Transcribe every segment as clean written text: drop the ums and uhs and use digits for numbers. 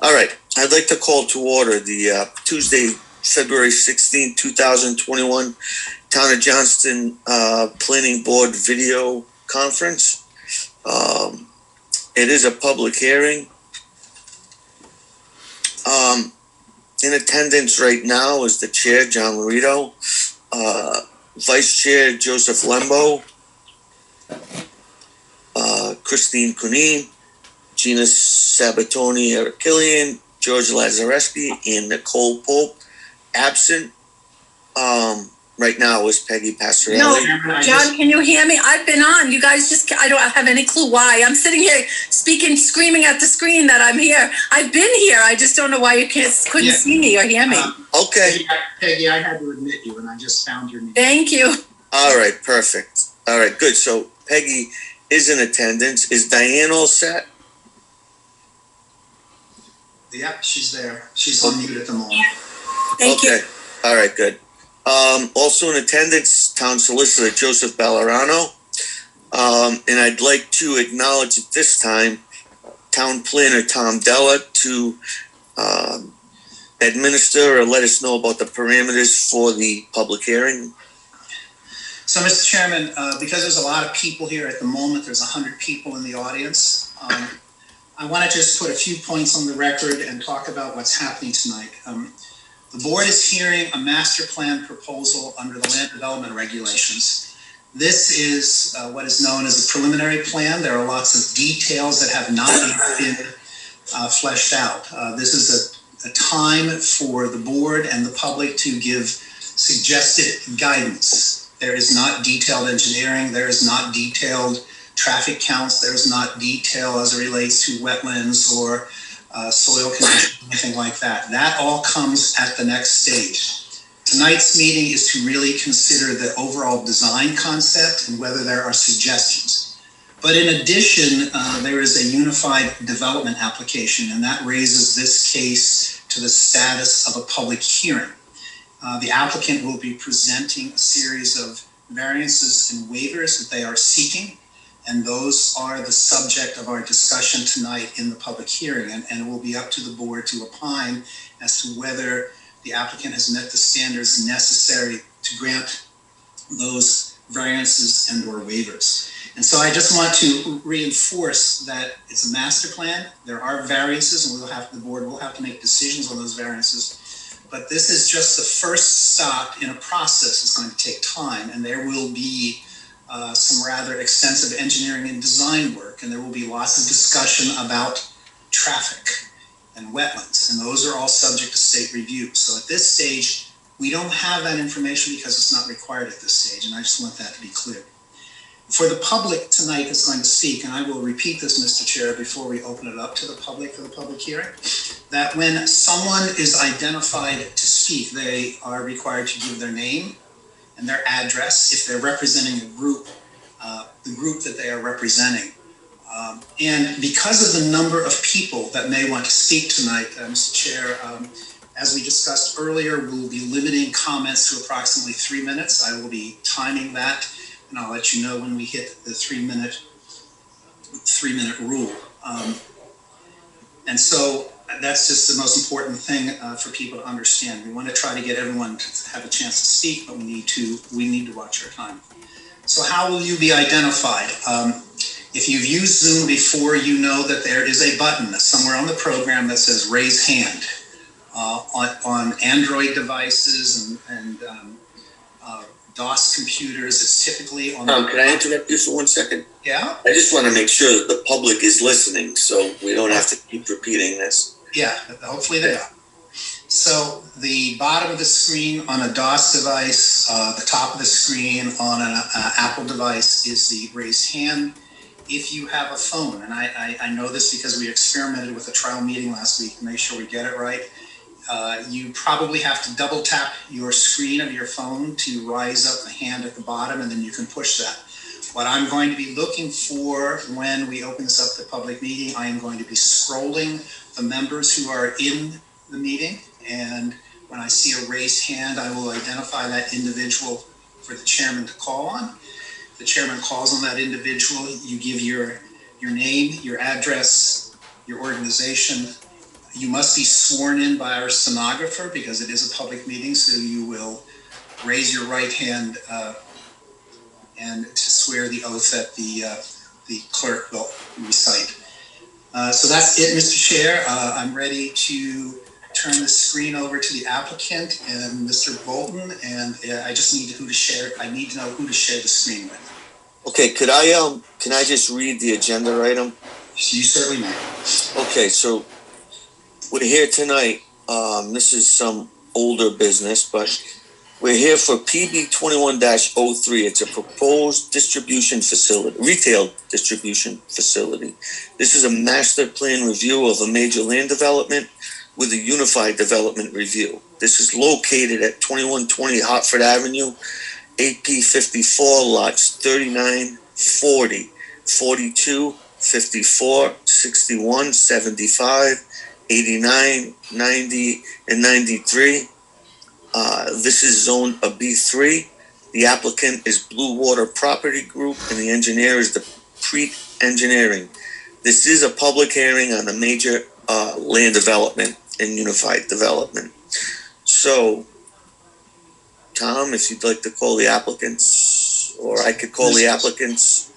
All right, I'd like to call to order the Tuesday, February 16, 2021 Town of Johnston Planning Board video conference. It is a public hearing. In attendance right now is the chair, John Lorito, vice chair, Joseph Lembo, Christine Cunin, Gina Sabatoni, Eric Killian, George Lazareski, and Nicole Pope. Absent right now is Peggy Pastorelli. No, John, can you hear me? I've been on. You guys just, I don't have any clue why. I'm sitting here speaking, screaming at the screen that I'm here. I've been here. I just don't know why you couldn't see me or hear me. Okay. Peggy, I had to admit you, and I just found your name. Thank you. All right, perfect. All right, good. So Peggy is in attendance. Is Diane all set? Yep, she's there. She's on mute at the moment. Thank you. All right, good. Also in attendance, Town Solicitor Joseph Ballerano. And I'd like to acknowledge at this time Town Planner Tom Della to administer or let us know about the parameters for the public hearing. So, Mr. Chairman, because there's a lot of people here at the moment, there's 100 people in the audience. I want to just put a few points on the record and talk about what's happening tonight. The board is hearing a master plan proposal under the land development regulations. This is what is known as a preliminary plan. There are lots of details that have not been fleshed out. This is a time for the board and the public to give suggested guidance. There is not detailed engineering. There is not detailed traffic counts. There is not detail as it relates to wetlands or soil conditions, anything like that. That all comes at the next stage. Tonight's meeting is to really consider the overall design concept and whether there are suggestions. But in addition, there is a unified development application, and that raises this case to the status of a public hearing. The applicant will be presenting a series of variances and waivers that they are seeking, and those are the subject of our discussion tonight in the public hearing, and it will be up to the board to opine as to whether the applicant has met the standards necessary to grant those variances and or waivers. And so I just want to reinforce that it's a master plan. There are variances, and the board will have to make decisions on those variances. But this is just the first stop in a process. It's going to take time, and there will be some rather extensive engineering and design work, and there will be lots of discussion about traffic and wetlands, and those are all subject to state review. So at this stage, we don't have that information because it's not required at this stage, and I just want that to be clear. For the public tonight is going to speak, and I will repeat this, Mr. Chair, before we open it up to the public for the public hearing, that when someone is identified to speak, they are required to give their name and their address if they're representing a group, the group that they are representing. And because of the number of people that may want to speak tonight, Mr. Chair, as we discussed earlier, we'll be limiting comments to approximately 3 minutes. I will be timing that, and I'll let you know when we hit the 3 minute rule. And so that's just the most important thing for people to understand. We want to try to get everyone to have a chance to speak, but we need to watch our time. So how will you be identified? If you've used Zoom before, you know that there is a button somewhere on the program that says raise hand. On Android devices and DOS computers, it's typically on Can I interrupt you for 1 second? Yeah? I just want to make sure that the public is listening, so we don't have to keep repeating this. Yeah, hopefully they are. So the bottom of the screen on a DOS device, the top of the screen on an Apple device is the raise hand. If you have a phone, and I know this because we experimented with a trial meeting last week to make sure we get it right, you probably have to double tap your screen of your phone to rise up the hand at the bottom, and then you can push that. What I'm going to be looking for when we open this up to public meeting, I am going to be scrolling the members who are in the meeting, and when I see a raised hand, I will identify that individual for the chairman to call on. The chairman calls on that individual. You give your name, your address, your organization, You must be sworn in by our stenographer because it is a public meeting, so you will raise your right hand and to swear the oath that the clerk will recite. So that's it, Mr. Chair. I'm ready to turn the screen over to the applicant and Mr. Bolton, and I just need who to share. I need to know who to share the screen with. Okay, can I just read the agenda item? You certainly may. Okay, so we're here tonight. This is some older business, but we're here for PB 21-03. It's a proposed distribution facility, retail distribution facility. This is a master plan review of a major land development with a unified development review. This is located at 2120 Hartford Avenue, AP 54, lots 39, 40, 42, 54, 61, 75, 89, 90, and 93. This is zoned a B3. The applicant is Bluewater Property Group, and the engineer is the Engineering. This is a public hearing on a major land development and unified development. So, Tom, if you'd like to call the applicants, or I could call the applicants.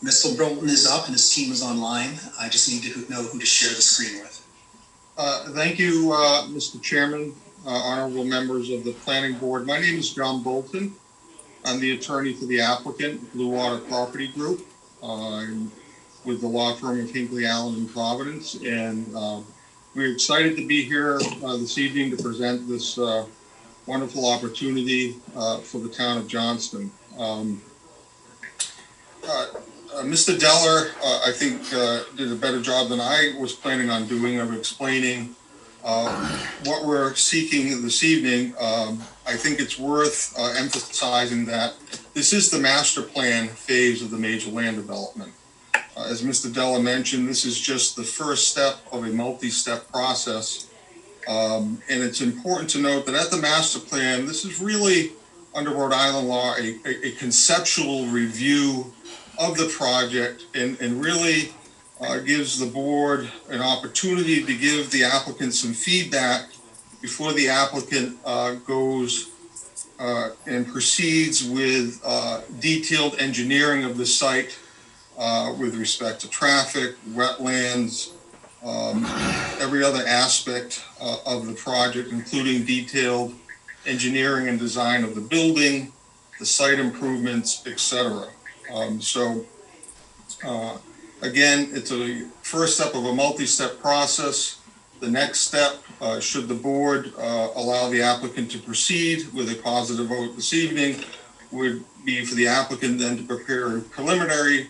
Mr. Bolton is up and his team is online. I just need to know who to share the screen with. Thank you, Mr. Chairman, honorable members of the Planning Board. My name is John Bolton. I'm the attorney for the applicant, Bluewater Property Group. I'm with the law firm of Hinckley, Allen, and Providence. And we're excited to be here this evening to present this wonderful opportunity for the town of Johnston. Mr. Della, I think, did a better job than I was planning on doing of explaining what we're seeking this evening. I think it's worth emphasizing that this is the master plan phase of the major land development. As Mr. Della mentioned, this is just the first step of a multi-step process. And it's important to note that at the master plan, this is really, under Rhode Island law, a conceptual review of the project and really gives the board an opportunity to give the applicant some feedback before the applicant goes and proceeds with detailed engineering of the site with respect to traffic, wetlands, every other aspect of the project, including detailed engineering and design of the building, the site improvements, etc. Again, it's a first step of a multi-step process. The next step, should the board allow the applicant to proceed with a positive vote this evening, would be for the applicant then to prepare a preliminary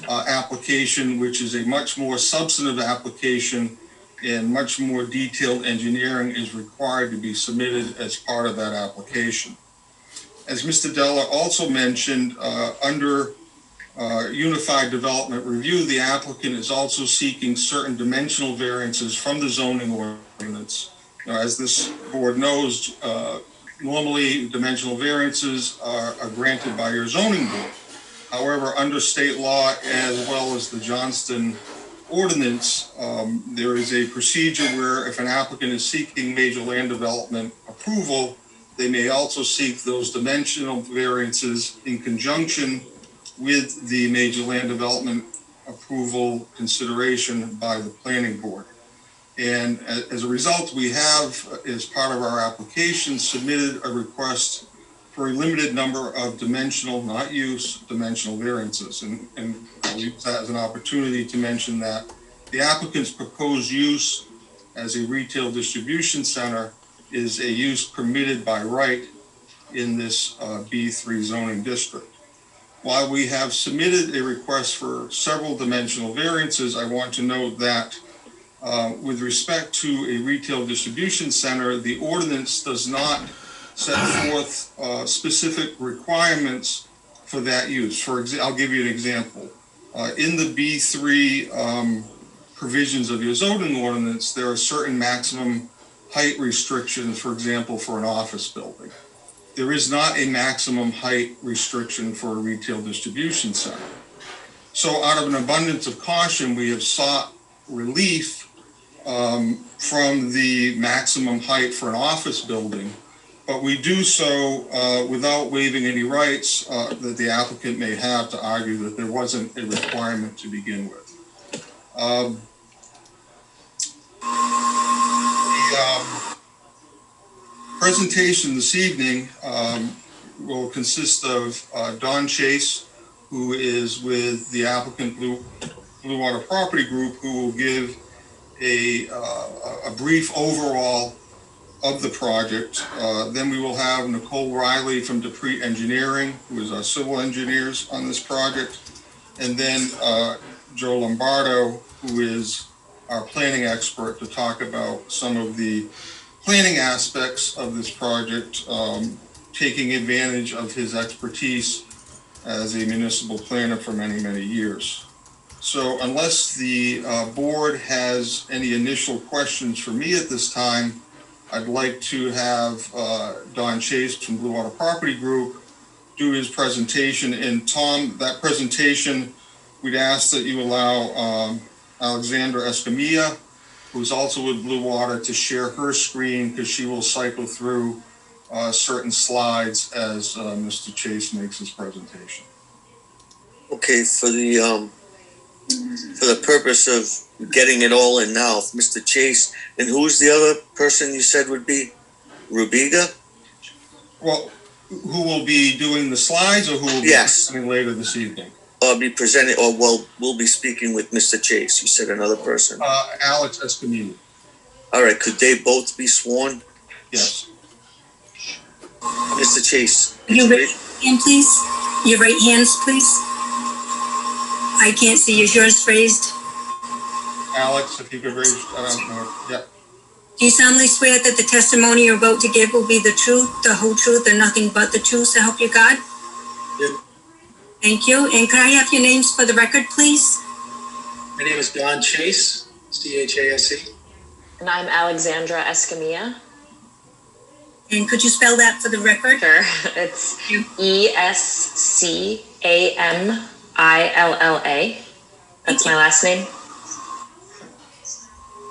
application, which is a much more substantive application, and much more detailed engineering is required to be submitted as part of that application. As Mr. Della also mentioned, under Unified Development Review, the applicant is also seeking certain dimensional variances from the zoning ordinance. Now, as this board knows, normally dimensional variances are granted by your zoning board. However, under state law, as well as the Johnston ordinance, there is a procedure where if an applicant is seeking major land development approval, they may also seek those dimensional variances in conjunction with the major land development approval consideration by the planning board. And as a result, we have, as part of our application, submitted a request for a limited number of dimensional, not use, dimensional variances. And I'll use that as an opportunity to mention that the applicant's proposed use as a retail distribution center is a use permitted by right in this B3 zoning district. While we have submitted a request for several dimensional variances, I want to note that with respect to a retail distribution center, the ordinance does not set forth specific requirements for that use. For example, I'll give you an example. In the B3 provisions of your zoning ordinance, there are certain maximum height restrictions, for example, for an office building. There is not a maximum height restriction for a retail distribution center. So out of an abundance of caution, we have sought relief from the maximum height for an office building, but we do so without waiving any rights that the applicant may have to argue that there wasn't a requirement to begin with. The presentation this evening will consist of Don Chase, who is with the applicant Bluewater Property Group, who will give a brief overall of the project. Then we will have Nicole Riley from Dupree Engineering, who is our civil engineers on this project. And then Joe Lombardo, who is our planning expert, to talk about some of the planning aspects of this project, taking advantage of his expertise as a municipal planner for many, many years. So unless the board has any initial questions for me at this time, I'd like to have Don Chase from Bluewater Property Group do his presentation. And Tom, that presentation, we'd ask that you allow Alexandra Escamilla, who's also with Bluewater, to share her screen, because she will cycle through certain slides as Mr. Chase makes his presentation. Okay, for the purpose of getting it all in now, Mr. Chase, and who's the other person you said would be? Rubiga? Well, who will be doing the slides, or who will be coming later this evening? Be presenting, or we'll be speaking with Mr. Chase. You said another person. Alex Escamilla. All right, could they both be sworn? Yes. Mr. Chase. Your right hand, please. Your right hands, please. I can't see yours raised. Alex, if you could raise, yeah. Do you solemnly swear that the testimony you're about to give will be the truth, the whole truth, and nothing but the truth, so help you God? Yep. Thank you. And could I have your names for the record, please? My name is Don Chase, C-H-A-S-E. And I'm Alexandra Escamilla. And could you spell that for the record? Sure. It's E-S-C-A-M-I-L-L-A. That's my last name.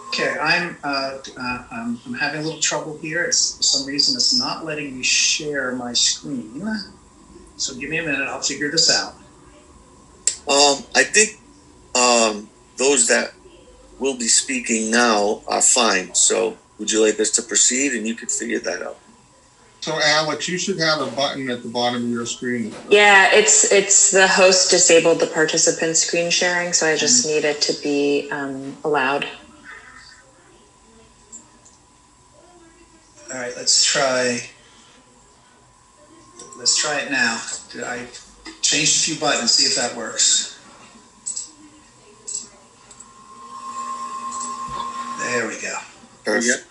Okay, I'm having a little trouble here. For some reason, it's not letting me share my screen. So give me a minute, I'll figure this out. I think those that will be speaking now are fine. So would you like us to proceed, and you could figure that out? So Alex, you should have a button at the bottom of your screen. Yeah, it's the host disabled the participant screen sharing, so I just need it to be allowed. All right, let's try it now. I changed a few buttons, see if that works. There we go. Perfect.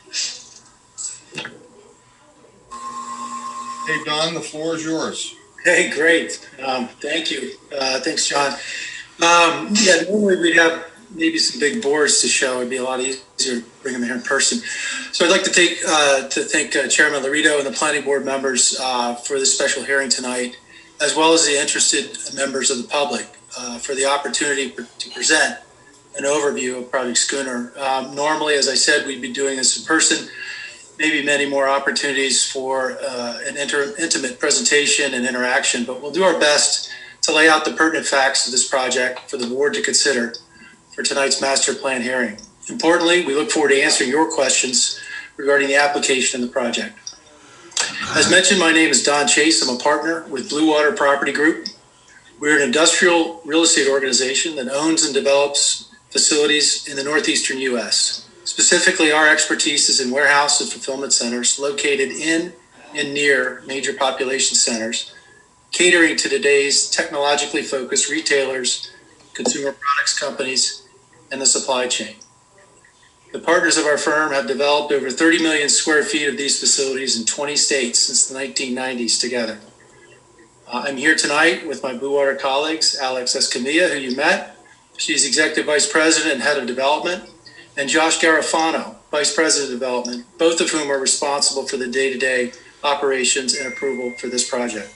Hey, Don, the floor is yours. Hey, great. Thank you. Thanks, John. Yeah, normally we'd have maybe some big boards to show. It'd be a lot easier to bring them here in person. So I'd like to thank Chairman Lorito and the planning board members for this special hearing tonight, as well as the interested members of the public for the opportunity to present an overview of Project Schooner. Normally, as I said, we'd be doing this in person, maybe many more opportunities for an intimate presentation and interaction, but we'll do our best to lay out the pertinent facts of this project for the board to consider for tonight's master plan hearing. Importantly, we look forward to answering your questions regarding the application of the project. As mentioned, my name is Don Chase. I'm a partner with Bluewater Property Group. We're an industrial real estate organization that owns and develops facilities in the northeastern U.S. Specifically, our expertise is in warehouse and fulfillment centers located in and near major population centers, catering to today's technologically focused retailers, consumer products companies, and the supply chain. The partners of our firm have developed over 30 million square feet of these facilities in 20 states since the 1990s together. I'm here tonight with my Bluewater colleagues, Alex Escamilla, who you met. She's Executive Vice President and Head of Development, and Josh Garofano, Vice President of Development, both of whom are responsible for the day-to-day operations and approval for this project.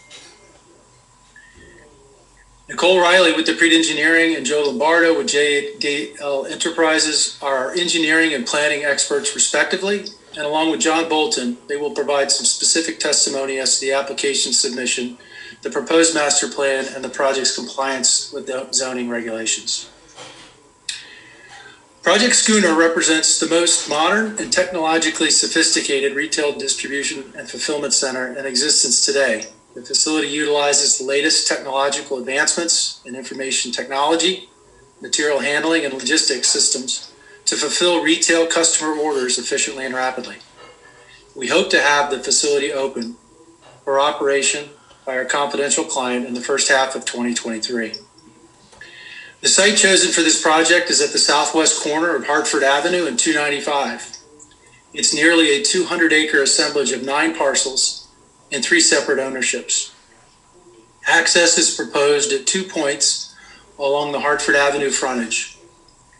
Nicole Riley with DePreet Engineering and Joe Lombardo with JDL Enterprises are our engineering and planning experts respectively. And along with John Bolton, they will provide some specific testimony as to the application submission, the proposed master plan, and the project's compliance with the zoning regulations. Project Schooner represents the most modern and technologically sophisticated retail distribution and fulfillment center in existence today. The facility utilizes the latest technological advancements in information technology, material handling, and logistics systems to fulfill retail customer orders efficiently and rapidly. We hope to have the facility open for operation by our confidential client in the first half of 2023. The site chosen for this project is at the southwest corner of Hartford Avenue and 295. It's nearly a 200-acre assemblage of 9 parcels in 3 separate ownerships. Access is proposed at 2 points along the Hartford Avenue frontage.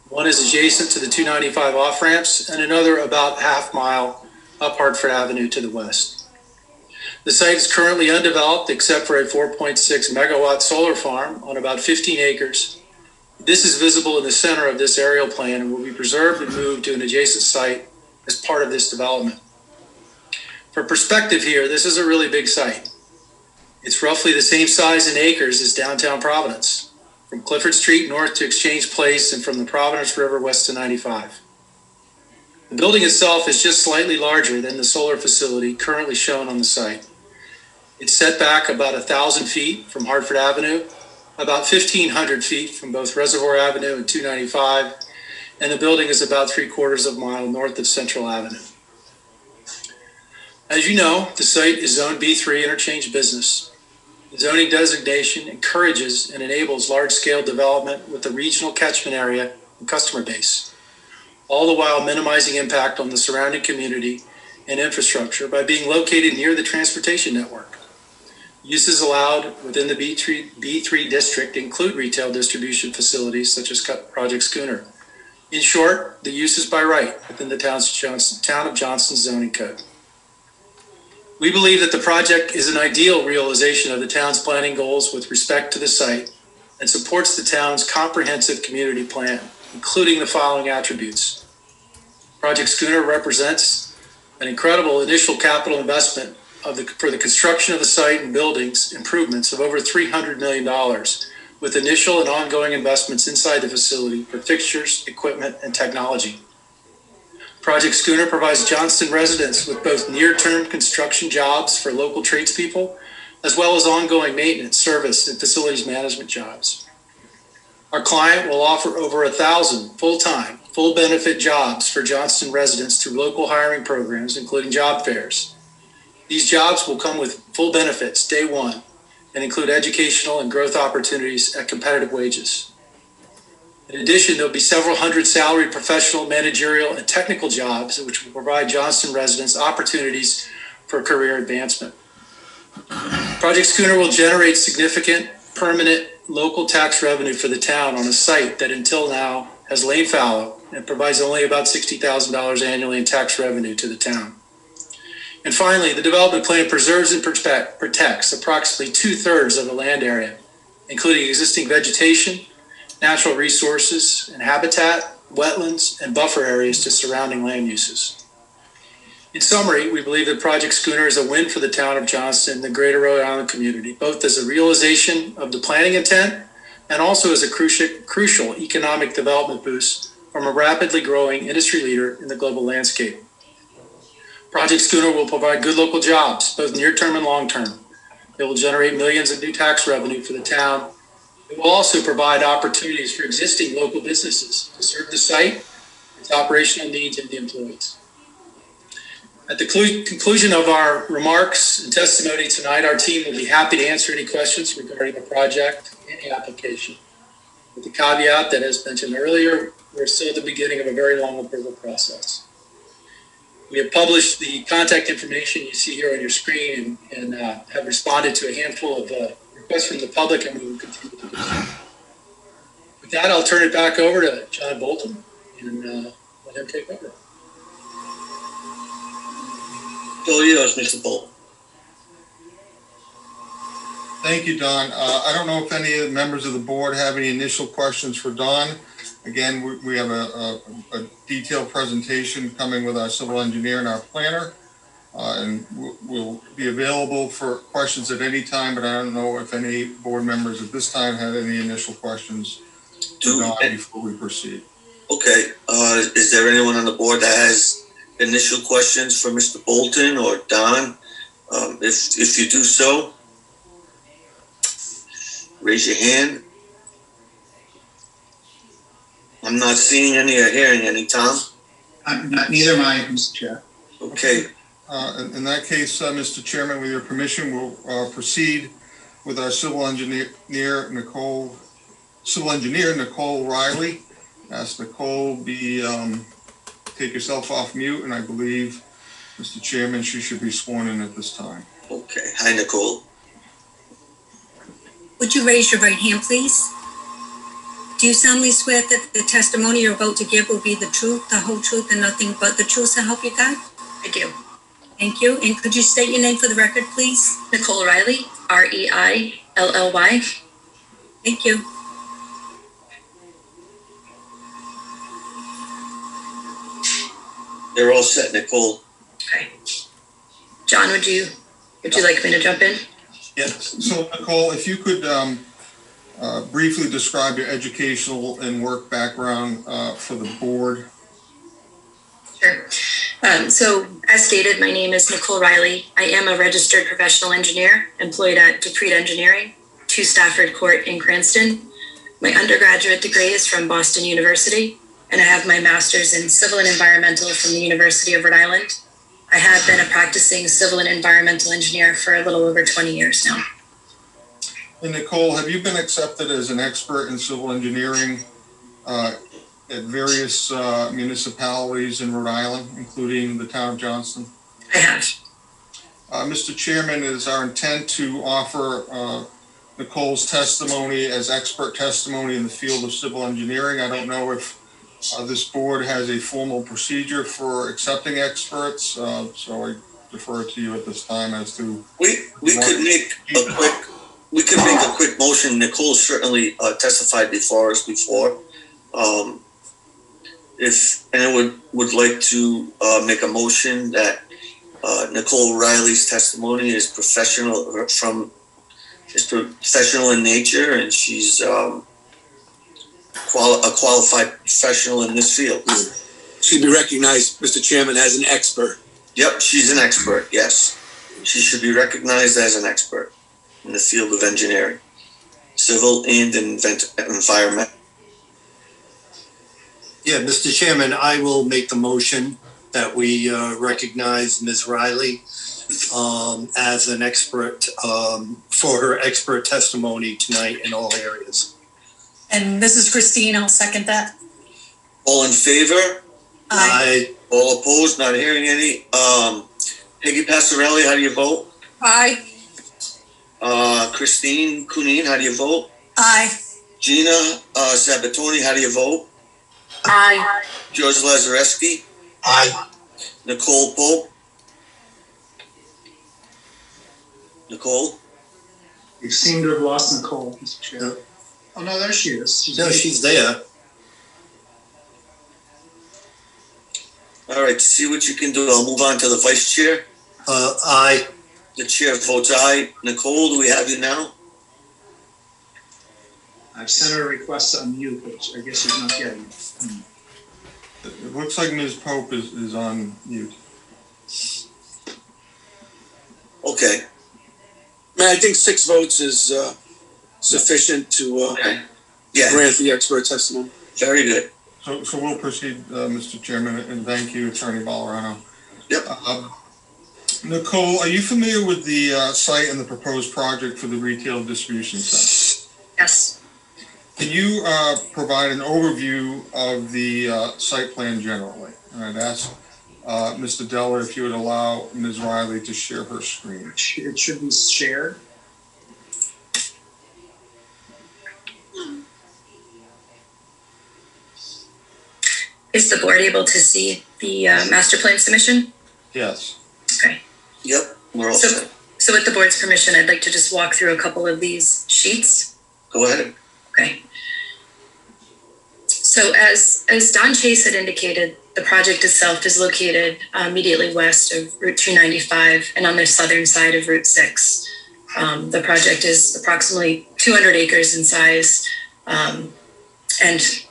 One is adjacent to the 295 off-ramps and another about half mile up Hartford Avenue to the west. The site is currently undeveloped except for a 4.6 megawatt solar farm on about 15 acres. This is visible in the center of this aerial plan and will be preserved and moved to an adjacent site as part of this development. For perspective here, this is a really big site. It's roughly the same size in acres as downtown Providence, from Clifford Street north to Exchange Place and from the Providence River west to 95. The building itself is just slightly larger than the solar facility currently shown on the site. It's set back about 1,000 feet from Hartford Avenue, about 1,500 feet from both Reservoir Avenue and 295, and the building is about 3/4 of a mile north of Central Avenue. As you know, the site is Zone B3 interchange business. The zoning designation encourages and enables large-scale development with a regional catchment area and customer base, all the while minimizing impact on the surrounding community and infrastructure by being located near the transportation network. Uses allowed within the B3 district include retail distribution facilities such as Project Schooner. In short, the use is by right within the town of Johnston zoning code. We believe that the project is an ideal realization of the town's planning goals with respect to the site and supports the town's comprehensive community plan, including the following attributes. Project Schooner represents an incredible initial capital investment for the construction of the site and buildings improvements of over $300 million, with initial and ongoing investments inside the facility for fixtures, equipment, and technology. Project Schooner provides Johnston residents with both near-term construction jobs for local tradespeople, as well as ongoing maintenance, service, and facilities management jobs. Our client will offer over 1,000 full-time, full-benefit jobs for Johnston residents through local hiring programs, including job fairs. These jobs will come with full benefits day one and include educational and growth opportunities at competitive wages. In addition, there'll be several hundred salaried professional, managerial, and technical jobs which will provide Johnston residents opportunities for career advancement. Project Schooner will generate significant, permanent local tax revenue for the town on a site that until now has lain fallow and provides only about $60,000 annually in tax revenue to the town. And finally, the development plan preserves and protects approximately 2/3 of the land area, including existing vegetation, natural resources and habitat, wetlands, and buffer areas to surrounding land uses. In summary, we believe that Project Schooner is a win for the town of Johnston and the greater Rhode Island community, both as a realization of the planning intent and also as a crucial economic development boost from a rapidly growing industry leader in the global landscape. Project Schooner will provide good local jobs, both near-term and long-term. It will generate millions of new tax revenue for the town. It will also provide opportunities for existing local businesses to serve the site, its operational needs, and the employees. At the conclusion of our remarks and testimony tonight, our team will be happy to answer any questions regarding the project and the application. With the caveat that, as mentioned earlier, we're still at the beginning of a very long approval process. We have published the contact information you see here on your screen and have responded to a handful of requests from the public, and we will continue to do so. With that, I'll turn it back over to John Bolton and let him take over. All yours, Mr. Bolton. Thank you, Don. I don't know if any of the members of the board have any initial questions for Don. Again, we have a detailed presentation coming with our civil engineer and our planner. And we'll be available for questions at any time, but I don't know if any board members at this time had any initial questions to Don before we proceed. Okay, is there anyone on the board that has initial questions for Mr. Bolton or Don? If you do so, raise your hand. I'm not seeing any or hearing any, Tom. Neither am I, Mr. Chair. Okay. In that case, Mr. Chairman, with your permission, we'll proceed with our civil engineer Nicole Riley. Ask Nicole take yourself off mute, and I believe, Mr. Chairman, she should be sworn in at this time. Okay. Hi, Nicole. Would you raise your right hand, please? Do you solemnly swear that the testimony you're about to give will be the truth, the whole truth, and nothing but the truth, so help you God? I do. Thank you. And could you state your name for the record, please? Nicole Riley, R-E-I-L-L-Y. Thank you. They're all set, Nicole. Okay. John, would you like me to jump in? Yes. So, Nicole, if you could briefly describe your educational and work background for the board. Sure. So, as stated, my name is Nicole Riley. I am a registered professional engineer employed at Dupree Engineering, 2 Stafford Court in Cranston. My undergraduate degree is from Boston University, and I have my master's in civil and environmental from the University of Rhode Island. I have been a practicing civil and environmental engineer for a little over 20 years now. And Nicole, have you been accepted as an expert in civil engineering at various municipalities in Rhode Island, including the town of Johnston? I have. Mr. Chairman, it is our intent to offer Nicole's testimony as expert testimony in the field of civil engineering. I don't know if this board has a formal procedure for accepting experts, so I defer to you at this time as to. We could make a quick motion. Nicole certainly testified before us before. If anyone would like to make a motion that Nicole Riley's testimony is professional in nature, and she's a qualified professional in this field. She'd be recognized, Mr. Chairman, as an expert. Yep, she's an expert, yes. She should be recognized as an expert in the field of engineering, civil and environment. Yeah, Mr. Chairman, I will make the motion that we recognize Ms. Riley as an expert for her expert testimony tonight in all areas. And this is Christine, I'll second that. All in favor? Aye. All opposed? Not hearing any. Peggy Passarelli, how do you vote? Aye. Christine Cunine, how do you vote? Aye. Gina Sabatoni, how do you vote? Aye. George Lazareski? Aye. Nicole Pope? Nicole? You seem to have lost Nicole, Mr. Chair. Yeah. Oh, no, there she is. No, she's there. All right, see what you can do. I'll move on to the vice chair. Aye. The chair votes aye. Nicole, do we have you now? I've sent her a request to unmute, but I guess she's not getting it. It looks like Ms. Pope is on mute. Okay. I think 6 votes is sufficient to Yeah, grant the expert testimony. very good. So we'll proceed, Mr. Chairman, and thank you, Attorney Ballerano. Yep. Nicole, are you familiar with the site and the proposed project for the retail distribution center? Yes. Can you provide an overview of the site plan generally? And I'd ask Mr. Della if you would allow Ms. Riley to share her screen. It should be shared. Is the board able to see the master plan submission? Yes. Okay. Yep, we're all So, set. So with the board's permission, I'd like to just walk through a couple of these sheets. Go ahead. Okay. So as Don Chase had indicated, the project itself is located immediately west of Route 295 and on the southern side of Route 6. The project is approximately 200 acres in size. And let's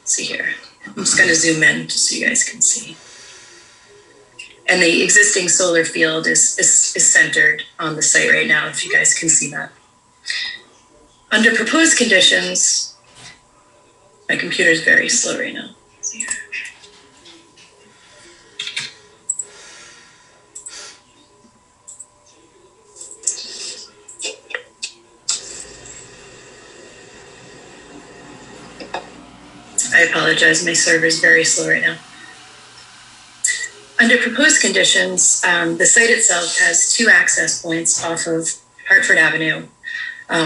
see here, I'm just going to zoom in just so you guys can see. And the existing solar field is centered on the site right now, if you guys can see that. Under proposed conditions, my computer is very slow right now. Let's see here. I apologize, my server is very slow right now. Under proposed conditions, the site itself has 2 access points off of Hartford Avenue.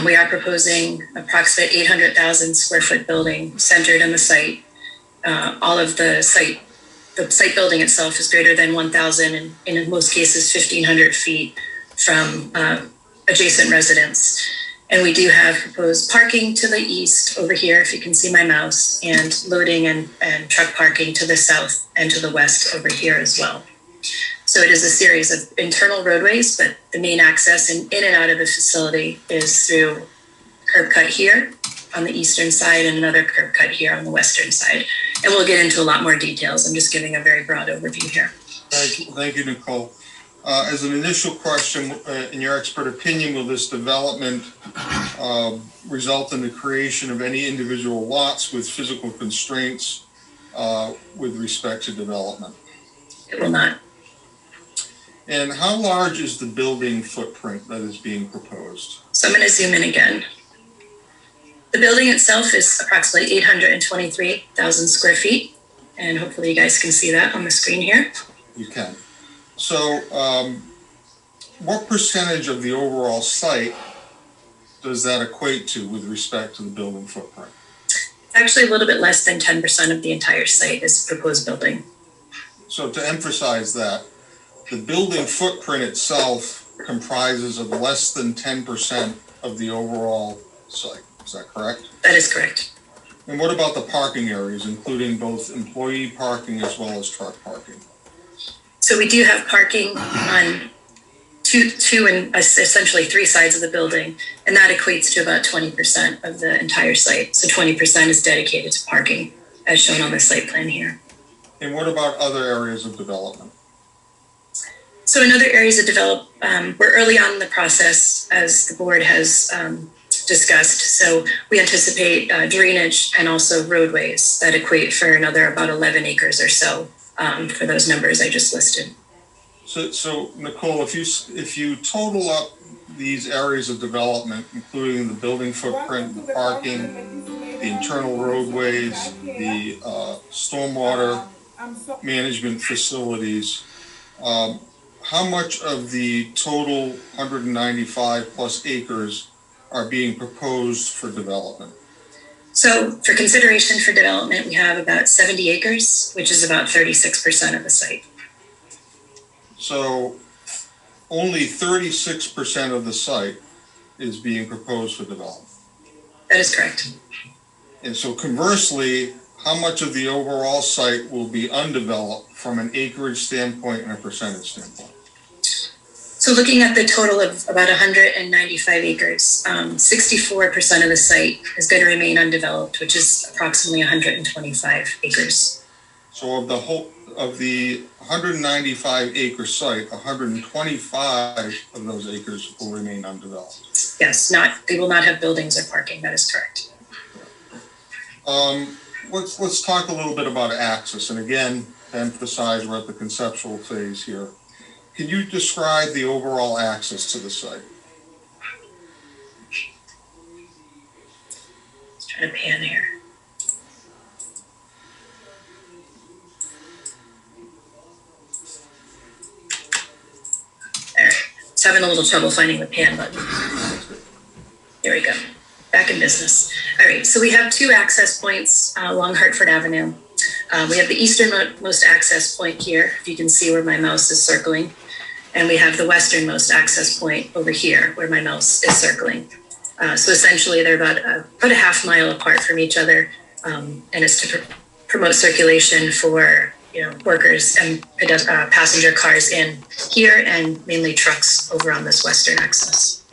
We are proposing approximate 800,000 square foot building centered on the site. All of the site building itself is greater than 1,000 and in most cases 1,500 feet from adjacent residents. And we do have proposed parking to the east over here, if you can see my mouse, and loading and truck parking to the south and to the west over here as well. So it is a series of internal roadways, but the main access in and out of the facility is through curb cut here on the eastern side and another curb cut here on the western side. And we'll get into a lot more details. I'm just giving a very broad overview here. Thank you, Nicole. As an initial question, in your expert opinion, will this development result in the creation of any individual lots with physical constraints with respect to development? It will not. And how large is the building footprint that is being proposed? So I'm going to zoom in again. The building itself is approximately 823,000 square feet. And hopefully you guys can see that on the screen here. You can. So what percentage of the overall site does that equate to with respect to the building footprint? It's actually a little bit less than 10% of the entire site is proposed building. So to emphasize that, the building footprint itself comprises of less than 10% of the overall site. Is that correct? That is correct. And what about the parking areas, including both employee parking as well as truck parking? So we do have parking on two and essentially 3 sides of the building, and that equates to about 20% of the entire site. So 20% is dedicated to parking, as shown on the site plan here. And what about other areas of development? So in other areas of development, we're early on in the process, as the board has discussed. So we anticipate drainage and also roadways that equate for another about 11 acres or so for those numbers I just listed. So Nicole, if you total up these areas of development, including the building footprint, the parking, the internal roadways, the stormwater management facilities, how much of the total 195 plus acres are being proposed for development? So for consideration for development, we have about 70 acres, which is about 36% of the site. So only 36% of the site is being proposed for development. That is correct. And so conversely, how much of the overall site will be undeveloped from an acreage standpoint and a percentage standpoint? So looking at the total of about 195 acres, 64% of the site is going to remain undeveloped, which is approximately 125 acres. So of the 195 acre site, 125 of those acres will remain undeveloped. Yes, they will not have buildings or parking. That is correct. Let's talk a little bit about access. And again, to emphasize, we're at the conceptual phase here. Can you describe the overall access to the site? Let's try to pan here. All right, it's having a little trouble finding the pan button. There we go, back in business. All right, so we have 2 access points along Hartford Avenue. We have the easternmost access point here, if you can see where my mouse is circling. and we have the westernmost access point over here where my mouse is circling. So essentially they're about a half mile apart from each other, and it's to promote circulation for workers and passenger cars in here, and mainly trucks over on this western axis.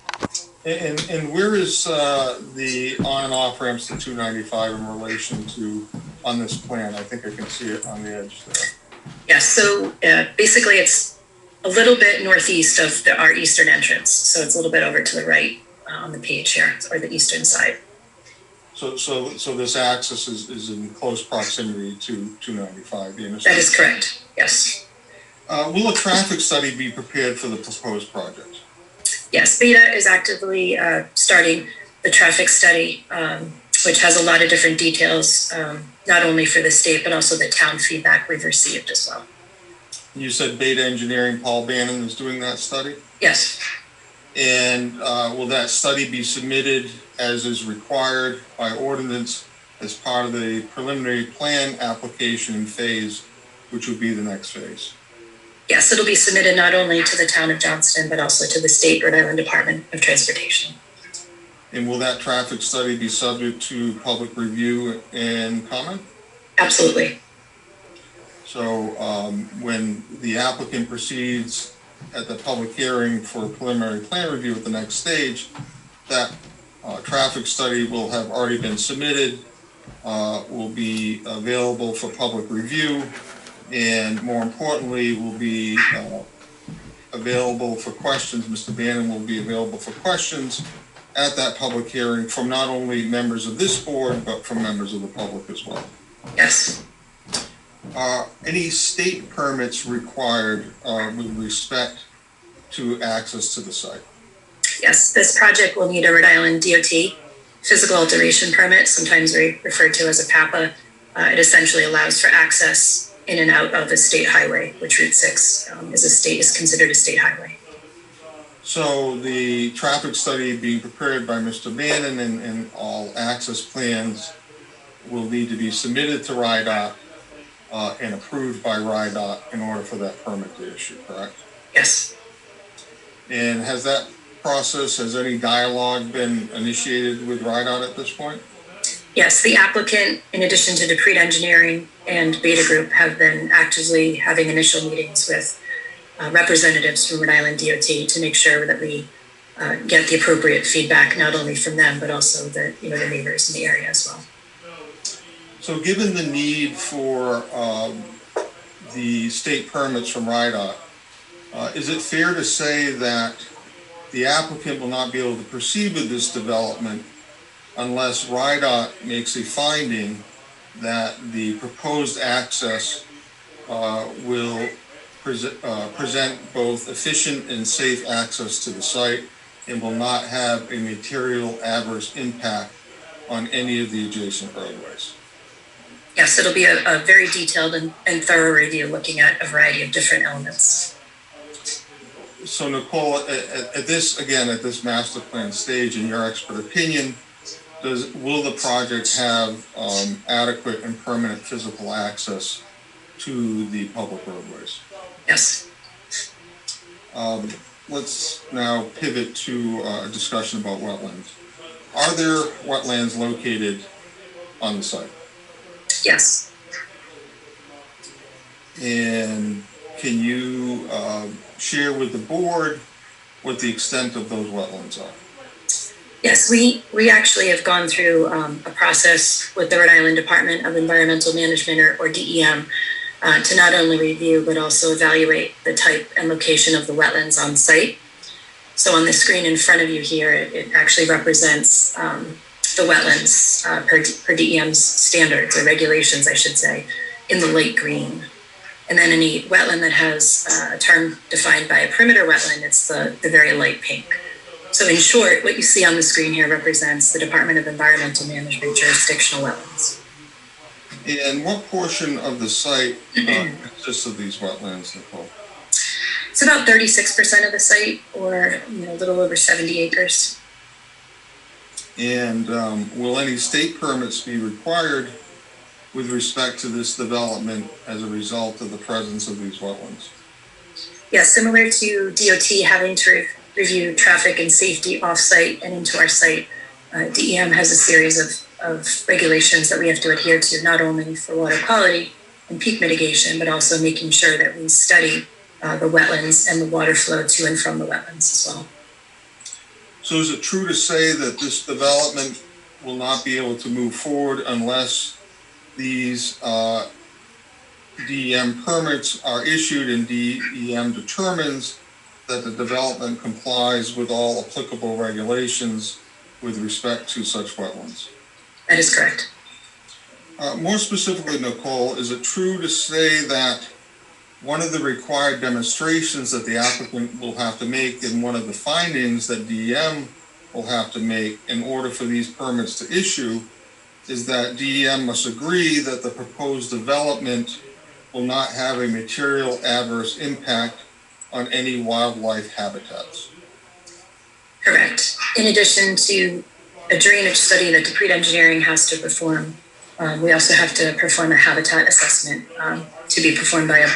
And where is the on and off ramps to 295 in relation to on this plan? I think I can see it on the edge there. Yes, so basically it's a little bit northeast of our eastern entrance. So it's a little bit over to the right on the page here, or the eastern side. So this axis is in close proximity to 295, the intersection? That is correct, yes. Will a traffic study be prepared for the proposed project? Yes, Beta is actively starting the traffic study, which has a lot of different details, not only for the state, but also the town feedback we've received as well. You said Beta Engineering, Paul Bannon, is doing that study? Yes. And will that study be submitted as is required by ordinance as part of the preliminary plan application phase, which would be the next phase? Yes, it'll be submitted not only to the town of Johnston, but also to the state Rhode Island Department of Transportation. And will that traffic study be subject to public review and comment? Absolutely. So when the applicant proceeds at the public hearing for preliminary plan review at the next stage, that traffic study will have already been submitted, will be available for public review, and more importantly, will be available for questions. Mr. Bannon will be available for questions at that public hearing from not only members of this board, but from members of the public as well. Yes. Any state permits required with respect to access to the site? Yes, this project will need a Rhode Island DOT physical alteration permit, sometimes referred to as a PAPA. It essentially allows for access in and out of a state highway, which Route 6 is considered a state highway. So the traffic study being prepared by Mr. Bannon and all access plans will need to be submitted to RIDOT and approved by RIDOT in order for that permit to issue, correct? Yes. And has any dialogue been initiated with RIDOT at this point? Yes, the applicant, in addition to Decreed Engineering and Beta Group, have been actively having initial meetings with representatives from Rhode Island DOT to make sure that we get the appropriate feedback, not only from them, but also the neighbors in the area as well. So given the need for the state permits from RIDOT, is it fair to say that the applicant will not be able to proceed with this development unless RIDOT makes a finding that the proposed access will present both efficient and safe access to the site and will not have a material adverse impact on any of the adjacent roadways? Yes, it'll be a very detailed and thorough review looking at a variety of different elements. So Nicole, at this master plan stage, in your expert opinion, will the project have adequate and permanent physical access to the public roadways? Yes. Let's now pivot to a discussion about wetlands. Are there wetlands located on the site? Yes. And can you share with the board what the extent of those wetlands are? Yes, we actually have gone through a process with the Rhode Island Department of Environmental Management, or DEM, to not only review but also evaluate the type and location of the wetlands on site. So on the screen in front of you here, it actually represents the wetlands per DEM's standards, or regulations, I should say, in the light green. And then any wetland that has a term defined by a perimeter wetland, it's the very light pink. So in short, what you see on the screen here represents the Department of Environmental Management jurisdictional wetlands. And what portion of the site consists of these wetlands, Nicole? It's about 36% of the site, or a little over 70 acres. And will any state permits be required with respect to this development as a result of the presence of these wetlands? Yeah, similar to DOT having to review traffic and safety off-site and into our site, DEM has a series of regulations that we have to adhere to, not only for water quality and peak mitigation, but also making sure that we study the wetlands and the water flow to and from the wetlands as well. So is it true to say that this development will not be able to move forward unless these DEM permits are issued and DEM determines that the development complies with all applicable regulations with respect to such wetlands? That is correct. More specifically, Nicole, is it true to say that one of the required demonstrations that the applicant will have to make and one of the findings that DEM will have to make in order for these permits to issue is that DEM must agree that the proposed development will not have a material adverse impact on any wildlife habitats? Correct. In addition to a drainage study that Deprete Engineering has to perform, we also have to perform a habitat assessment to be performed by a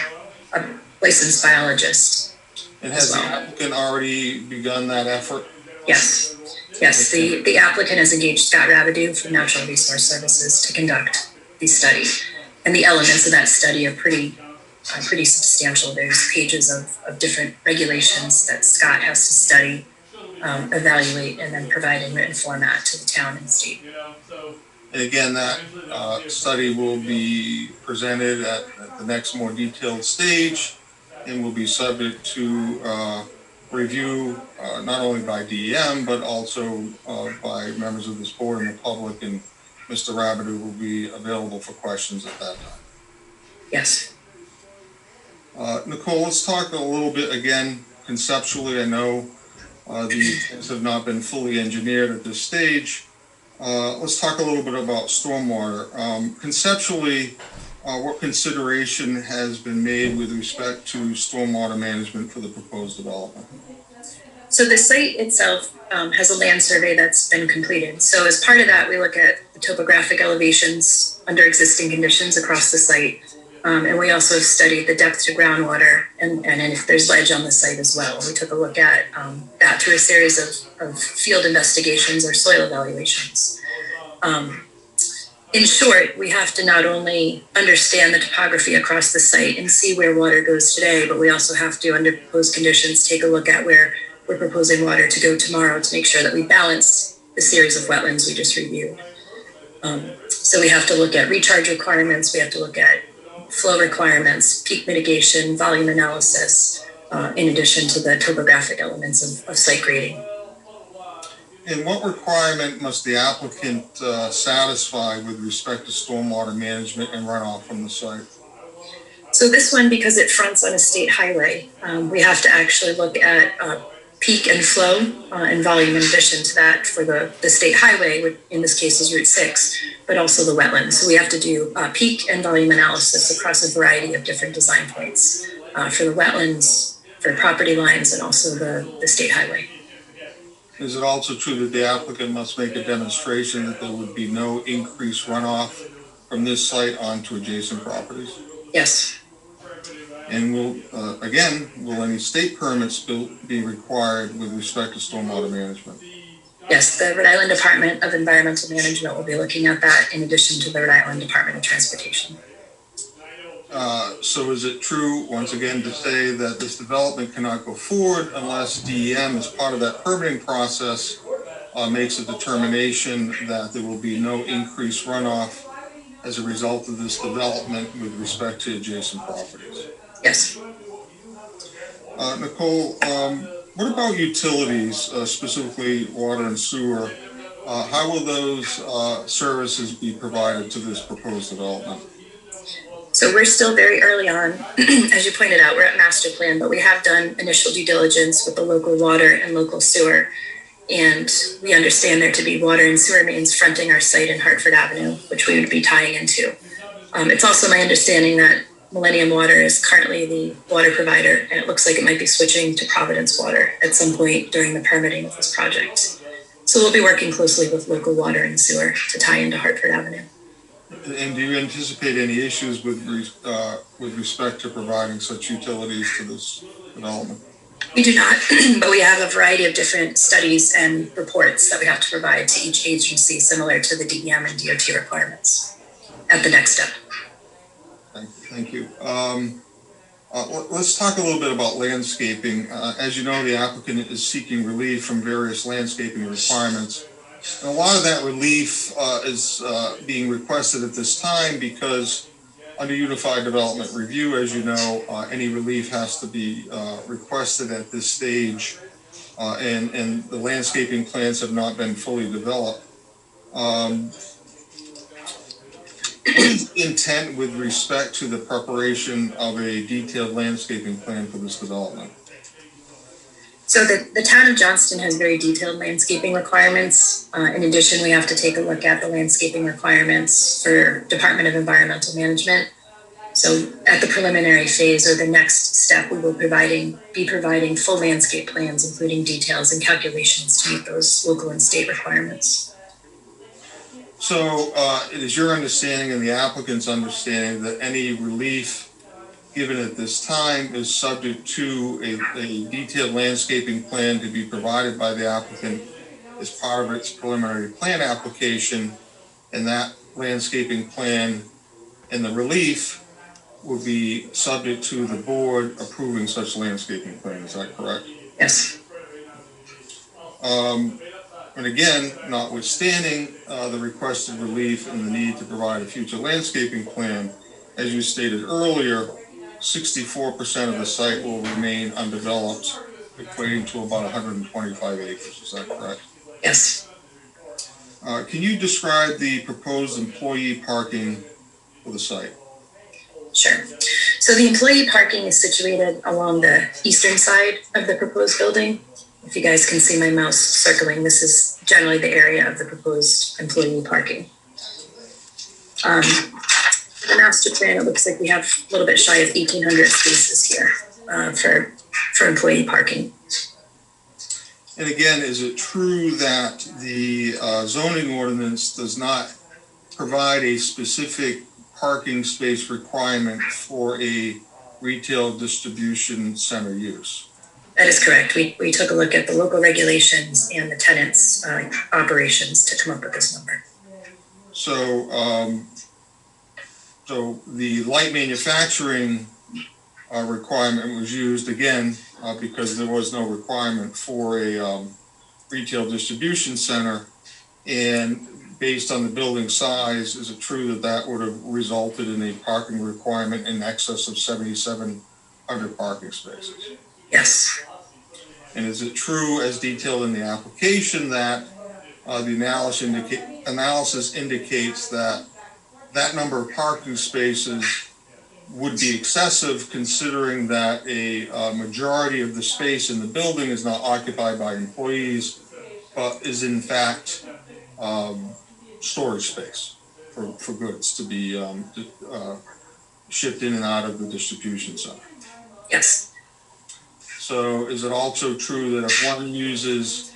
licensed biologist. And has the applicant already begun that effort? Yes. Yes, the applicant has engaged Scott Rabideau from Natural Resource Services to conduct the study. And the elements of that study are pretty substantial. There's pages of different regulations that Scott has to study, evaluate, and then provide in written format to the town and state. And again, that study will be presented at the next more detailed stage and will be subject to review not only by DEM, but also by members of this board and the public, and Mr. Rabideau will be available for questions at that time. Yes. Nicole, let's talk a little bit again conceptually. I know the things have not been fully engineered at this stage. Let's talk a little bit about stormwater. Conceptually, what consideration has been made with respect to stormwater management for the proposed development? So the site itself has a land survey that's been completed. So as part of that, we look at the topographic elevations under existing conditions across the site. And we also studied the depth to groundwater and if there's ledge on the site as well. We took a look at that through a series of field investigations or soil evaluations. In short, we have to not only understand the topography across the site and see where water goes today, but we also have to, under proposed conditions, take a look at where we're proposing water to go tomorrow to make sure that we balance the series of wetlands we just reviewed. So we have to look at recharge requirements, we have to look at flow requirements, peak mitigation, volume analysis, in addition to the topographic elements of site grading. And what requirement must the applicant satisfy with respect to stormwater management and runoff from the site? So this one, because it fronts on a state highway, we have to actually look at peak and flow and volume in addition to that for the state highway, which in this case is Route 6, but also the wetlands. So we have to do peak and volume analysis across a variety of different design points for the wetlands, for property lines, and also the state highway. Is it also true that the applicant must make a demonstration that there would be no increased runoff from this site onto adjacent properties? Yes. And will any state permits be required with respect to stormwater management? Yes, the Rhode Island Department of Environmental Management will be looking at that in addition to the Rhode Island Department of Transportation. So is it true, once again, to say that this development cannot go forward unless DEM, as part of that permitting process, makes a determination that there will be no increased runoff as a result of this development with respect to adjacent properties? Yes. Nicole, what about utilities, specifically water and sewer? How will those services be provided to this proposed development? So we're still very early on. As you pointed out, we're at master plan, but we have done initial due diligence with the local water and local sewer. And we understand there to be water and sewer mains fronting our site in Hartford Avenue, which we would be tying into. It's also my understanding that Millennium Water is currently the water provider, and it looks like it might be switching to Providence Water at some point during the permitting of this project. So we'll be working closely with local water and sewer to tie into Hartford Avenue. And do you anticipate any issues with respect to providing such utilities to this development? We do not, but we have a variety of different studies and reports that we have to provide to each agency, similar to the DEM and DOT requirements at the next step. Thank you. Let's talk a little bit about landscaping. As you know, the applicant is seeking relief from various landscaping requirements. And a lot of that relief is being requested at this time because under Unified Development Review, as you know, any relief has to be requested at this stage, and the landscaping plans have not been fully developed. What is the intent with respect to the preparation of a detailed landscaping plan for this development? So the town of Johnston has very detailed landscaping requirements. In addition, we have to take a look at the landscaping requirements for Department of Environmental Management. So at the preliminary phase, or the next step, we will be providing full landscape plans, including details and calculations to meet those local and state requirements. So it is your understanding and the applicant's understanding that any relief given at this time is subject to a detailed landscaping plan to be provided by the applicant as part of its preliminary plan application, and that landscaping plan and the relief will be subject to the board approving such landscaping plan. Is that correct? Yes. And again, notwithstanding the requested relief and the need to provide a future landscaping plan, as you stated earlier, 64% of the site will remain undeveloped, equating to about 125 acres. Is that correct? Yes. Can you describe the proposed employee parking for the site? Sure. So the employee parking is situated along the eastern side of the proposed building. If you guys can see my mouse circling, this is generally the area of the proposed employee parking. The master plan, it looks like we have a little bit shy of 1,800 spaces here for employee parking. And again, is it true that the zoning ordinance does not provide a specific parking space requirement for a retail distribution center use? That is correct. We took a look at the local regulations and the tenants' operations to come up with this number. So the light manufacturing requirement was used again because there was no requirement for a retail distribution center, and based on the building size, is it true that that would have resulted in a parking requirement in excess of 7,700 parking spaces? Yes. And is it true, as detailed in the application, that the analysis indicates that that number of parking spaces would be excessive, considering that a majority of the space in the building is not occupied by employees, but is in fact storage space for goods to be shipped in and out of the distribution center? Yes. So is it also true that if one uses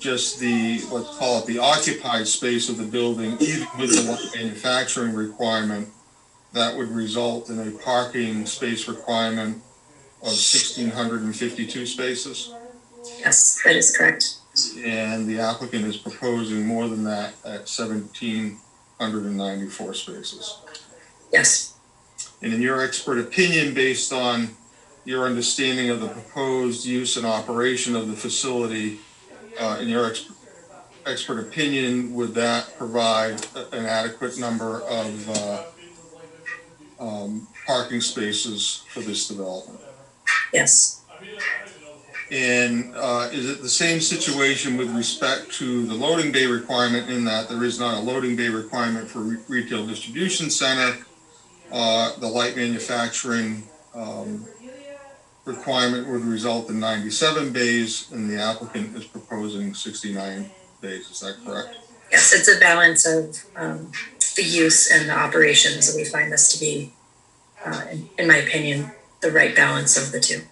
just the, let's call it the occupied space of the building, even with the light manufacturing requirement, that would result in a parking space requirement of 1,652 spaces? Yes, that is correct. And the applicant is proposing more than that at 1,794 spaces. Yes. And in your expert opinion, based on your understanding of the proposed use and operation of the facility, in your expert opinion, would that provide an adequate number of parking spaces for this development? Yes. And is it the same situation with respect to the loading bay requirement, in that there is not a loading bay requirement for retail distribution center? The light manufacturing requirement would result in 97 bays, and the applicant is proposing 69 bays. Is that correct? Yes, it's a balance of the use and the operations, and we find this to be, in my opinion, the right balance of the two.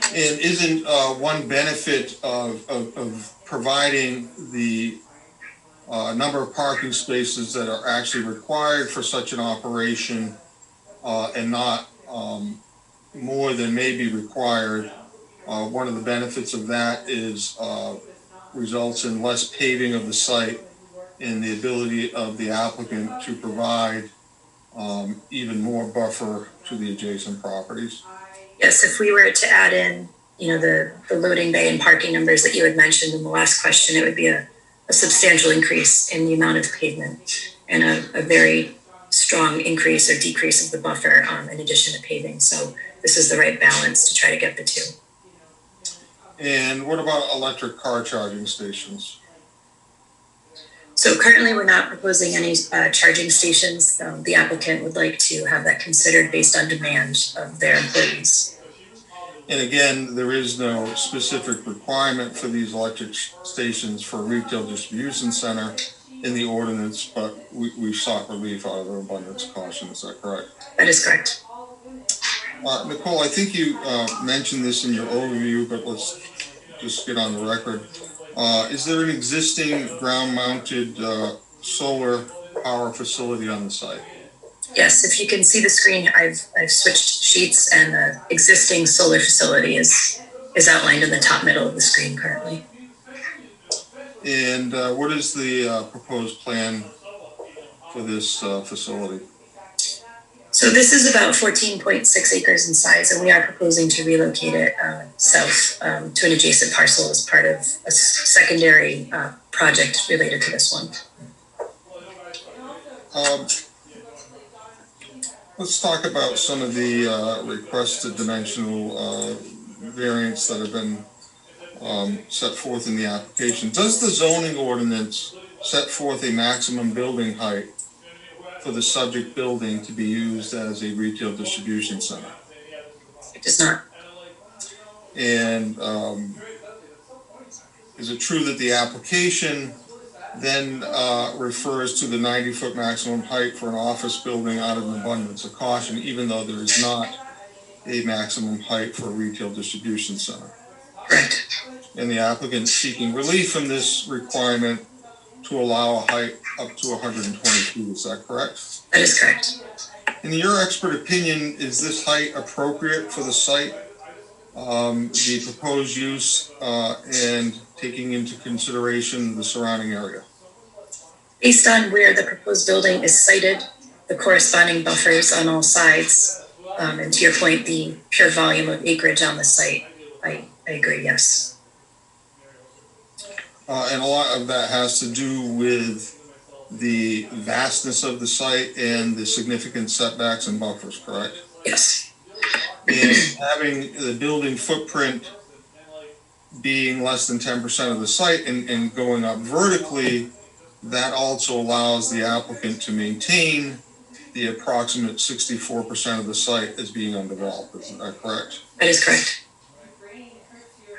And isn't one benefit of providing the a number of parking spaces that are actually required for such an operation, and not more than may be required. One of the benefits of that is results in less paving of the site and the ability of the applicant to provide even more buffer to the adjacent properties. Yes, if we were to add in, the loading bay and parking numbers that you had mentioned in the last question, it would be a substantial increase in the amount of pavement and a very strong increase or decrease of the buffer in addition to paving. So this is the right balance to try to get the two. And what about electric car charging stations? So currently we're not proposing any charging stations. The applicant would like to have that considered based on demand of their employees. And again, there is no specific requirement for these electric stations for a retail distribution center in the ordinance, but we sought relief out of an abundance of caution. Is that correct? That is correct. Nicole, I think you mentioned this in your overview, but let's just get on the record. Is there an existing ground-mounted solar power facility on the site? Yes, if you can see the screen, I've switched sheets, and the existing solar facility is outlined in the top middle of the screen currently. And what is the proposed plan for this facility? So this is about 14.6 acres in size, and we are proposing to relocate it south to an adjacent parcel as part of a secondary project related to this one. Let's talk about some of the requested dimensional variants that have been set forth in the application. Does the zoning ordinance set forth a maximum building height for the subject building to be used as a retail distribution center? It does not. And is it true that the application then refers to the 90-foot maximum height for an office building out of an abundance of caution, even though there is not a maximum height for a retail distribution center? Correct. And the applicant seeking relief from this requirement to allow a height up to 120 feet, is that correct? That is correct. In your expert opinion, is this height appropriate for the site, the proposed use, and taking into consideration the surrounding area? Based on where the proposed building is sited, the corresponding buffers on all sides, and to your point, the pure volume of acreage on the site, I agree, yes. And a lot of that has to do with the vastness of the site and the significant setbacks and buffers, correct? Yes. And having the building footprint being less than 10% of the site and going up vertically, that also allows the applicant to maintain the approximate 64% of the site as being undeveloped. Isn't that correct? That is correct.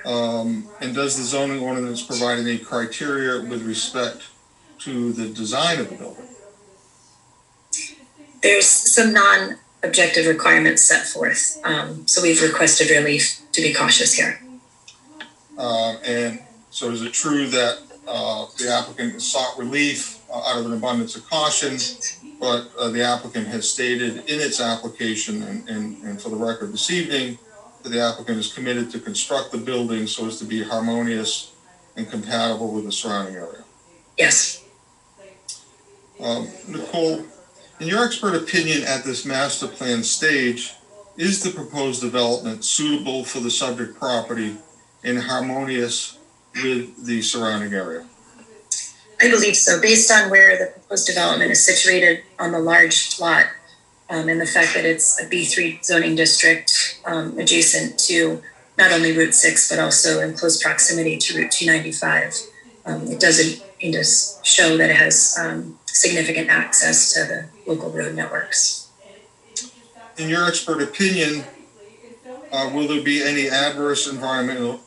And does the zoning ordinance provide any criteria with respect to the design of the building? There's some non-objective requirements set forth, so we've requested relief to be cautious here. And so is it true that the applicant sought relief out of an abundance of caution, but the applicant has stated in its application and for the record this evening that the applicant is committed to construct the building so as to be harmonious and compatible with the surrounding area? Yes. Nicole, in your expert opinion at this master plan stage, is the proposed development suitable for the subject property and harmonious with the surrounding area? I believe so, based on where the proposed development is situated on the large lot, and the fact that it's a B3 zoning district adjacent to not only Route 6, but also in close proximity to Route 295. It does show that it has significant access to the local road networks. In your expert opinion, will there be any adverse environmental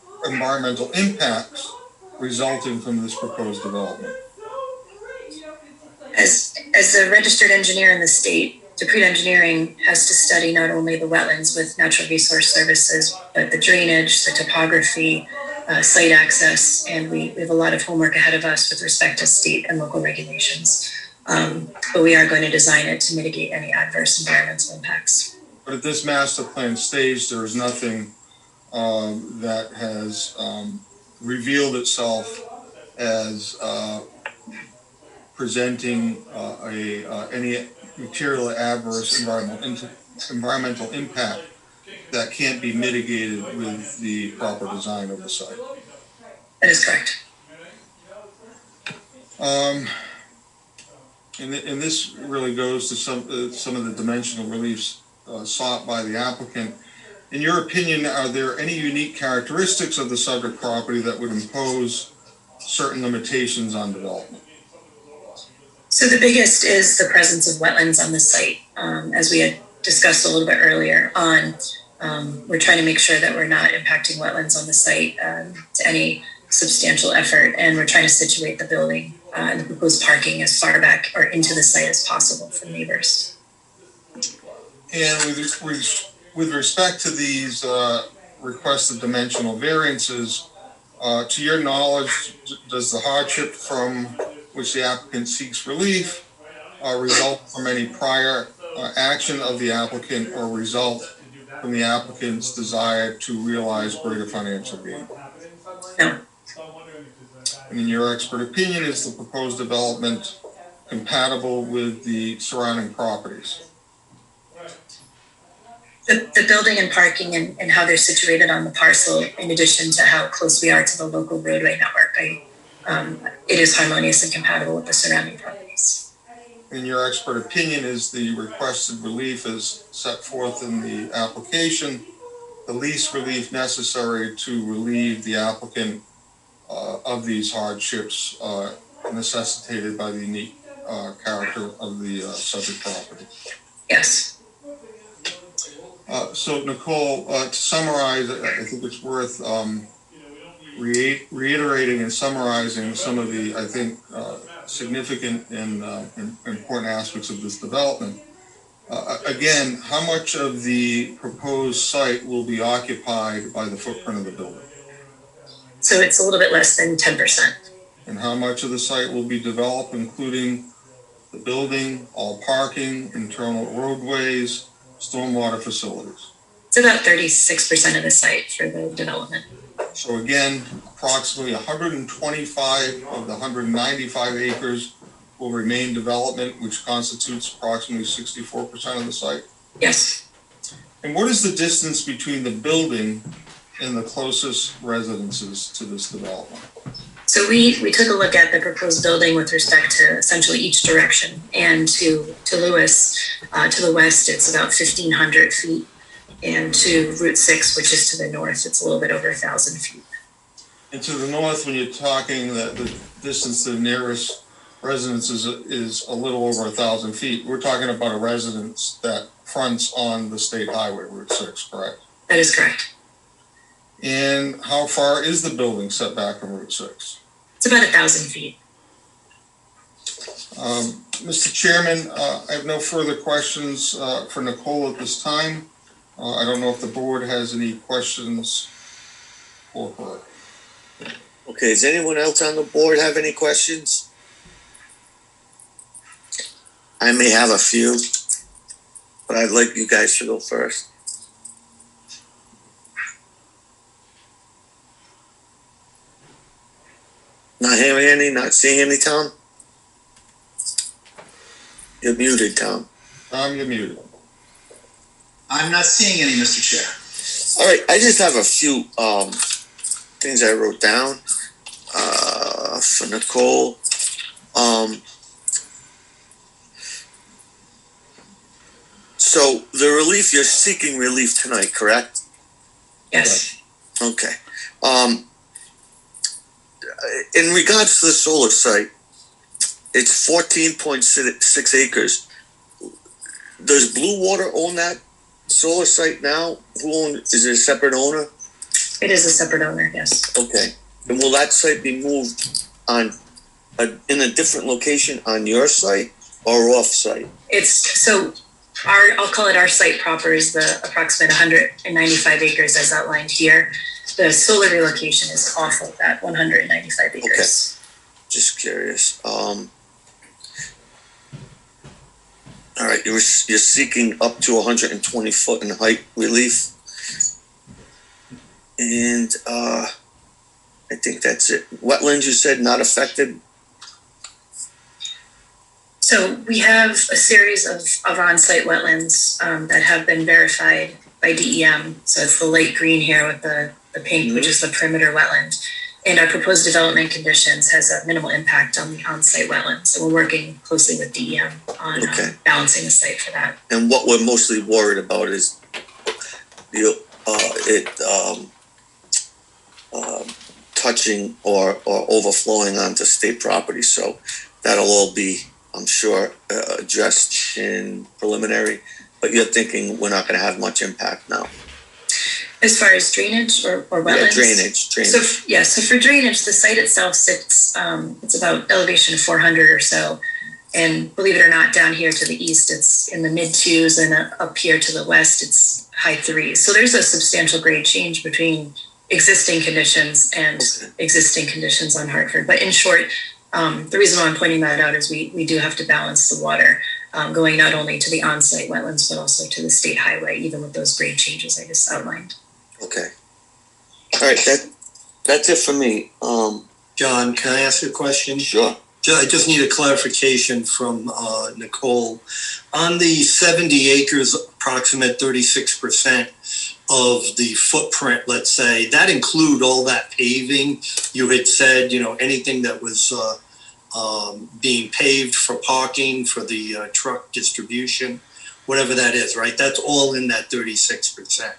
impacts resulting from this proposed development? As a registered engineer in the state, Dupree Engineering has to study not only the wetlands with Natural Resource Services, but the drainage, the topography, site access, and we have a lot of homework ahead of us with respect to state and local regulations. But we are going to design it to mitigate any adverse environmental impacts. But at this master plan stage, there is nothing that has revealed itself as presenting any material adverse environmental impact that can't be mitigated with the proper design of the site. That is correct. And this really goes to some of the dimensional reliefs sought by the applicant. In your opinion, are there any unique characteristics of the subject property that would impose certain limitations on development? So the biggest is the presence of wetlands on the site. As we had discussed a little bit earlier on, we're trying to make sure that we're not impacting wetlands on the site to any substantial effort, and we're trying to situate the building and the proposed parking as far back or into the site as possible for neighbors. And with respect to these requested dimensional variances, to your knowledge, does the hardship from which the applicant seeks relief result from any prior action of the applicant or result from the applicant's desire to realize greater financial gain? No. And in your expert opinion, is the proposed development compatible with the surrounding properties? The building and parking and how they're situated on the parcel, in addition to how close we are to the local roadway network, it is harmonious and compatible with the surrounding properties. In your expert opinion, is the requested relief as set forth in the application the least relief necessary to relieve the applicant of these hardships necessitated by the unique character of the subject property? Yes. So Nicole, to summarize, I think it's worth reiterating and summarizing some of the, I think, significant and important aspects of this development. Again, how much of the proposed site will be occupied by the footprint of the building? So it's a little bit less than 10%. And how much of the site will be developed, including the building, all parking, internal roadways, stormwater facilities? It's about 36% of the site for the development. So again, approximately 125 of the 195 acres will remain development, which constitutes approximately 64% of the site. Yes. And what is the distance between the building and the closest residences to this development? So we took a look at the proposed building with respect to essentially each direction, and to Lewis, to the west, it's about 1,500 feet, and to Route 6, which is to the north, it's a little bit over 1,000 feet. And to the north, when you're talking that the distance to the nearest residence is a little over 1,000 feet, we're talking about a residence that fronts on the state highway, Route 6, correct? That is correct. And how far is the building set back from Route 6? It's about 1,000 feet. Mr. Chairman, I have no further questions for Nicole at this time. I don't know if the board has any questions for her. Okay, does anyone else on the board have any questions? I may have a few, but I'd like you guys to go first. Not hearing any, not seeing any, Tom? You're muted, Tom. Tom, you're muted. I'm not seeing any, Mr. Chair. All right, I just have a few things I wrote down for Nicole. So the relief, you're seeking relief tonight, correct? Yes. Okay. In regards to the solar site, it's 14.6 acres. Does Bluewater own that solar site now? Is it a separate owner? It is a separate owner, yes. Okay. And will that site be moved in a different location on your site or off site? So I'll call it our site proper is the approximate 195 acres as outlined here. The solar relocation is off of that 195 acres. Okay. Just curious. All right, you're seeking up to 120 foot in height relief. And I think that's it. Wetlands, you said not affected? So we have a series of on-site wetlands that have been verified by DEM. So it's the light green here with the pink, which is the perimeter wetland. And our proposed development conditions has a minimal impact on the on-site wetlands. So we're working closely with DEM on balancing the site for that. And what we're mostly worried about is touching or overflowing onto state property. So that'll all be, I'm sure, addressed in preliminary, but you're thinking we're not going to have much impact now. As far as drainage or wetlands? Yeah, drainage. So for drainage, the site itself sits, it's about elevation of 400 or so. And believe it or not, down here to the east, it's in the mid 2s, and up here to the west, it's high 3s. So there's a substantial grade change between existing conditions and existing conditions on Hartford. But in short, the reason why I'm pointing that out is we do have to balance the water going not only to the on-site wetlands, but also to the state highway, even with those grade changes I just outlined. Okay. All right, that's it for me. John, can I ask a question? Sure. I just need a clarification from Nicole. On the 70 acres, approximate 36% of the footprint, let's say, that include all that paving? You had said, anything that was being paved for parking, for the truck distribution, whatever that is, right? That's all in that 36%.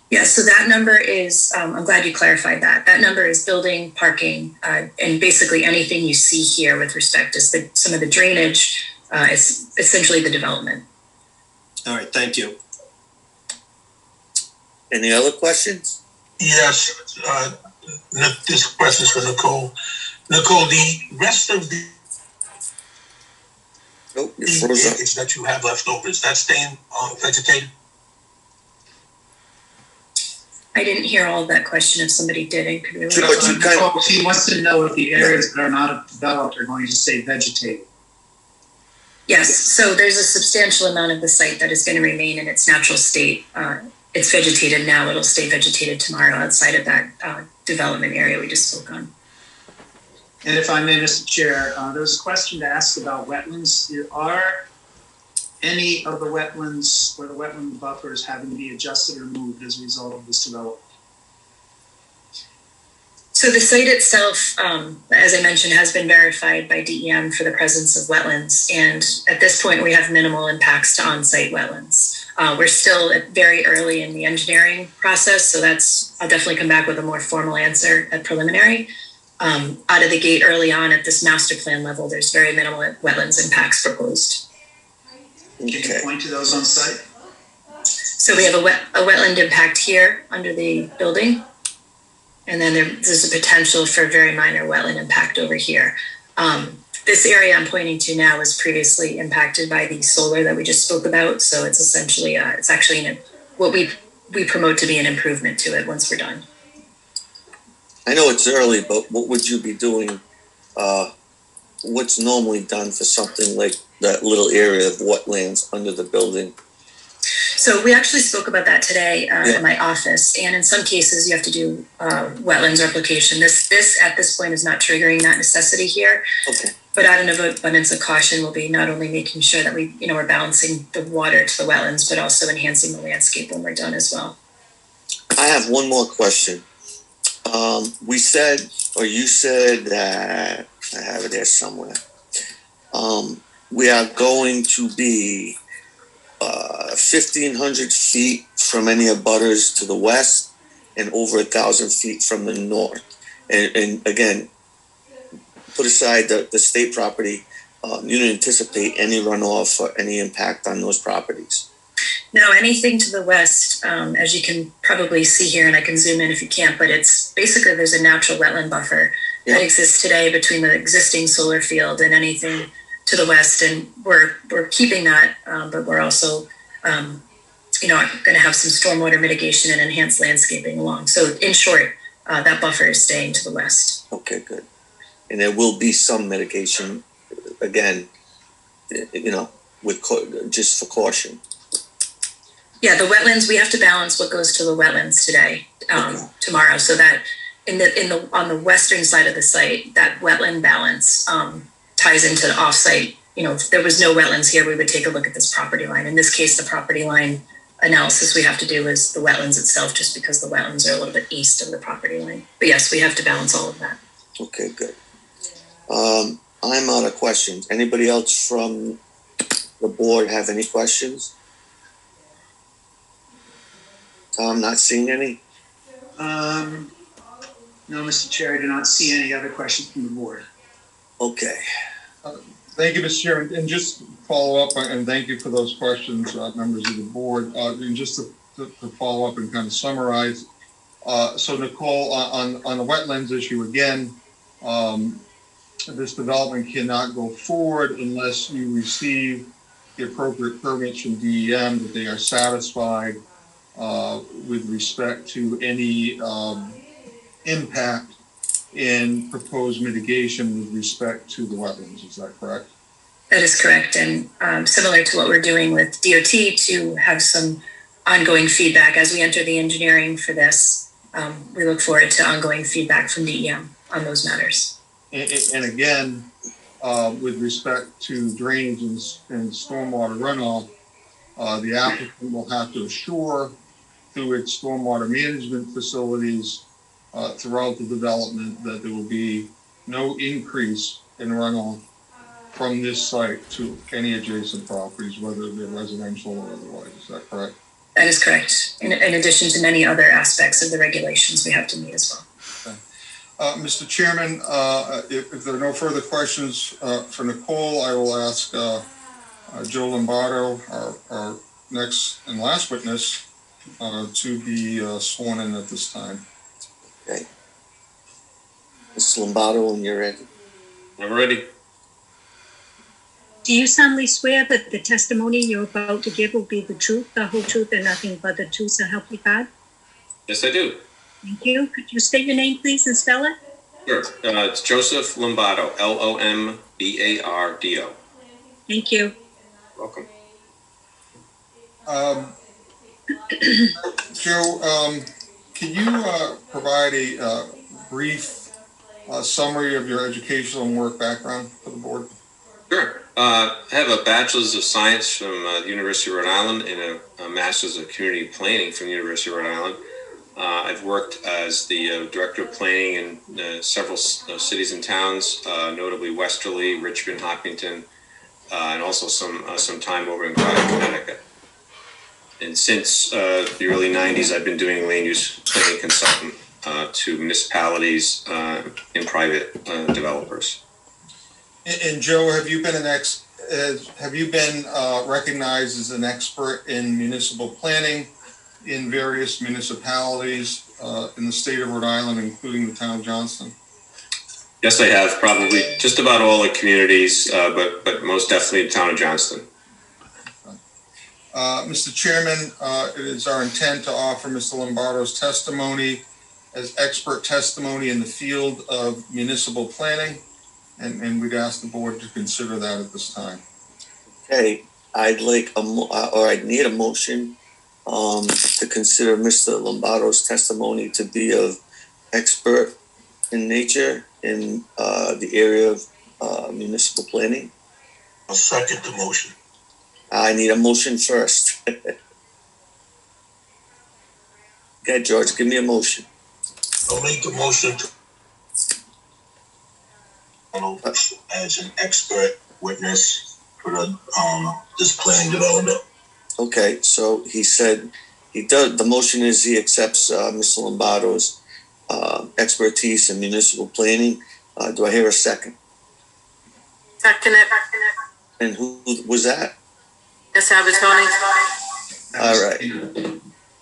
Yeah, so that number is, I'm glad you clarified that. That number is building, parking, and basically anything you see here with respect to some of the drainage is essentially the development. All right, thank you. Any other questions? Yes, this question is for Nicole. Nicole, the rest of the acreage that you have left over, is that staying vegetated? I didn't hear all of that question. If somebody did, and could really. He wants to know if the areas that are not developed are going to stay vegetated. Yes, so there's a substantial amount of the site that is going to remain in its natural state. It's vegetated now. It'll stay vegetated tomorrow outside of that development area we just spoke on. And if I may, Mr. Chair, there was a question to ask about wetlands. Are any of the wetlands or the wetland buffers having to be adjusted or moved as a result of this development? So the site itself, as I mentioned, has been verified by DEM for the presence of wetlands. And at this point, we have minimal impacts to on-site wetlands. We're still very early in the engineering process. So I'll definitely come back with a more formal answer at preliminary. Out of the gate early on at this master plan level, there's very minimal wetlands impacts proposed. Can you point to those on site? So we have a wetland impact here under the building. And then there's a potential for very minor wetland impact over here. This area I'm pointing to now was previously impacted by the solar that we just spoke about. So it's essentially, it's actually what we promote to be an improvement to it once we're done. I know it's early, but what would you be doing? What's normally done for something like that little area of wetlands under the building? So we actually spoke about that today in my office, and in some cases you have to do wetlands replication. This at this point is not triggering that necessity here. Okay. But out of abundance of caution, we'll be not only making sure that we're balancing the water to the wetlands, but also enhancing the landscape when we're done as well. I have one more question. You said that, I have it there somewhere. We are going to be 1,500 feet from any abutters to the west and over 1,000 feet from the north. And again, put aside the state property, you don't anticipate any runoff or any impact on those properties? No, anything to the west, as you can probably see here, and I can zoom in if you can't, but it's basically there's a natural wetland buffer that exists today between the existing solar field and anything to the west, and we're keeping that, but we're also are going to have some stormwater mitigation and enhanced landscaping along. So in short, that buffer is staying to the west. Okay, good. And there will be some mitigation, again, with just for caution. Yeah, the wetlands, we have to balance what goes to the wetlands today, tomorrow, so that on the western side of the site, that wetland balance ties into the offsite. If there was no wetlands here, we would take a look at this property line. In this case, the property line analysis we have to do is the wetlands itself, just because the wetlands are a little bit east of the property line. But yes, we have to balance all of that. Okay, good. I'm out of questions. Anybody else from the board have any questions? Tom, not seeing any? No, Mr. Chair, I do not see any other questions from the board. Okay. Thank you, Mr. Chairman. And just follow up, and thank you for those questions, members of the board. And just to follow up and kind of summarize. So Nicole, on the wetlands issue again, this development cannot go forward unless you receive the appropriate permits from DEM that they are satisfied with respect to any impact in proposed mitigation with respect to the wetlands. Is that correct? That is correct. And similar to what we're doing with DOT to have some ongoing feedback as we enter the engineering for this, we look forward to ongoing feedback from DEM on those matters. And again, with respect to drainage and stormwater runoff, the applicant will have to assure through its stormwater management facilities throughout the development that there will be no increase in runoff from this site to any adjacent properties, whether they're residential or otherwise. Is that correct? That is correct. In addition to many other aspects of the regulations we have to meet as well. Okay. Mr. Chairman, if there are no further questions for Nicole, I will ask Joe Lombardo, our next and last witness, to be sworn in at this time. Okay. Mr. Lombardo, when you're ready. I'm ready. Do you solemnly swear that the testimony you're about to give will be the truth, the whole truth, and nothing but the truth, so help you God? Yes, I do. Thank you. Could you state your name, please, and spell it? Sure. It's Joseph Lombardo, Lombardo. Thank you. Welcome. Joe, can you provide a brief summary of your educational and work background for the board? Sure. I have a Bachelor's of Science from the University of Rhode Island and a Master's of Community Planning from the University of Rhode Island. I've worked as the Director of Planning in several cities and towns, notably Westerly, Richmond, Hopkinton, and also some time over in Groton, Connecticut. And since the early 90s, I've been doing land use planning consultant to municipalities and private developers. And Joe, have you been recognized as an expert in municipal planning in various municipalities in the state of Rhode Island, including the town of Johnston? Yes, I have. Probably just about all the communities, but most definitely the town of Johnston. Mr. Chairman, it is our intent to offer Mr. Lombardo's testimony as expert testimony in the field of municipal planning, and we'd ask the board to consider that at this time. Okay, I'd need a motion to consider Mr. Lombardo's testimony to be of expert in nature in the area of municipal planning. I'll second the motion. I need a motion first. Okay, George, give me a motion. I'll make the motion to as an expert witness for the this planning development. Okay, so he said he does. The motion is he accepts Mr. Lombardo's expertise in municipal planning. Do I hear a second? Second it. And who was that? Ms. Sabatoni. All right.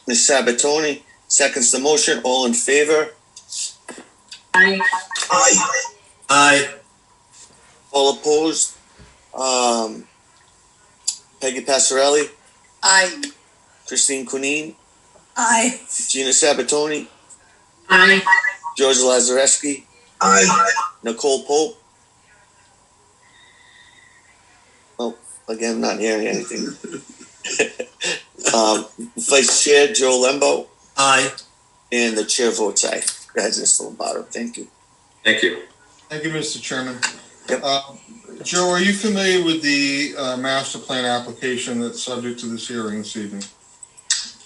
Ms. Sabatoni seconds the motion. All in favor? Aye. Aye. Aye. All opposed? Peggy Passarelli? Aye. Christine Kunine, Aye. Gina Sabatoni, Aye. George Lazareski, Aye. Nicole Pope. Oh, again, not hearing anything. Vice Chair Joe Lembo, Aye. and the chair votes aye. Go ahead, Mr. Lombardo. Thank you. Thank you. Thank you, Mr. Chairman. Yep. Joe, are you familiar with the master plan application that's subject to this hearing this evening?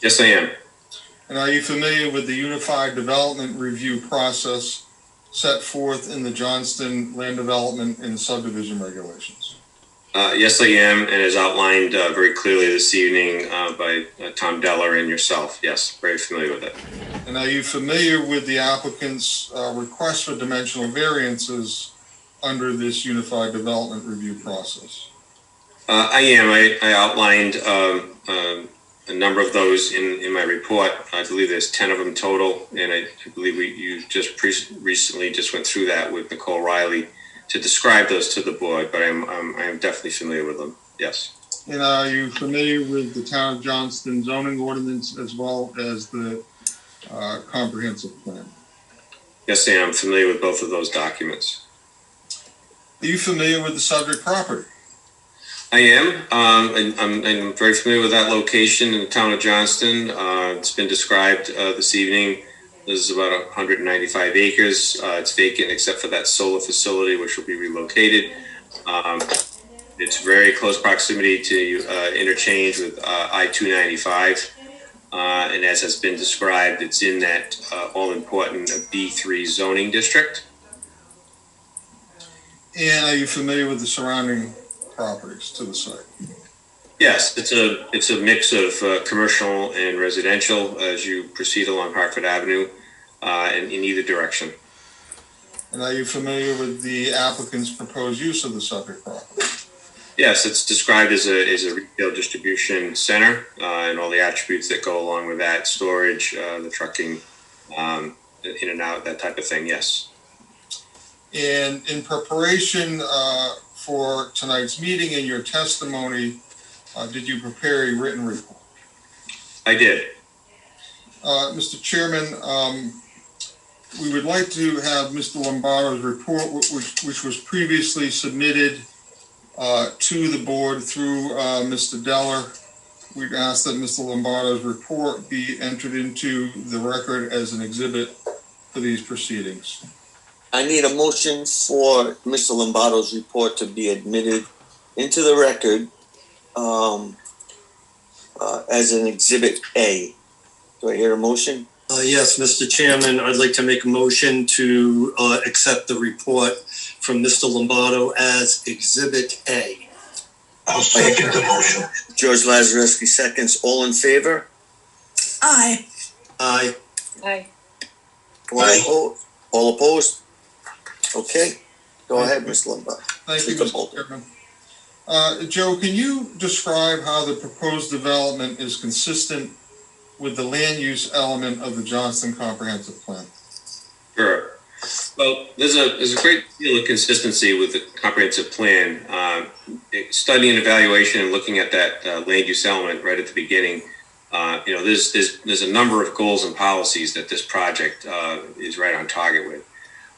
Yes, I am. And are you familiar with the Unified Development Review process set forth in the Johnston Land Development and Subdivision Regulations? Yes, I am, and as outlined very clearly this evening by Tom Della and yourself. Yes, very familiar with it. And are you familiar with the applicant's request for dimensional variances under this Unified Development Review process? I am. I outlined a number of those in my report. I believe there's 10 of them total, and I believe you just recently just went through that with Nicole Riley to describe those to the board, but I am definitely familiar with them. Yes. And are you familiar with the Town of Johnston zoning ordinance as well as the comprehensive plan? Yes, I am familiar with both of those documents. Are you familiar with the subject property? I am. I'm very familiar with that location in the town of Johnston. It's been described this evening. This is about 195 acres. It's vacant except for that solar facility, which will be relocated. It's very close proximity to interchange with I-295. And as has been described, it's in that all-important B3 zoning district. And are you familiar with the surrounding properties to the site? Yes, it's a mix of commercial and residential as you proceed along Hartford Avenue in either direction. And are you familiar with the applicant's proposed use of the subject property? Yes, it's described as a retail distribution center and all the attributes that go along with that, storage, the trucking, in and out, that type of thing, yes. And in preparation for tonight's meeting and your testimony, did you prepare a written report? I did. Mr. Chairman, we would like to have Mr. Lombardo's report, which was previously submitted to the board through Mr. Della. We'd ask that Mr. Lombardo's report be entered into the record as an exhibit for these proceedings. I need a motion for Mr. Lombardo's report to be admitted into the record as an Exhibit A. Do I hear a motion? Yes, Mr. Chairman, I'd like to make a motion to accept the report from Mr. Lombardo as Exhibit A. I'll second the motion. George Lazareski seconds. All in favor? Aye. Aye. Aye. All opposed? Okay. Go ahead, Mr. Lombardo. Thank you, Mr. Mr. Bolton. Chairman. Joe, can you describe how the proposed development is consistent with the land use element of the Johnston Comprehensive Plan? Sure. Well, there's a great deal of consistency with the comprehensive plan. Study and evaluation and looking at that land use element right at the beginning, there's a number of goals and policies that this project is right on target with.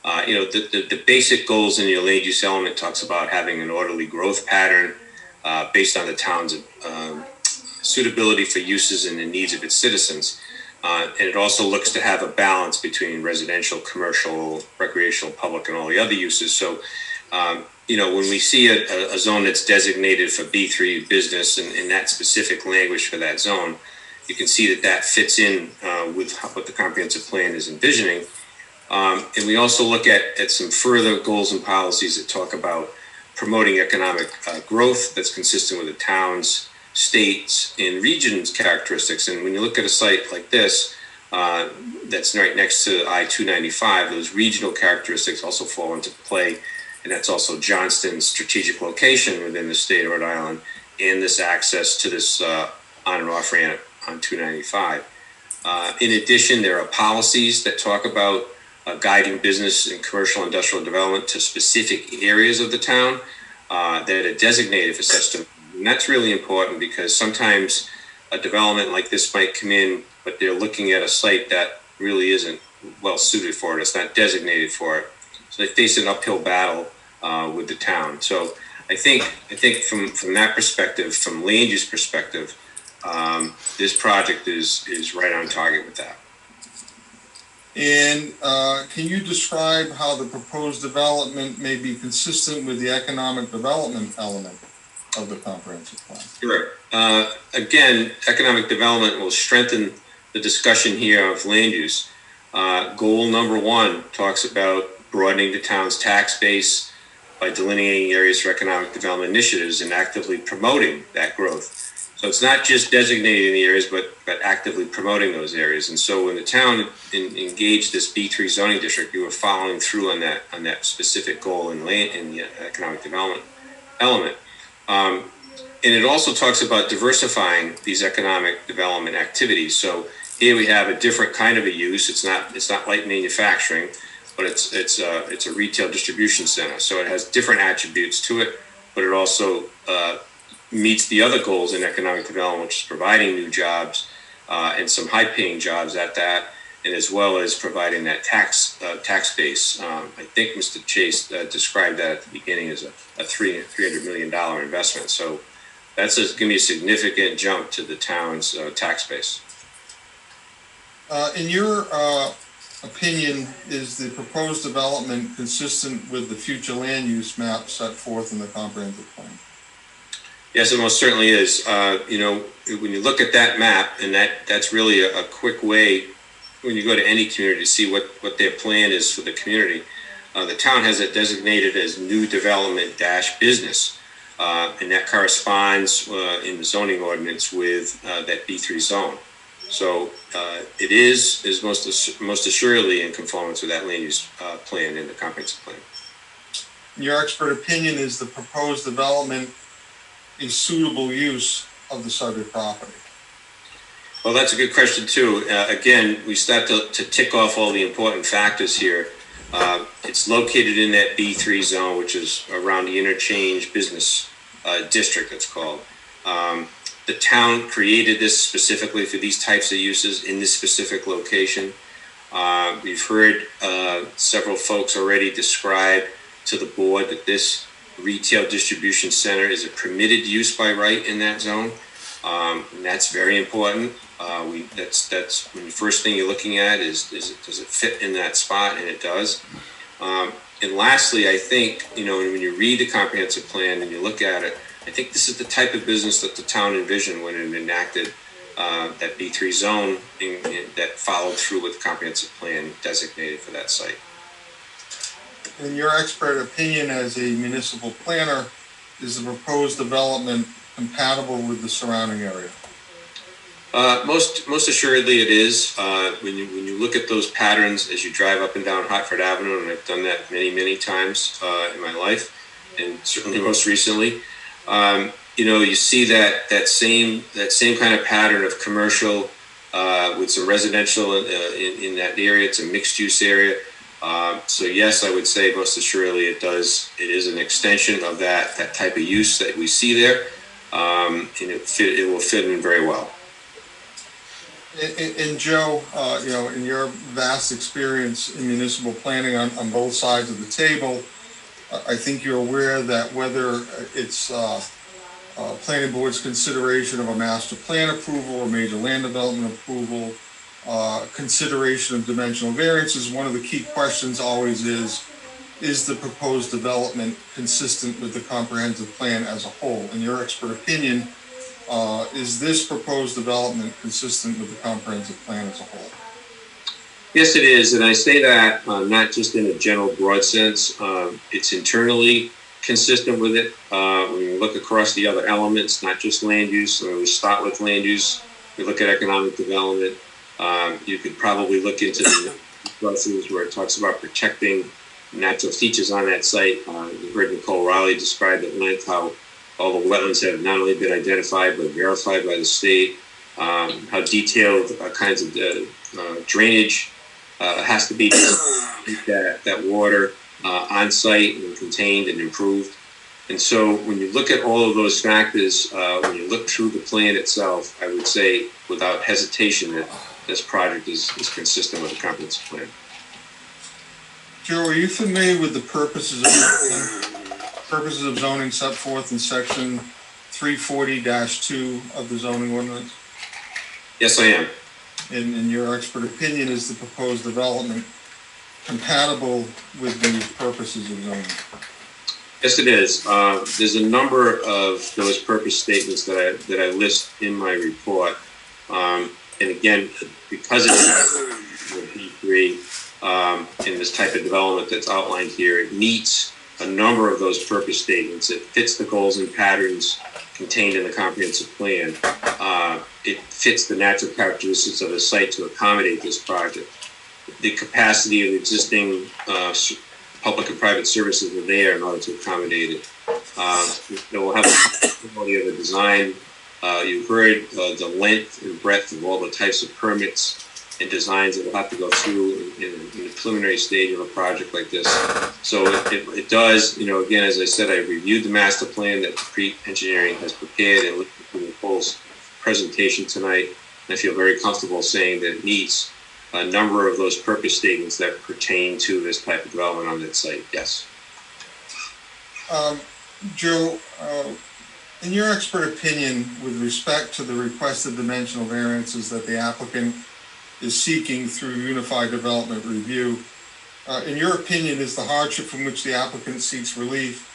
The basic goals in your land use element talks about having an orderly growth pattern based on the town's suitability for uses and the needs of its citizens. And it also looks to have a balance between residential, commercial, recreational, public, and all the other uses. So, when we see a zone that's designated for B3 business and that specific language for that zone, you can see that fits in with what the comprehensive plan is envisioning. And we also look at some further goals and policies that talk about promoting economic growth that's consistent with the town's, states, and regions characteristics. And when you look at a site like this, that's right next to I-295, those regional characteristics also fall into play. And that's also Johnston's strategic location within the state of Rhode Island and this access to this on and off ramp on 295. In addition, there are policies that talk about guiding business and commercial industrial development to specific areas of the town that are designated for such. And that's really important because sometimes a development like this might come in, but they're looking at a site that really isn't well suited for it. It's not designated for it. So they face an uphill battle with the town. So I think from that perspective, from land use perspective, this project is right on target with that. And can you describe how the proposed development may be consistent with the economic development element of the comprehensive plan? Sure. Again, economic development will strengthen the discussion here of land use. Goal number 1 talks about broadening the town's tax base by delineating areas for economic development initiatives and actively promoting that growth. So it's not just designating the areas, but actively promoting those areas. And so when the town engaged this B3 zoning district, you were following through on that specific goal in the economic development element. And it also talks about diversifying these economic development activities. So here we have a different kind of a use. It's not light manufacturing, but it's a retail distribution center. So it has different attributes to it, but it also meets the other goals in economic development, which is providing new jobs and some high-paying jobs at that, and as well as providing that tax base. I think Mr. Chase described that at the beginning as a $300 million investment. So that's going to be a significant jump to the town's tax base. In your opinion, is the proposed development consistent with the future land use map set forth in the comprehensive plan? Yes, it most certainly is. When you look at that map, and that's really a quick way when you go to any community to see what their plan is for the community. The town has it designated as new development -business, and that corresponds in the zoning ordinance with that B3 zone. So it is most assuredly in conformance with that land use plan in the comprehensive plan. In your expert opinion, is the proposed development a suitable use of the subject property? Well, that's a good question too. Again, we start to tick off all the important factors here. It's located in that B3 zone, which is around the interchange business district, it's called. The town created this specifically for these types of uses in this specific location. We've heard several folks already describe to the board that this retail distribution center is a permitted use by right in that zone. And that's very important. That's when the first thing you're looking at does it fit in that spot? And it does. And lastly, I think, when you read the comprehensive plan and you look at it, I think this is the type of business that the town envisioned when it enacted that B3 zone that followed through with the comprehensive plan designated for that site. In your expert opinion as a municipal planner, is the proposed development compatible with the surrounding area? Most assuredly it is. When you look at those patterns as you drive up and down Hartford Avenue, and I've done that many times in my life, and certainly most recently, you see that same kind of pattern of commercial with some residential in that area. It's a mixed use area. So yes, I would say most assuredly it does. It is an extension of that type of use that we see there, and it will fit in very well. And Joe, in your vast experience in municipal planning on both sides of the table, I think you're aware that whether it's planning board's consideration of a master plan approval or major land development approval, consideration of dimensional variances, one of the key questions always is the proposed development consistent with the comprehensive plan as a whole? In your expert opinion, is this proposed development consistent with the comprehensive plan as a whole? Yes, it is, and I say that not just in a general broad sense. It's internally consistent with it. When you look across the other elements, not just land use, when we start with land use, we look at economic development. You could probably look into the process where it talks about protecting natural features on that site. You heard Nicole Riley describe at length how all the wetlands have not only been identified but verified by the state, how detailed kinds of drainage has to be to keep that water on site and contained and improved. And so when you look at all of those factors, when you look through the plan itself, I would say without hesitation that this project is consistent with the comprehensive plan. Joe, are you familiar with the purposes of zoning set forth in section 340-2 of the zoning ordinance? Yes, I am. In your expert opinion, is the proposed development compatible with the purposes of zoning? Yes, it is. There's a number of those purpose statements that I list in my report. And again, because it's B3 in this type of development that's outlined here, it meets a number of those purpose statements. It fits the goals and patterns contained in the comprehensive plan. It fits the natural characteristics of the site to accommodate this project. The capacity of the existing public and private services are there in order to accommodate it. It will have the quality of the design. You heard the length and breadth of all the types of permits and designs that will have to go through in the preliminary stage of a project like this. So it does, again, as I said, I reviewed the master plan that pre-engineering has prepared and looked at Nicole's presentation tonight. And I feel very comfortable saying that it meets a number of those purpose statements that pertain to this type of development on that site. Yes. Joe, in your expert opinion, with respect to the requested dimensional variances that the applicant is seeking through Unified Development Review, in your opinion, is the hardship from which the applicant seeks relief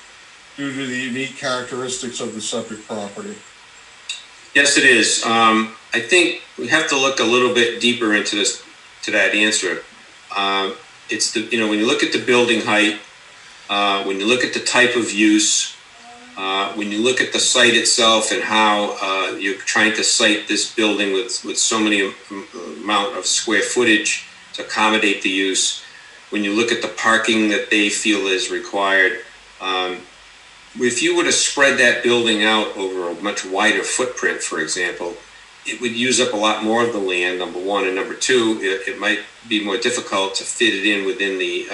due to the unique characteristics of the subject property? Yes, it is. I think we have to look a little bit deeper into that answer. It's when you look at the building height, when you look at the type of use, when you look at the site itself and how you're trying to site this building with so many amount of square footage to accommodate the use, when you look at the parking that they feel is required, if you were to spread that building out over a much wider footprint, for example, it would use up a lot more of the land, number one, and number two, it might be more difficult to fit it in within the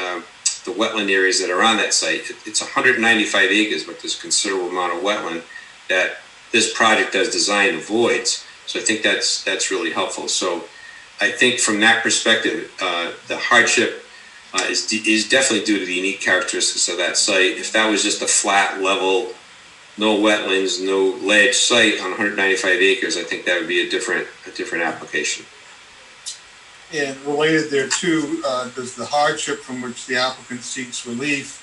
wetland areas that are on that site. It's 195 acres, but there's a considerable amount of wetland that this project as designed avoids. So I think that's really helpful. So I think from that perspective, the hardship is definitely due to the unique characteristics of that site. If that was just a flat level, no wetlands, no ledge site on 195 acres, I think that would be a different application. And related thereto, does the hardship from which the applicant seeks relief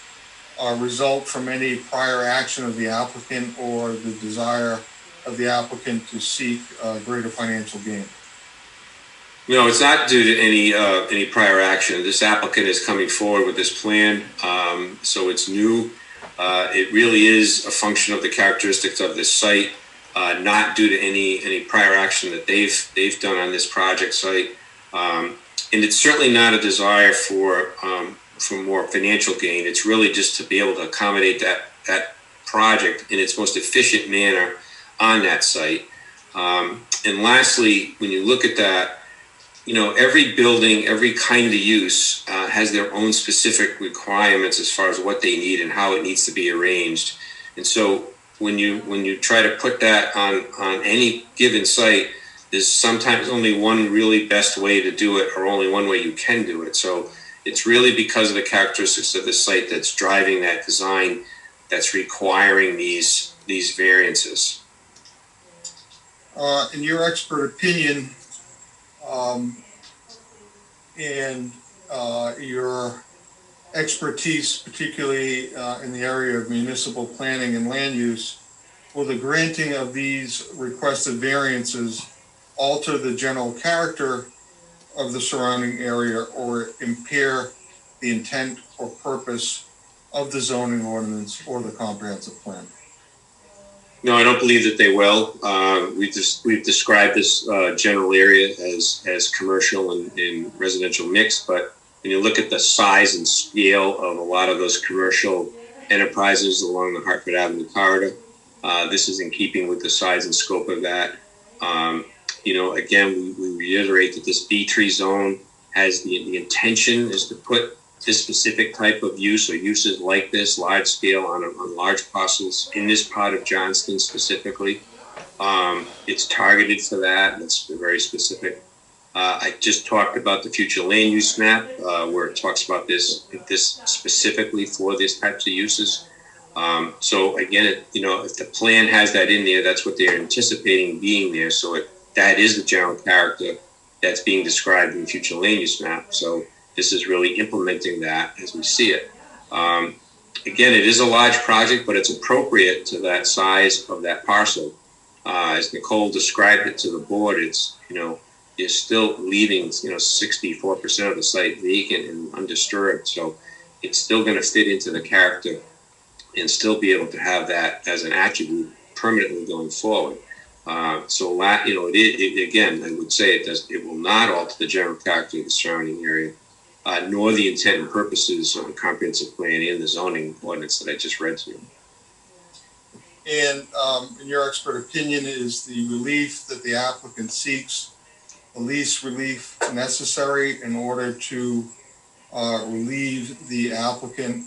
result from any prior action of the applicant or the desire of the applicant to seek greater financial gain? No, it's not due to any prior action. This applicant is coming forward with this plan, so it's new. It really is a function of the characteristics of this site, not due to any prior action that they've done on this project site. And it's certainly not a desire for more financial gain. It's really just to be able to accommodate that project in its most efficient manner on that site. And lastly, when you look at that, every building, every kind of use has their own specific requirements as far as what they need and how it needs to be arranged. And so when you try to put that on any given site, there's sometimes only one really best way to do it or only one way you can do it. So it's really because of the characteristics of the site that's driving that design that's requiring these variances. In your expert opinion, and your expertise, particularly in the area of municipal planning and land use, will the granting of these requested variances alter the general character of the surrounding area or impair the intent or purpose of the zoning ordinance or the comprehensive plan? No, I don't believe that they will. We've described this general area as commercial and residential mix, but when you look at the size and scale of a lot of those commercial enterprises along the Hartford Avenue corridor, this is in keeping with the size and scope of that. Again, we reiterate that this B3 zone has the intention is to put this specific type of use or uses like this, large scale on large parcels in this part of Johnston specifically. It's targeted for that. It's very specific. I just talked about the future land use map, where it talks about this specifically for these types of uses. So again, if the plan has that in there, that's what they're anticipating being there. So that is the general character that's being described in the future land use map. So this is really implementing that as we see it. Again, it is a large project, but it's appropriate to that size of that parcel. As Nicole described it to the board, it's, you're still leaving, 64% of the site vacant and undisturbed. So it's still going to fit into the character and still be able to have that as an attribute permanently going forward. Again, I would say it will not alter the general character of the surrounding area, nor the intent and purposes of the comprehensive plan and the zoning ordinance that I just read to you. And in your expert opinion, is the relief that the applicant seeks the least relief necessary in order to relieve the applicant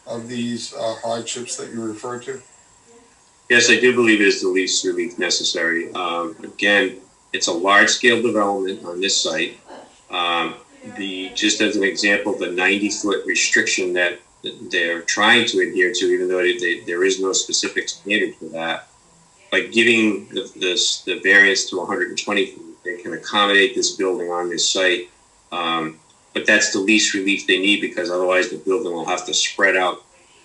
of these hardships that you refer to? Yes, I do believe it is the least relief necessary. Again, it's a large-scale development on this site. Just as an example, the 90-foot restriction that they're trying to adhere to, even though there is no specific standard for that, by giving the variance to 120 feet, they can accommodate this building on this site. But that's the least relief they need, because otherwise the building will have to spread out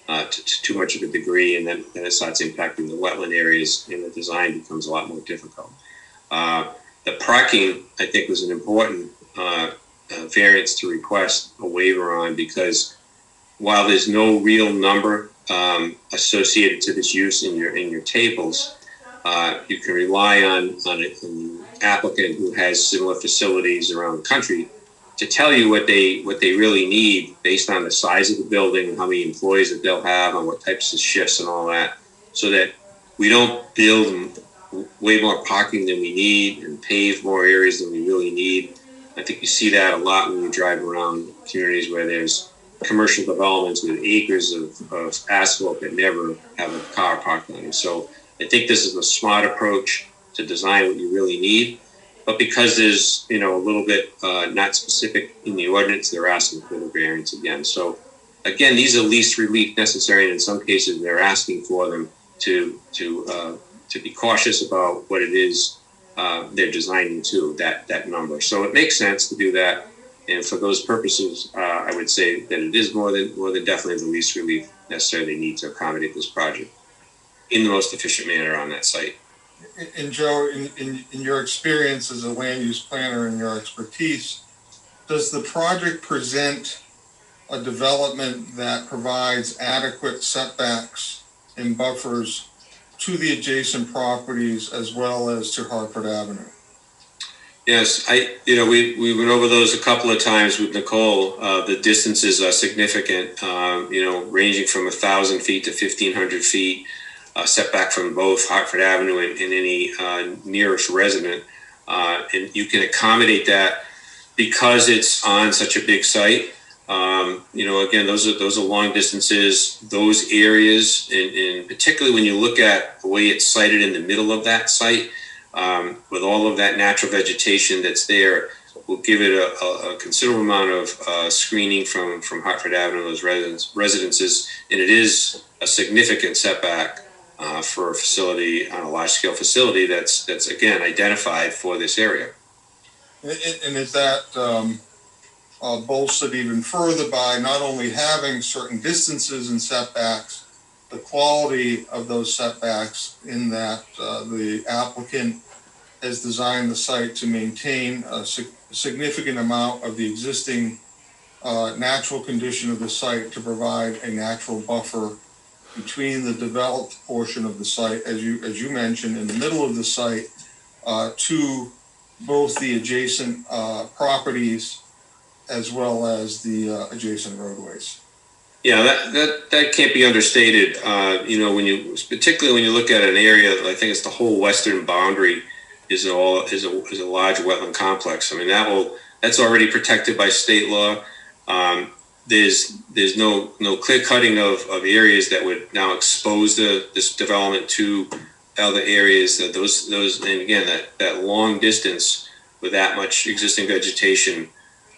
to too much of a degree, and then it starts impacting the wetland areas, and the design becomes a lot more difficult. The parking, I think, was an important variance to request a waiver on, because while there's no real number associated to this use in your tables, you can rely on an applicant who has similar facilities around the country to tell you what they really need based on the size of the building and how many employees that they'll have and what types of shifts and all that, so that we don't build way more parking than we need and pave more areas than we really need. I think you see that a lot when you drive around communities where there's commercial developments with acres of asphalt that never have a car parked on them. So I think this is a smart approach to design what you really need. But because there's, a little bit not specific in the ordinance, they're asking for the variance again. So again, these are least relief necessary, and in some cases they're asking for them to be cautious about what it is they're designing to, that number. So it makes sense to do that. And for those purposes, I would say that it is more than definitely the least relief necessary they need to accommodate this project in the most efficient manner on that site. And Joe, in your experience as a land use planner and your expertise, does the project present a development that provides adequate setbacks and buffers to the adjacent properties as well as to Hartford Avenue? Yes, we went over those a couple of times with Nicole. The distances are significant, ranging from 1,000 feet to 1,500 feet. Setback from both Hartford Avenue and any nearest resident, and you can accommodate that because it's on such a big site. Again, those are long distances. Those areas, and particularly when you look at the way it's sited in the middle of that site, with all of that natural vegetation that's there, will give it a considerable amount of screening from Hartford Avenue, those residences, and it is a significant setback for a facility, on a large-scale facility that's again identified for this area. And is that bolstered even further by not only having certain distances and setbacks, the quality of those setbacks, in that the applicant has designed the site to maintain a significant amount of the existing natural condition of the site to provide a natural buffer between the developed portion of the site, as you mentioned, in the middle of the site, to both the adjacent properties as well as the adjacent roadways. Yeah, that can't be understated. Particularly when you look at an area, I think it's the whole western boundary is a large wetland complex. I mean, that's already protected by state law. there's no clear cutting of areas that would now expose this development to other areas. Those and again that long distance with that much existing vegetation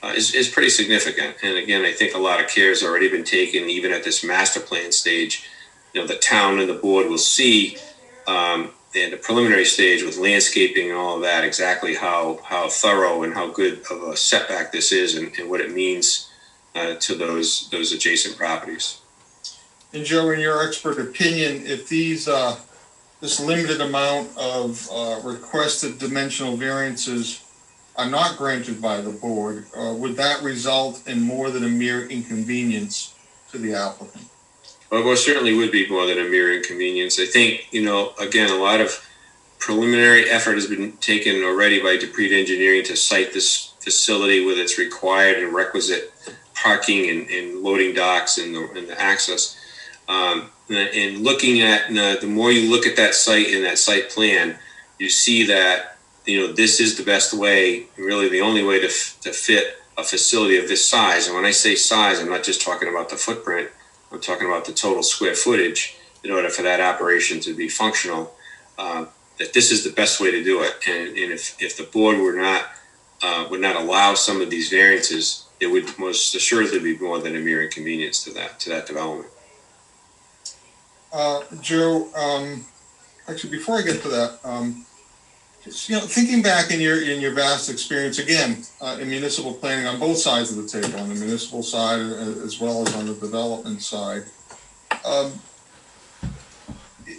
is pretty significant. And again, I think a lot of care has already been taken, even at this master plan stage. The town and the board will see in the preliminary stage with landscaping and all of that exactly how thorough and how good of a setback this is and what it means to those adjacent properties. And Joe, in your expert opinion, if these this limited amount of requested dimensional variances are not granted by the board, would that result in more than a mere inconvenience to the applicant? Well, certainly would be more than a mere inconvenience. I think, again, a lot of preliminary effort has been taken already by Dupree Engineering to site this facility with its required and requisite parking and loading docks and the access. And looking at, the more you look at that site and that site plan, you see that, this is the best way, really the only way to fit a facility of this size. And when I say size, I'm not just talking about the footprint. I'm talking about the total square footage in order for that operation to be functional, that this is the best way to do it. And if the board would not allow some of these variances, it would most assuredly be more than a mere inconvenience to that development. Joe, actually, before I get to that, thinking back in your vast experience, again, in municipal planning on both sides of the table, on the municipal side as well as on the development side,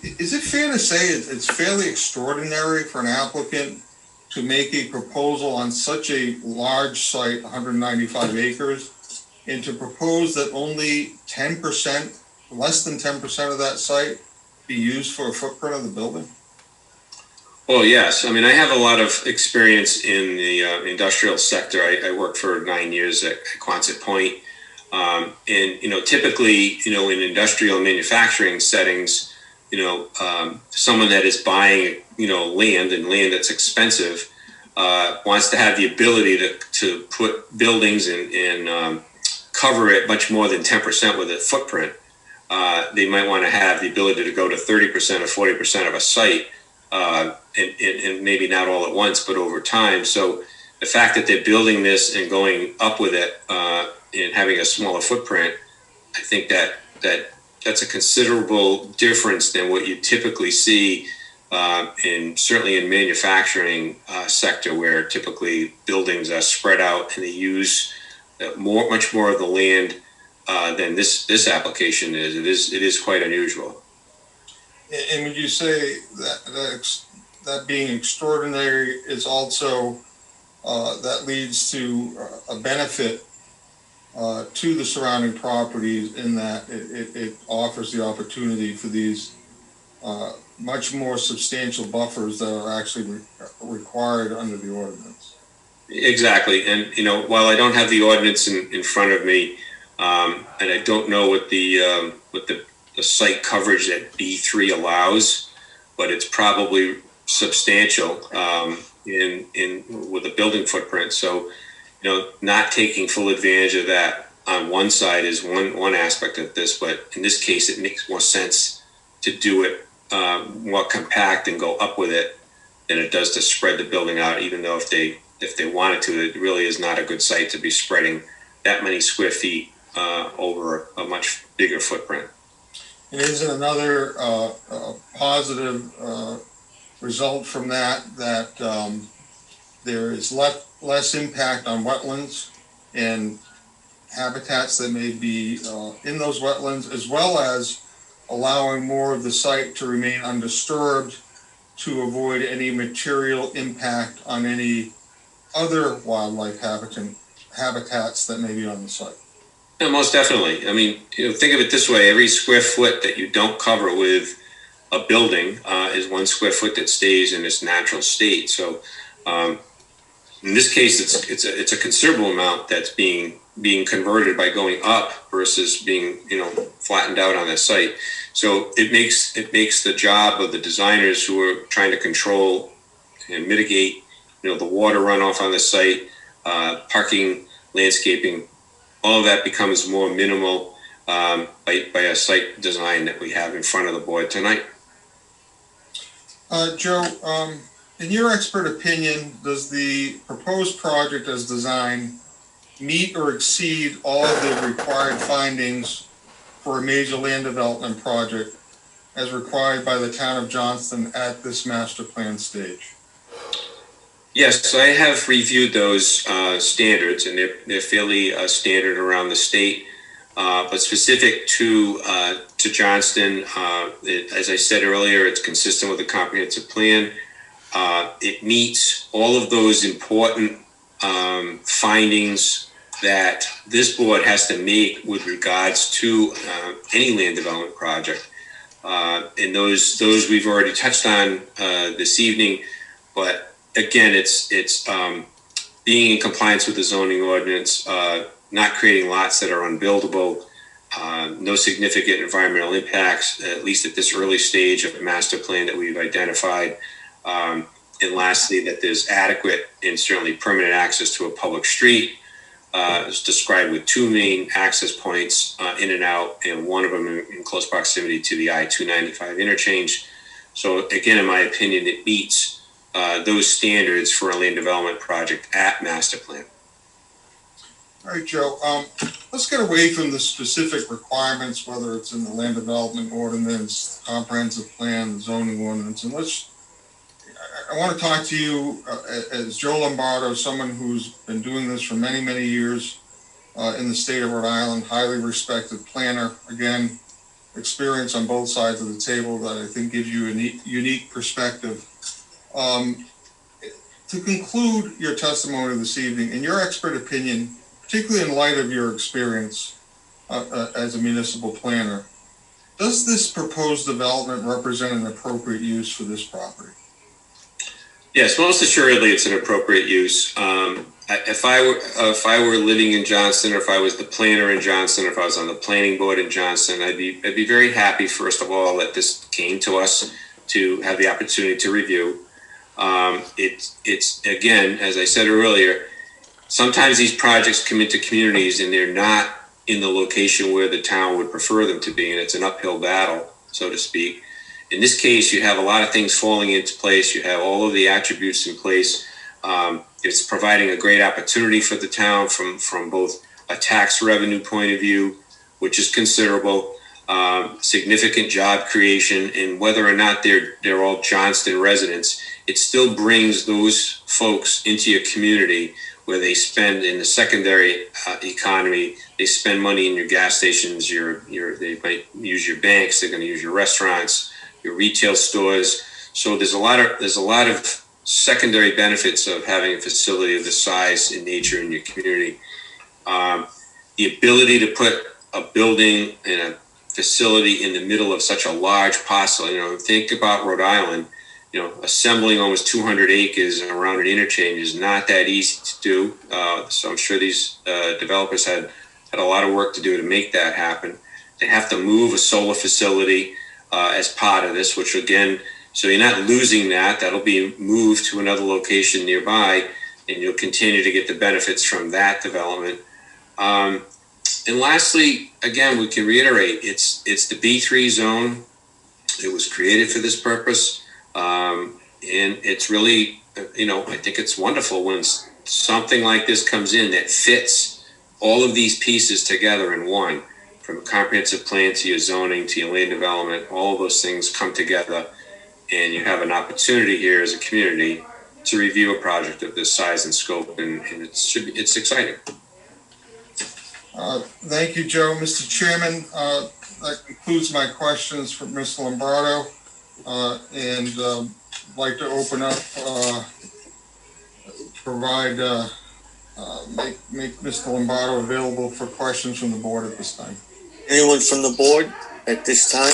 is it fair to say it's fairly extraordinary for an applicant to make a proposal on such a large site, 195 acres, and to propose that only 10%, less than 10% of that site be used for a footprint of the building? Well, yes. I mean, I have a lot of experience in the industrial sector. I worked for 9 years at Quonset Point. And, typically, in industrial manufacturing settings, someone that is buying, land that's expensive, wants to have the ability to put buildings and cover it much more than 10% with a footprint. They might want to have the ability to go to 30% or 40% of a site. And maybe not all at once, but over time. So the fact that they're building this and going up with it and having a smaller footprint, I think that's a considerable difference than what you typically see certainly in manufacturing sector, where typically buildings are spread out and they use much more of the land than this application is. It is quite unusual. And would you say that being extraordinary is also that leads to a benefit to the surrounding properties in that it offers the opportunity for these much more substantial buffers that are actually required under the ordinance? Exactly. And, while I don't have the ordinance in front of me, and I don't know what the site coverage that B3 allows, but it's probably substantial with a building footprint. So, not taking full advantage of that on one side is one aspect of this, but in this case, it makes more sense to do it more compact and go up with it than it does to spread the building out. Even though if they wanted to, it really is not a good site to be spreading that many square feet over a much bigger footprint. And isn't another positive result from that there is less impact on wetlands and habitats that may be in those wetlands, as well as allowing more of the site to remain undisturbed to avoid any material impact on any other wildlife habitats that may be on the site? No, most definitely. I mean, think of it this way: every square foot that you don't cover with a building is 1 square foot that stays in its natural state. So, in this case, it's a considerable amount that's being converted by going up versus being flattened out on that site. So it makes the job of the designers who are trying to control and mitigate the water runoff on the site, parking, landscaping, all of that becomes more minimal by a site design that we have in front of the board tonight. Joe, in your expert opinion, does the proposed project as designed meet or exceed all of the required findings for a major land development project as required by the town of Johnston at this master plan stage? Yes, I have reviewed those standards, and they're fairly standard around the state. But specific to Johnston, as I said earlier, it's consistent with the comprehensive plan. It meets all of those important findings that this board has to make with regards to any land development project. And those we've already touched on this evening, but again, it's being in compliance with the zoning ordinance, not creating lots that are unbuildable, no significant environmental impacts, at least at this early stage of the master plan that we've identified. And lastly, that there's adequate and certainly permanent access to a public street. It's described with two main access points in and out, and one of them in close proximity to the I-295 interchange. So again, in my opinion, it meets those standards for a land development project at master plan. All right, Joe, let's get away from the specific requirements, whether it's in the land development ordinance, comprehensive plan, the zoning ordinance, and I want to talk to you as Joe Lombardo, someone who's been doing this for many, many years in the state of Rhode Island, highly respected planner, again, experience on both sides of the table that I think gives you a unique perspective. To conclude your testimony this evening, in your expert opinion, particularly in light of your experience as a municipal planner, does this proposed development represent an appropriate use for this property? Yes, most assuredly, it's an appropriate use. If I were living in Johnston, or if I was the planner in Johnston, or if I was on the planning board in Johnston, I'd be very happy, first of all, that this came to us to have the opportunity to review. It's again, as I said earlier, sometimes these projects come into communities and they're not in the location where the town would prefer them to be, and it's an uphill battle, so to speak. In this case, you have a lot of things falling into place. You have all of the attributes in place. It's providing a great opportunity for the town from both a tax revenue point of view, which is considerable, significant job creation, and whether or not they're all Johnston residents, it still brings those folks into your community where they spend in the secondary economy. They spend money in your gas stations. They might use your banks. They're going to use your restaurants, your retail stores. So there's a lot of secondary benefits of having a facility of this size and nature in your community. The ability to put a building and a facility in the middle of such a large parcel. Think about Rhode Island. Assembling almost 200 acres around an interchange is not that easy to do. So I'm sure these developers had a lot of work to do to make that happen. They have to move a solar facility as part of this, which again, so you're not losing that. That'll be moved to another location nearby, and you'll continue to get the benefits from that development. And lastly, again, we can reiterate, it's the B3 zone. It was created for this purpose. And it's really, I think it's wonderful when something like this comes in that fits all of these pieces together in one, from a comprehensive plan to your zoning to your land development. All of those things come together, and you have an opportunity here as a community to review a project of this size and scope, and it's exciting. Thank you, Joe. Mr. Chairman, that concludes my questions for Ms. Lombardo. And I'd like to open up, make Mr. Lombardo available for questions from the board at this time. Anyone from the board at this time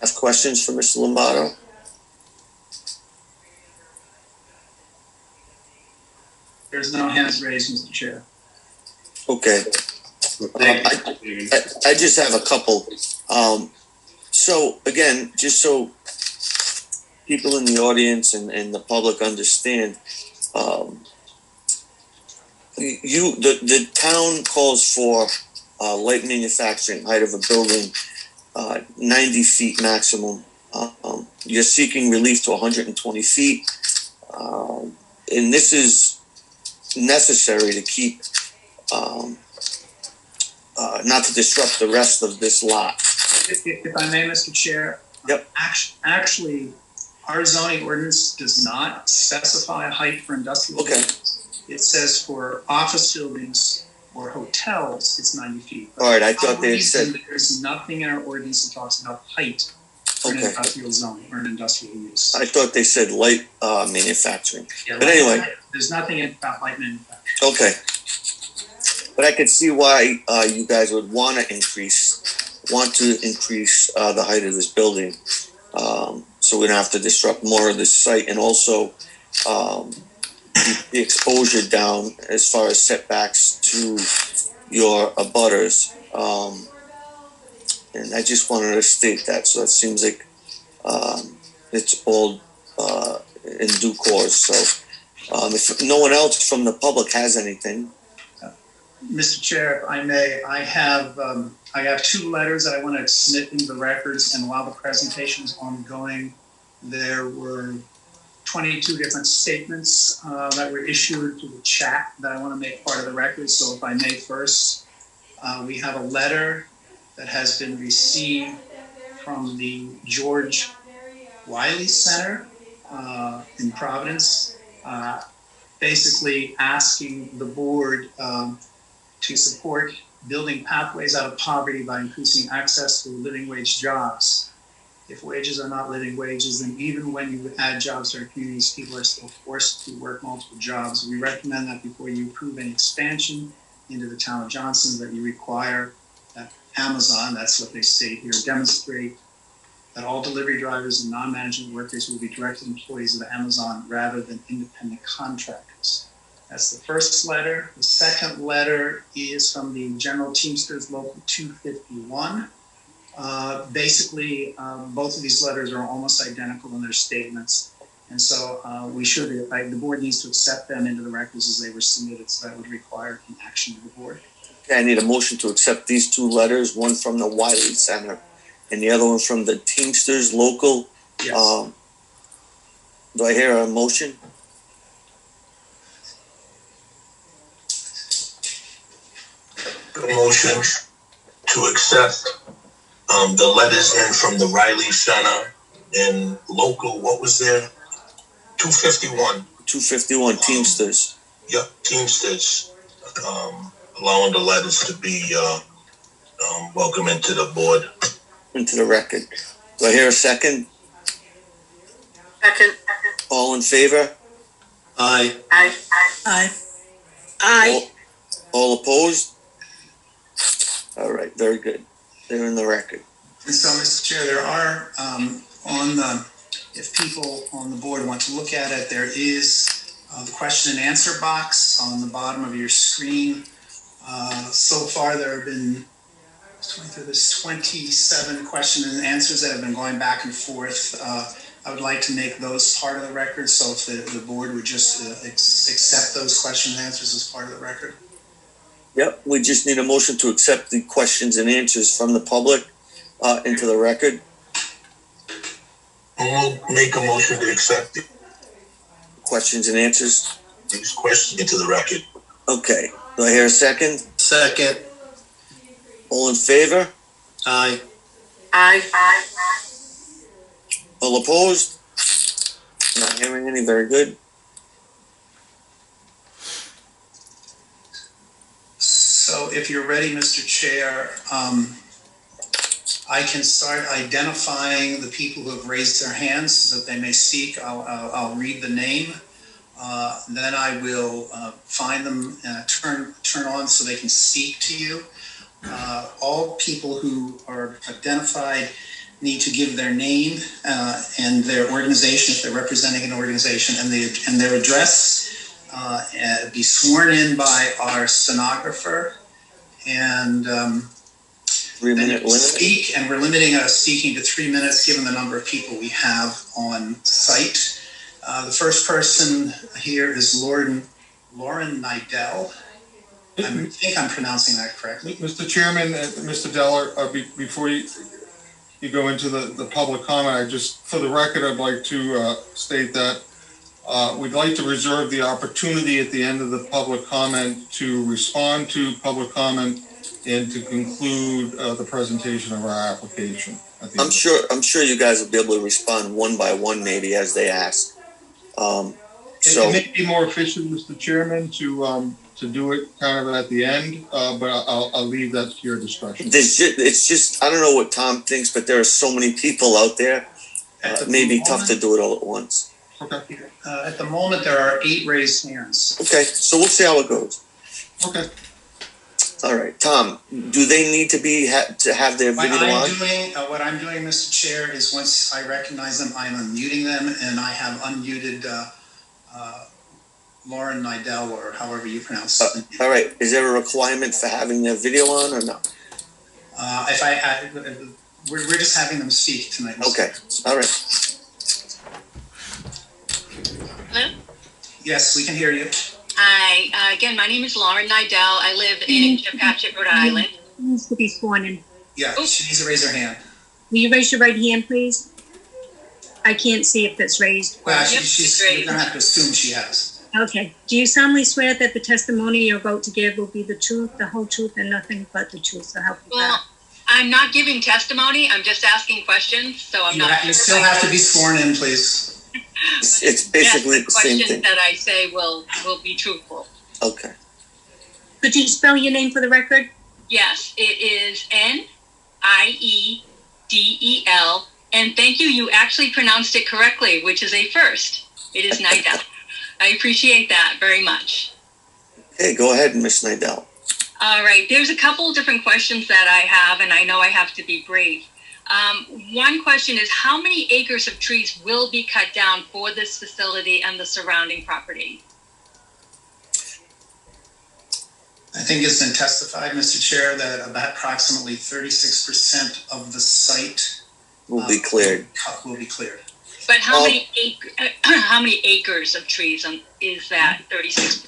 have questions for Mr. Lombardo? There's no hands raised, Mr. Chair. Okay. I just have a couple. So again, just so people in the audience and the public understand, the town calls for light manufacturing height of a building 90 feet maximum. You're seeking relief to 120 feet, and this is necessary to keep not to disrupt the rest of this lot. If I may, Mr. Chair. Yep. Actually, our zoning ordinance does not specify a height for industrial. Okay. buildings. It says for office buildings or hotels, it's 90 feet. All right, I thought they said. There's nothing in our ordinance that talks about height for an industrial zone or an industrial use. I thought they said light manufacturing. Yeah, But anyway. There's nothing about light manufacturing. Okay. But I could see why you guys would want to increase the height of this building, so we don't have to disrupt more of this site, and also the exposure down as far as setbacks to your abutters. And I just wanted to state that, so it seems like it's all in due course. So if no one else from the public has anything. Mr. Chair, if I may, I have 2 letters that I want to submit into the records, and while the presentation is ongoing, there were 22 different statements that were issued to the chat that I want to make part of the record. So if I may first, we have a letter that has been received from the George Wiley Center in Providence, basically asking the board to support building pathways out of poverty by increasing access to living wage jobs. If wages are not living wages, then even when you add jobs to our communities, people are still forced to work multiple jobs. We recommend that before you approve any expansion into the town of Johnston, that you require that Amazon, that's what they state here, demonstrate that all delivery drivers and non-management workers will be direct employees of Amazon rather than independent contractors. That's the first letter. The second letter is from the General Teamsters Local 251. Basically, both of these letters are almost identical in their statements. And so the board needs to accept them into the records as they were submitted. So that would require an action of the board. Okay, I need a motion to accept these 2 letters, one from the Wiley Center and the other one from the Teamsters Local. Yes. Do I hear a motion? A motion to accept the letters in from the Riley Center and local, what was there? 251. 251 Teamsters. Yep, Teamsters, allowing the letters to be welcome into the board. Into the record. Do I hear a second? Second. All in favor? Aye. Aye. Aye. Aye. All opposed? All right, very good. They're in the record. And so, Mr. Chair, there are, if people on the board want to look at it, there is the question and answer box on the bottom of your screen. So far, there have been 27 questions and answers that have been going back and forth. I would like to make those part of the record, so if the board would just accept those questions and answers as part of the record. Yep, we just need a motion to accept the questions and answers from the public into the record. We'll make a motion to accept the Questions and answers. these questions into the record. Okay, do I hear a second? Second. All in favor? Aye. Aye. Aye. All opposed? Not hearing any, very good. So if you're ready, Mr. Chair, I can start identifying the people who have raised their hands so that they may speak. I'll read the name. Then I will find them, turn on so they can speak to you. All people who are identified need to give their name and their organization if they're representing an organization, and their address. Be sworn in by our stenographer, and 3-minute limit. speak. And we're limiting speaking to 3 minutes, given the number of people we have on site. The first person here is Lauren Nidell, I think I'm pronouncing that correctly. Mr. Chairman, Mr. Della, before you go into the public comment, I just, for the record, I'd like to state that we'd like to reserve the opportunity at the end of the public comment to respond to public comment and to conclude the presentation of our application. I'm sure you guys will be able to respond one by one, maybe as they ask. It may be more efficient, Mr. Chairman, to do it kind of at the end, but I'll leave that to your discretion. It's just, I don't know what Tom thinks, but there are so many people out there. It may be tough to do it all at once. Okay. At the moment, there are 8 raised hands. Okay, so we'll see how it goes. Okay. All right, Tom, do they need to have their video on? What I'm doing, Mr. Chair, is once I recognize them, I'm unmuting them, and I have unmuted Lauren Nidell, or however you pronounce it. All right, is there a requirement for having their video on or no? We're just having them speak tonight. Okay, all right. Hello? Yes, we can hear you. Hi, again, my name is Lauren Nidell. I live in Chepachet, Rhode Island. Needs to be sworn in. Yeah, she needs to raise her hand. Will you raise your right hand, please? I can't see if it's raised. Well, Yep, you're gonna have to assume she has. Okay. Do you solemnly swear that the testimony you're about to give will be the truth, the whole truth, and nothing but the truth? So help you Well, God. I'm not giving testimony. I'm just asking questions, so I'm not. You still have to be sworn in, please. It's basically yes, the same questions thing. that I say will be truthful. Okay. Could you spell your name for the record? Yes, it is Niedel, and thank you. You actually pronounced it correctly, which is a first. It is Nidell. I appreciate that very much. Okay, go ahead, Miss Nidell. All right, there's a couple of different questions that I have, and I know I have to be brief. One question is, how many acres of trees will be cut down for this facility and the surrounding property? I think it's been testified, Mr. Chair, that about approximately 36% of the site Will be cleared. will be cleared. But how many acres of trees is that 36%?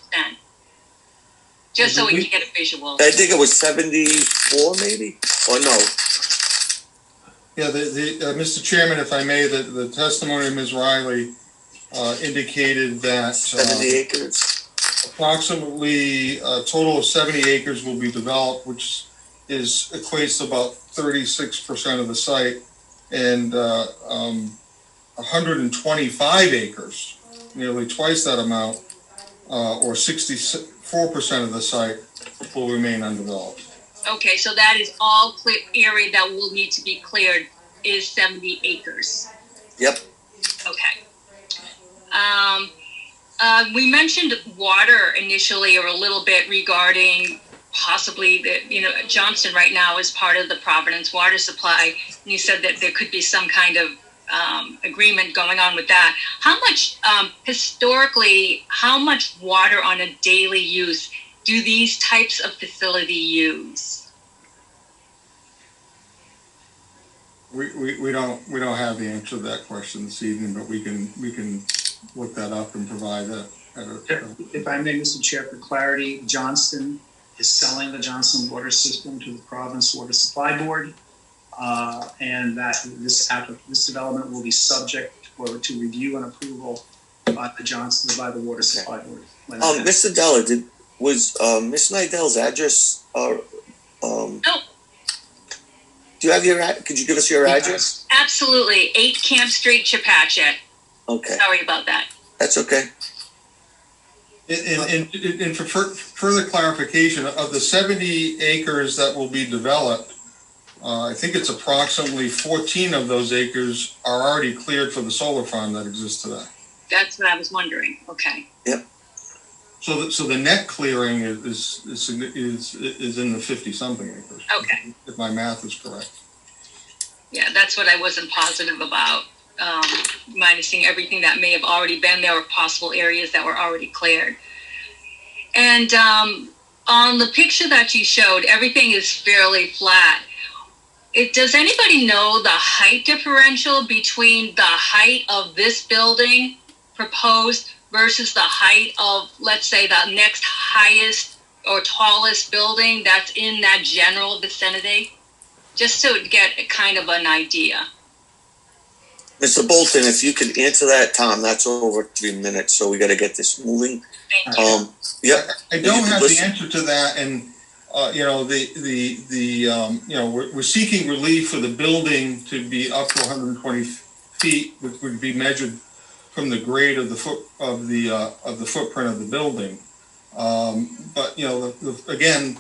Just so we can get a visual. I think it was 74, maybe, or no? Yeah, Mr. Chairman, if I may, the testimony of Ms. Riley indicated that 70 acres. Approximately a total of 70 acres will be developed, which equates to about 36% of the site, and 125 acres, nearly twice that amount, or 64% of the site will remain undeveloped. Okay, so that is all clear area that will need to be cleared is 70 acres. Yep. Okay. We mentioned water initially, or a little bit regarding possibly that, Johnston right now is part of the Providence water supply. And you said that there could be some kind of agreement going on with that. How much, historically, how much water on a daily use do these types of facility use? We don't have the answer to that question this evening, but we can look that up and provide that. If I may, Mr. Chair, for clarity, Johnston is selling the Johnston water system to the Providence Water Supply Board, and that this development will be subject to review and approval by the Water Supply Board. Mr. Della, was Miss Nidell's address? No. Do you have could you give us your address? Absolutely. 8 Camp Street, Chepachet. Okay. Sorry about that. That's okay. And for further clarification, of the 70 acres that will be developed, I think it's approximately 14 of those acres are already cleared for the solar farm that exists today. That's what I was wondering. Okay. Yep. So the net clearing is in the 50-something acres. Okay. If my math is correct. Yeah, that's what I wasn't positive about. Minusing everything that may have already been there, or possible areas that were already cleared. And on the picture that you showed, everything is fairly flat. Does anybody know the height differential between the height of this building proposed versus the height of, let's say, the next highest or tallest building that's in that general vicinity? Just to get a kind of an idea. Mr. Bolton, if you could answer that, Tom, that's over 3 minutes, so we gotta get this moving. Thank you. Yep. I don't have the answer to that, and, you know, you know, we're seeking relief for the building to be up to 120 feet, which would be measured from the grade of the footprint of the building. But, you know, again,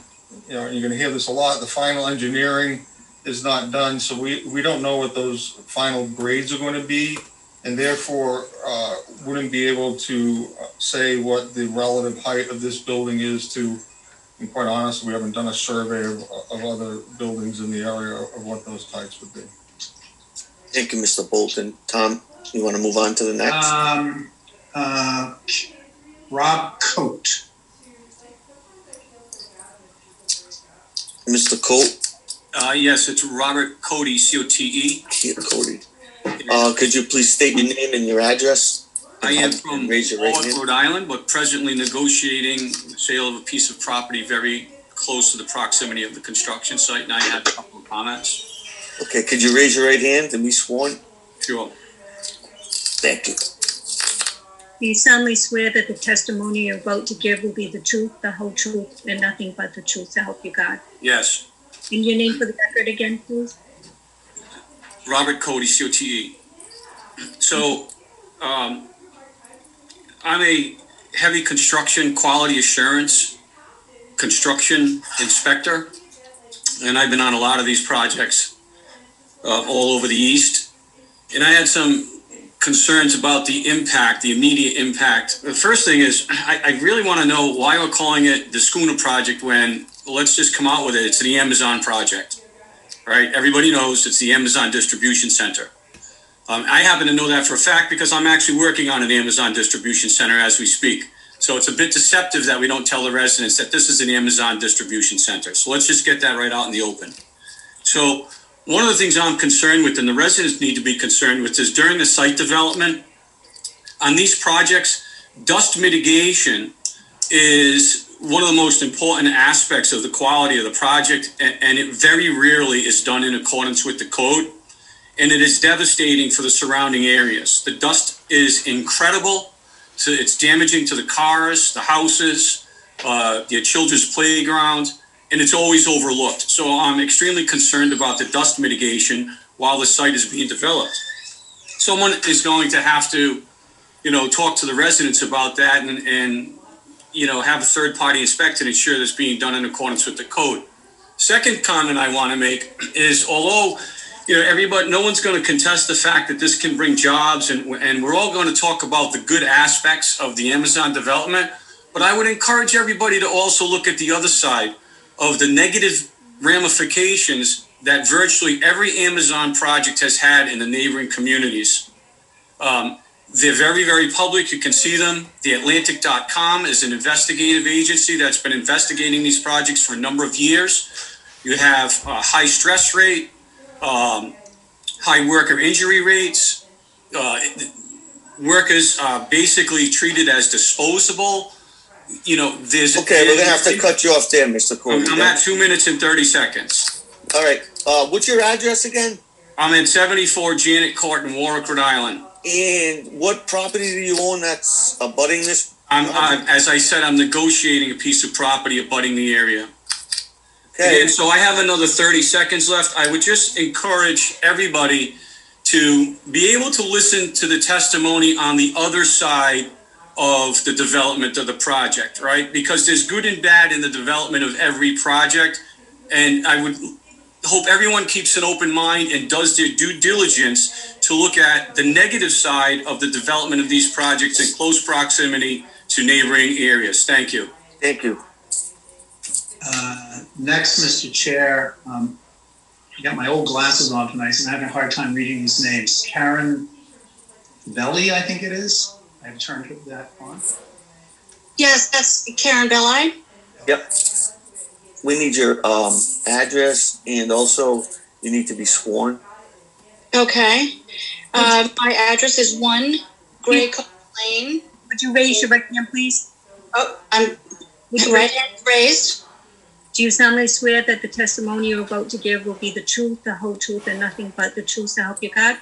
you know, you're gonna hear this a lot, the final engineering is not done, so we don't know what those final grades are going to be, and therefore wouldn't be able to say what the relative height of this building is to, and quite honestly, we haven't done a survey of other buildings in the area of what those types would be. Thank you, Mr. Bolton. Tom, you want to move on to the next? Rob Coate. Mr. Coate? Yes, it's Robert Cody, C-O-T-E. Cody. Could you please state your name and your address? I am from Rhode Island, but presently negotiating the sale of a piece of property very close to the proximity of the construction site, and I have a couple of comments. Okay, could you raise your right hand and be sworn? Sure. Thank you. Do you solemnly swear that the testimony you're about to give will be the truth, the whole truth, and nothing but the truth, so help you God? Yes. And your name for the record again, please? Robert Cody, C-O-T-E. So, I'm a heavy construction quality assurance construction inspector, and I've been on a lot of these projects all over the East. And I had some concerns about the impact, the immediate impact. The first thing is, I really want to know why we're calling it the Schooner Project when, let's just come out with it, it's the Amazon Project, right? Everybody knows it's the Amazon Distribution Center. I happen to know that for a fact because I'm actually working on an Amazon Distribution Center as we speak. So it's a bit deceptive that we don't tell the residents that this is an Amazon Distribution Center. So let's just get that right out in the open. So one of the things I'm concerned with, and the residents need to be concerned with, is during the site development, on these projects, dust mitigation is one of the most important aspects of the quality of the project, and it very rarely is done in accordance with the code, and it is devastating for the surrounding areas. The dust is incredible, so it's damaging to the cars, the houses, the children's playground, and it's always overlooked. So I'm extremely concerned about the dust mitigation while the site is being developed. Someone is going to have to, you know, talk to the residents about that and you know, have a third-party inspect and ensure that's being done in accordance with the code. Second comment I want to make is, although, you know, everybody, no one's going to contest the fact that this can bring jobs, and we're all going to talk about the good aspects of the Amazon development, but I would encourage everybody to also look at the other side of the negative ramifications that virtually every Amazon project has had in the neighboring communities. They're very, very public. You can see them. TheAtlantic.com is an investigative agency that's been investigating these projects for a number of years. You have a high stress rate, high worker injury rates, workers basically treated as disposable. You know, there's... Okay, we're going to have to cut you off there, Mr. Cody. I'm at 2 minutes and 30 seconds. All right. What's your address again? I'm at 74 Janet Court in Warwick, Rhode Island. And what property do you own that's abutting this? As I said, I'm negotiating a piece of property abutting the area. Okay. And so I have another 30 seconds left. I would just encourage everybody to be able to listen to the testimony on the other side of the development of the project, right? Because there's good and bad in the development of every project. And I would hope everyone keeps an open mind and does their due diligence to look at the negative side of the development of these projects in close proximity to neighboring areas. Thank you. Thank you. Next, Mr. Chair, I got my old glasses on tonight, so I'm having a hard time reading these names. Karen Belli, I think it is. I've turned that on. Yes, that's Karen Belli. Yep. We need your address, and also you need to be sworn. Okay. My address is 1 Gray Cove Lane. Would you raise your right hand, please? Oh, I'm Right hand raised. Do you solemnly swear that the testimony you're about to give will be the truth, the whole truth, and nothing but the truth, so help you God?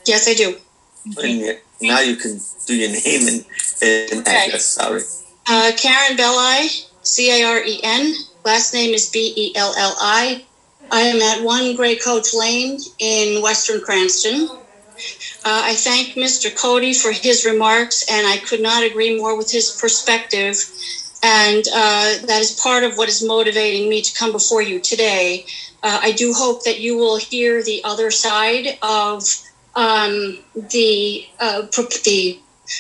Yes, I do. And now you can do your name and address, sorry. Karen Belli, Caren. Last name is Belli. I am at 1 Gray Coach Lane in Western Cranston. I thank Mr. Cody for his remarks, and I could not agree more with his perspective. And that is part of what is motivating me to come before you today. I do hope that you will hear the other side of the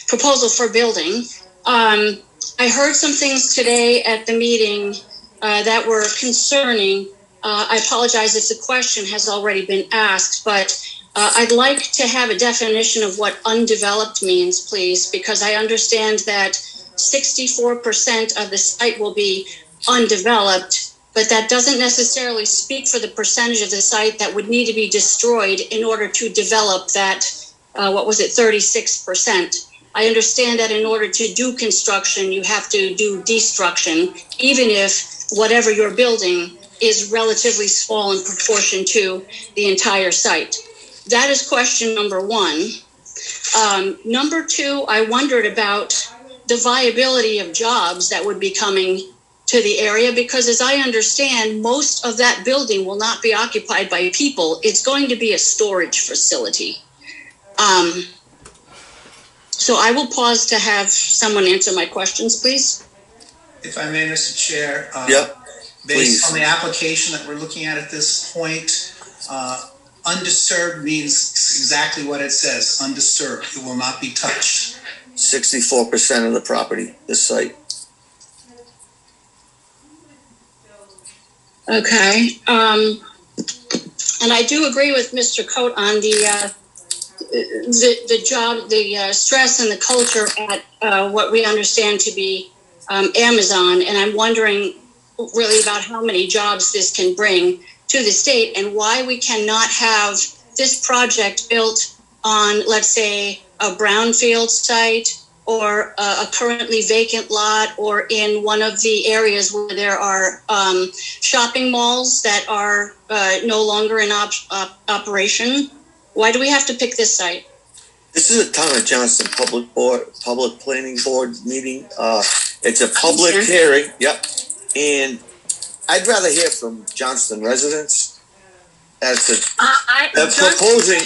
proposal for building. I heard some things today at the meeting that were concerning. I apologize if the question has already been asked, but I'd like to have a definition of what undeveloped means, please, because I understand that 64% of the site will be undeveloped, but that doesn't necessarily speak for the percentage of the site that would need to be destroyed in order to develop that, 36%. I understand that in order to do construction, you have to do destruction, even if whatever you're building is relatively small in proportion to the entire site. That is question number one. Number two, I wondered about the viability of jobs that would be coming to the area, because as I understand, most of that building will not be occupied by people. It's going to be a storage facility. So I will pause to have someone answer my questions, please. If I may, Mr. Chair. please. Based on the application that we're looking at this point, undisturbed means exactly what it says, undisturbed. It will not be touched. 64% of the property, this site. Okay. And I do agree with Mr. Coate on the job, the stress and the culture at what we understand to be Amazon. And I'm wondering really about how many jobs this can bring to the state and why we cannot have this project built on, let's say, a brownfield site or a currently vacant lot, or in one of the areas where there are shopping malls that are no longer in operation. Why do we have to pick this site? This is a Town of Johnston Public Planning Board meeting. It's a public hearing. Yep. And I'd rather hear from Johnston residents as to proposing.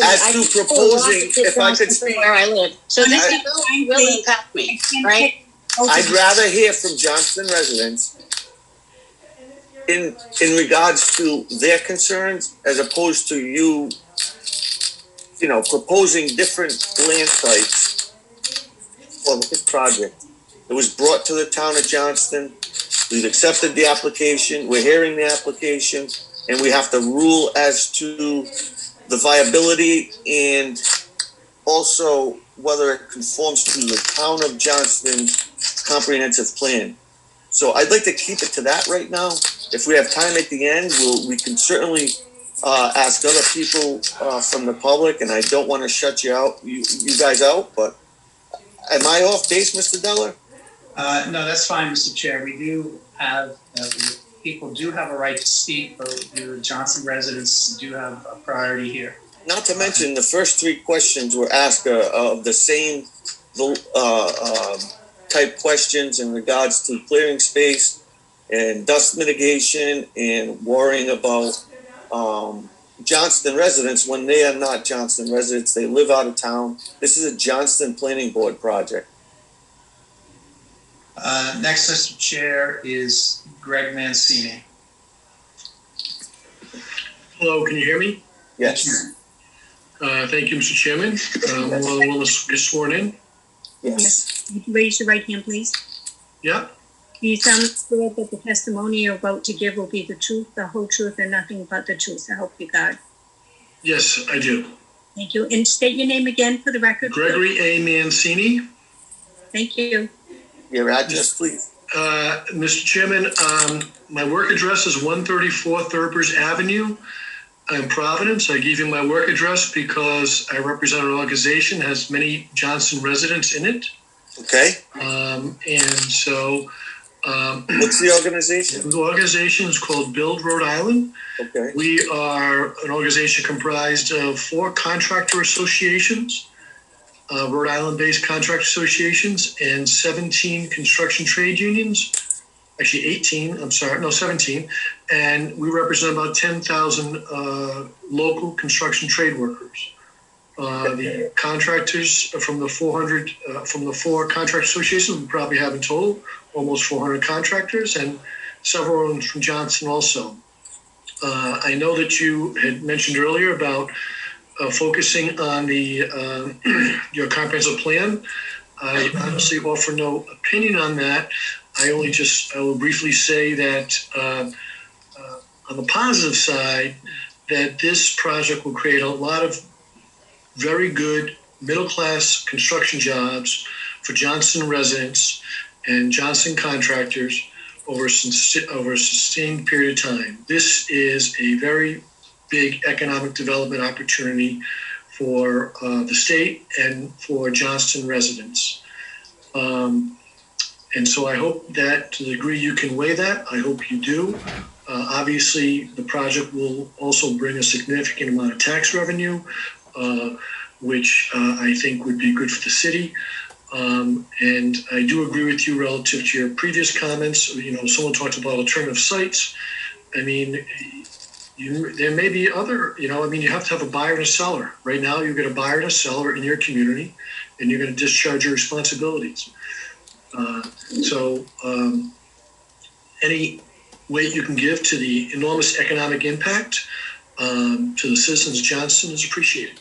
As to proposing, if I could speak. Where I live. So this will impact me, right? I'd rather hear from Johnston residents in regards to their concerns, as opposed to you proposing different land sites for this project. It was brought to the Town of Johnston. We've accepted the application. We're hearing the application, and we have to rule as to the viability and also whether it conforms to the Town of Johnston's comprehensive plan. So I'd like to keep it to that right now. If we have time at the end, we can certainly ask other people from the public, and I don't want to shut you guys out, but am I off base, Mr. Della? No, that's fine, Mr. Chair. We do have, people do have a right to speak, but the Johnston residents do have a priority here. Not to mention, the first three questions were asked of the same type questions in regards to clearing space and dust mitigation and worrying about Johnston residents when they are not Johnston residents. They live out of town. This is a Johnston Planning Board project. Next, Mr. Chair, is Greg Mancini. Hello, can you hear me? Yes. Thank you, Mr. Chairman. Want to get sworn in? Yes. Raise your right hand, please. Yeah. Do you solemnly swear that the testimony you're about to give will be the truth, the whole truth, and nothing but the truth, so help you God? Yes, I do. Thank you. And state your name again for the record. Gregory A. Mancini. Thank you. Your address, please. Mr. Chairman, my work address is 134 Thurber's Avenue in Providence. I gave you my work address because I represent an organization that has many Johnston residents in it. Okay. And so What's the organization? The organization is called Build Rhode Island. Okay. We are an organization comprised of 4 contractor associations, Rhode Island-based contractor associations, and 17 construction trade unions. Actually 18, I'm sorry, no, 17. And we represent about 10,000 local construction trade workers. The contractors from the 4 contract associations, we probably have in total almost 400 contractors, and several of them from Johnston also. I know that you had mentioned earlier about focusing on the your comprehensive plan. I honestly offer no opinion on that. I will briefly say that on the positive side, that this project will create a lot of very good middle-class construction jobs for Johnston residents and Johnston contractors over a sustained period of time. This is a very big economic development opportunity for the state and for Johnston residents. And so I hope that to the degree you can weigh that, I hope you do. Obviously, the project will also bring a significant amount of tax revenue, which I think would be good for the city. And I do agree with you relative to your previous comments. You know, someone talked about alternative sites. I mean, there may be other, you have to have a buyer and a seller. Right now, you've got a buyer and a seller in your community, and you're going to discharge your responsibilities. So any weight you can give to the enormous economic impact to the citizens of Johnston is appreciated.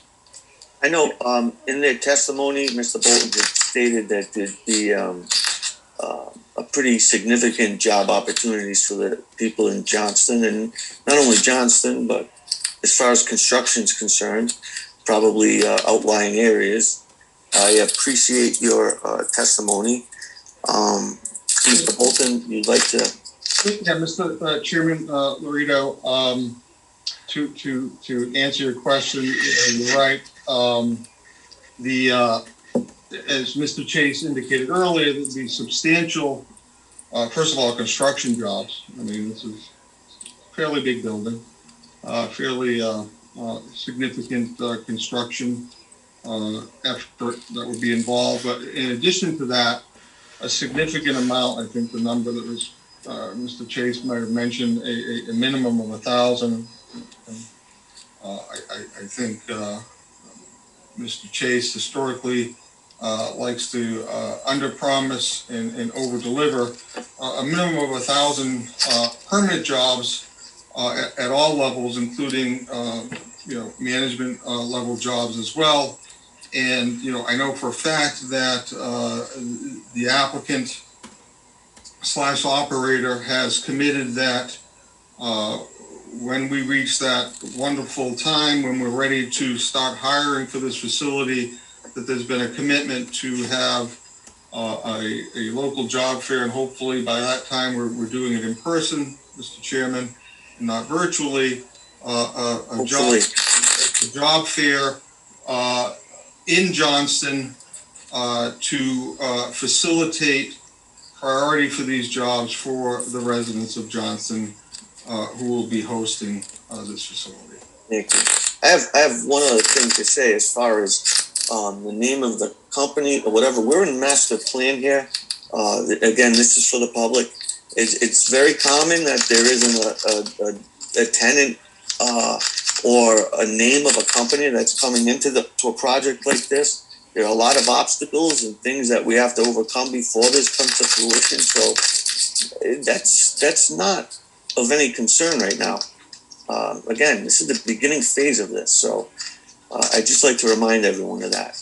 I know in their testimony, Mr. Bolton had stated that there'd be a pretty significant job opportunities for the people in Johnston, and not only Johnston, but as far as construction is concerned, probably outlying areas. I appreciate your testimony. Mr. Bolton, you'd like to? Yeah, Mr. Chairman Lorito, to answer your question, you're right. As Mr. Chase indicated earlier, the substantial, first of all, construction jobs. I mean, this is a fairly big building, fairly significant construction effort that would be involved. But in addition to that, a significant amount, I think the number that was Mr. Chase might have mentioned, a minimum of 1,000. I think Mr. Chase historically likes to under-promise and over-deliver. A minimum of 1,000 permanent jobs at all levels, including management level jobs as well. And I know for a fact that the applicant / operator has committed that when we reach that wonderful time when we're ready to start hiring for this facility, that there's been a commitment to have a local job fair, and hopefully by that time we're doing it in person, Mr. Chairman, and not virtually. A job fair in Johnston to facilitate priority for these jobs for the residents of Johnston who will be hosting this facility. Thank you. I have one other thing to say as far as the name of the company or whatever. We're in master plan here. Again, this is for the public. It's very common that there isn't a tenant or a name of a company that's coming into to a project like this. There are a lot of obstacles and things that we have to overcome before this comes to fruition. So that's not of any concern right now. Again, this is the beginning phase of this. So I'd just like to remind everyone of that.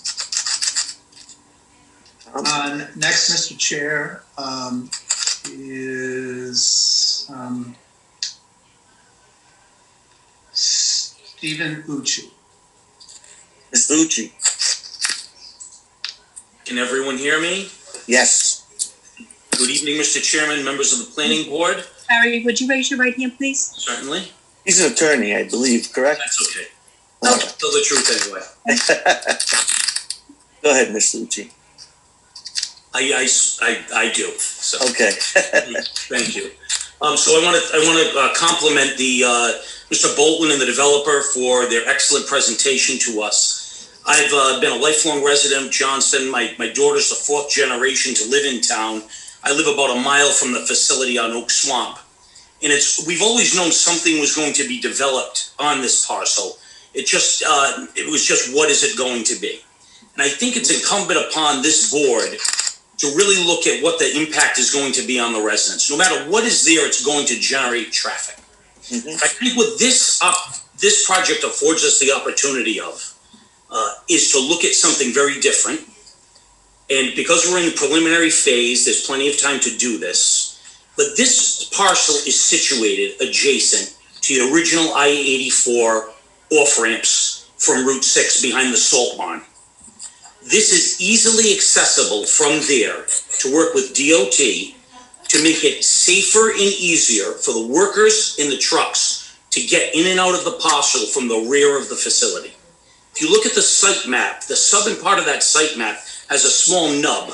Next, Mr. Chair, is Stephen Ucci. Mr. Ucci. Can everyone hear me? Yes. Good evening, Mr. Chairman, members of the Planning Board. Barry, would you raise your right hand, please? Certainly. He's an attorney, I believe, correct? That's okay. I'll tell the truth anyway. Go ahead, Mr. Ucci. I do, so. Okay. Thank you. So I want to compliment the Mr. Bolton and the developer for their excellent presentation to us. I've been a lifelong resident of Johnston. My daughter's the fourth generation to live in town. I live about a mile from the facility on Oak Swamp. And we've always known something was going to be developed on this parcel. It was just, what is it going to be? And I think it's incumbent upon this board to really look at what the impact is going to be on the residents. No matter what is there, it's going to generate traffic. I think what this project affords us the opportunity of is to look at something very different. And because we're in the preliminary phase, there's plenty of time to do this. But this parcel is situated adjacent to the original I-84 off-ramps from Route 6 behind the salt barn. This is easily accessible from there to work with DOT to make it safer and easier for the workers in the trucks to get in and out of the parcel from the rear of the facility. If you look at the site map, the southern part of that site map has a small nub.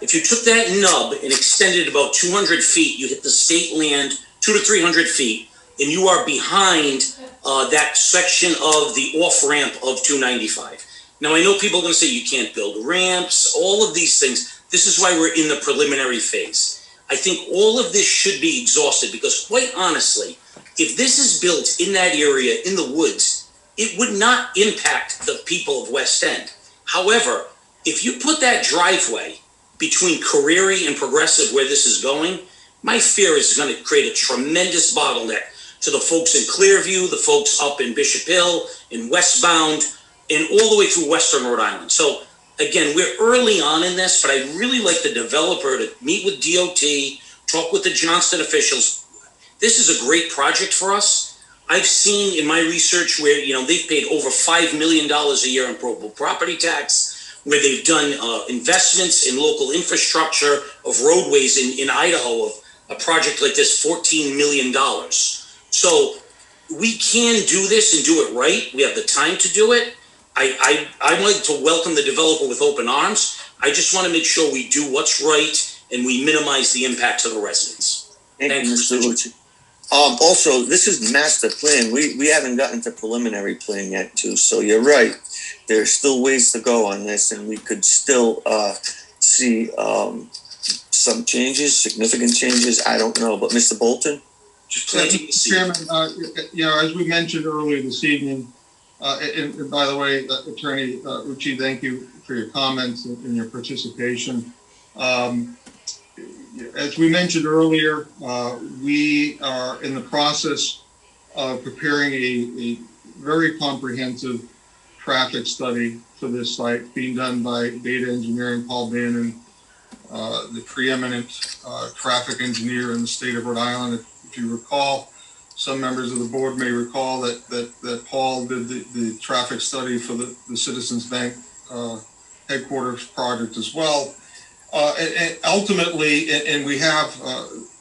If you took that nub and extended about 200 feet, you hit the state land 200 to 300 feet, and you are behind that section of the off-ramp of 295. Now, I know people are going to say you can't build ramps, all of these things. This is why we're in the preliminary phase. I think all of this should be exhausted because, quite honestly, if this is built in that area, in the woods, it would not impact the people of West End. However, if you put that driveway between Carreri and Progressive where this is going, my fear is going to create a tremendous bottleneck to the folks in Clearview, the folks up in Bishop Hill, in Westbound, and all the way through Western Rhode Island. So again, we're early on in this, but I'd really like the developer to meet with DOT, talk with the Johnston officials. This is a great project for us. I've seen in my research where, they've paid over $5 million a year in property tax, where they've done investments in local infrastructure of roadways in Idaho, of a project like this, $14 million. So we can do this and do it right. We have the time to do it. I'd like to welcome the developer with open arms. I just want to make sure we do what's right and we minimize the impact to the residents. Thank you, Mr. Lucci. Also, this is master plan. We haven't gotten to preliminary plan yet, too. So you're right. There's still ways to go on this, and we could still see some changes, significant changes. I don't know, but Mr. Bolton? Mr. Chairman, as we mentioned earlier this evening, and by the way, Attorney Rucci, thank you for your comments and your participation. As we mentioned earlier, we are in the process of preparing a very comprehensive traffic study for this site being done by data engineering Paul Bannon, the preeminent traffic engineer in the state of Rhode Island. If you recall, some members of the board may recall that Paul did the traffic study for the Citizens Bank headquarters project as well. And ultimately, and we have,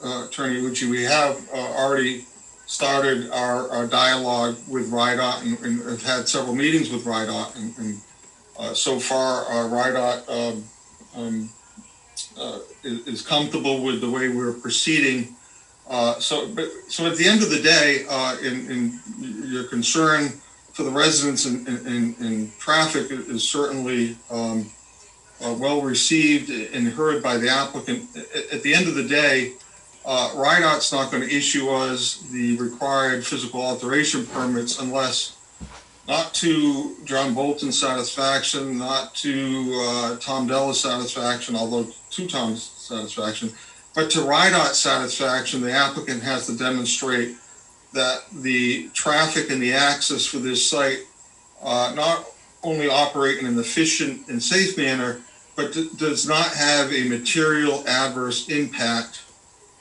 Attorney Lucci, we have already started our dialogue with RIDOT and have had several meetings with RIDOT. And so far, RIDOT is comfortable with the way we're proceeding. So at the end of the day, in your concern for the residents in traffic is certainly well received and heard by the applicant. At the end of the day, RIDOT's not going to issue us the required physical alteration permits unless, not to John Bolton's satisfaction, not to Tom Della's satisfaction, although to Tom's satisfaction, but to RIDOT's satisfaction. The applicant has to demonstrate that the traffic and the access for this site not only operate in an efficient and safe manner, but does not have a material adverse impact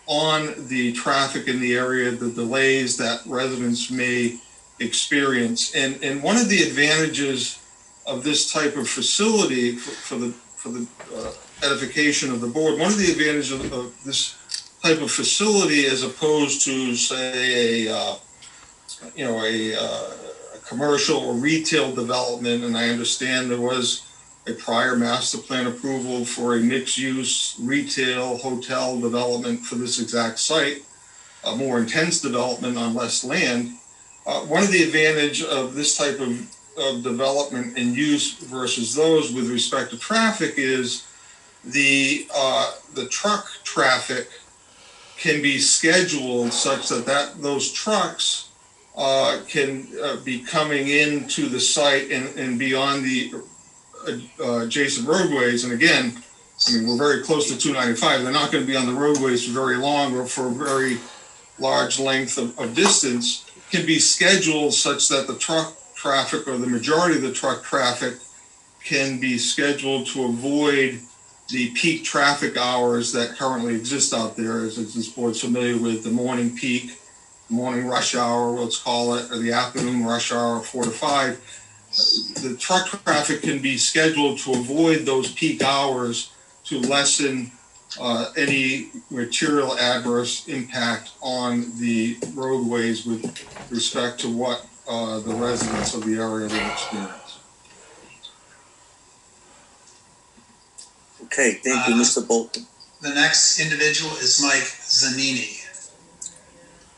on the traffic in the area, the delays that residents may experience. And one of the advantages of this type of facility for the edification of the board, one of the advantages of this type of facility as opposed to, say, a commercial or retail development, and I understand there was a prior master plan approval for a mixed-use retail hotel development for this exact site, a more intense development on less land. One of the advantage of this type of development and use versus those with respect to traffic is the truck traffic can be scheduled such that those trucks can be coming into the site and beyond the adjacent roadways. And again, I mean, we're very close to 295. They're not going to be on the roadways for very long or for a very large length of distance. Can be scheduled such that the truck traffic or the majority of the truck traffic can be scheduled to avoid the peak traffic hours that currently exist out there, as this board's familiar with, the morning peak, morning rush hour, let's call it, or the afternoon rush hour, 4 to 5. The truck traffic can be scheduled to avoid those peak hours to lessen any material adverse impact on the roadways with respect to what the residents of the area will experience. Okay, thank you, Mr. Bolton. The next individual is Mike Zanini.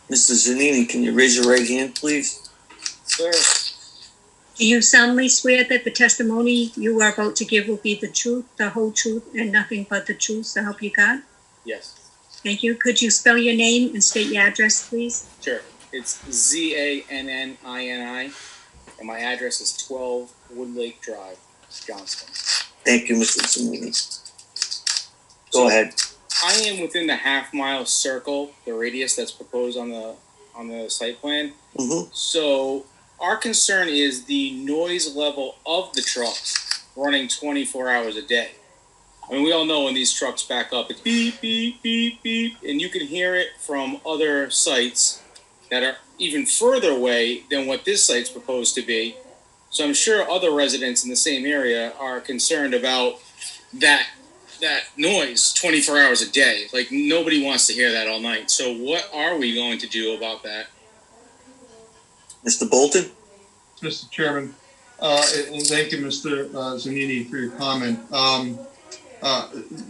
Mr. Zanini, can you raise your right hand, please? Sir. Do you solemnly swear that the testimony you are about to give will be the truth, the whole truth, and nothing but the truth, so help you God? Yes. Thank you. Could you spell your name and state your address, please? Sure. It's Zannini, and my address is 12 Woodlake Drive, Johnston. Thank you, Mr. Zanini. Go ahead. I am within the half-mile circle, the radius that's proposed on the site plan. Mm-hmm. So our concern is the noise level of the trucks running 24 hours a day. I mean, we all know when these trucks back up, it's beep, beep, beep, beep, and you can hear it from other sites that are even further away than what this site's proposed to be. So I'm sure other residents in the same area are concerned about that noise 24 hours a day. Like, nobody wants to hear that all night. So what are we going to do about that? Mr. Bolton? Mr. Chairman, and thank you, Mr. Zanini, for your comment.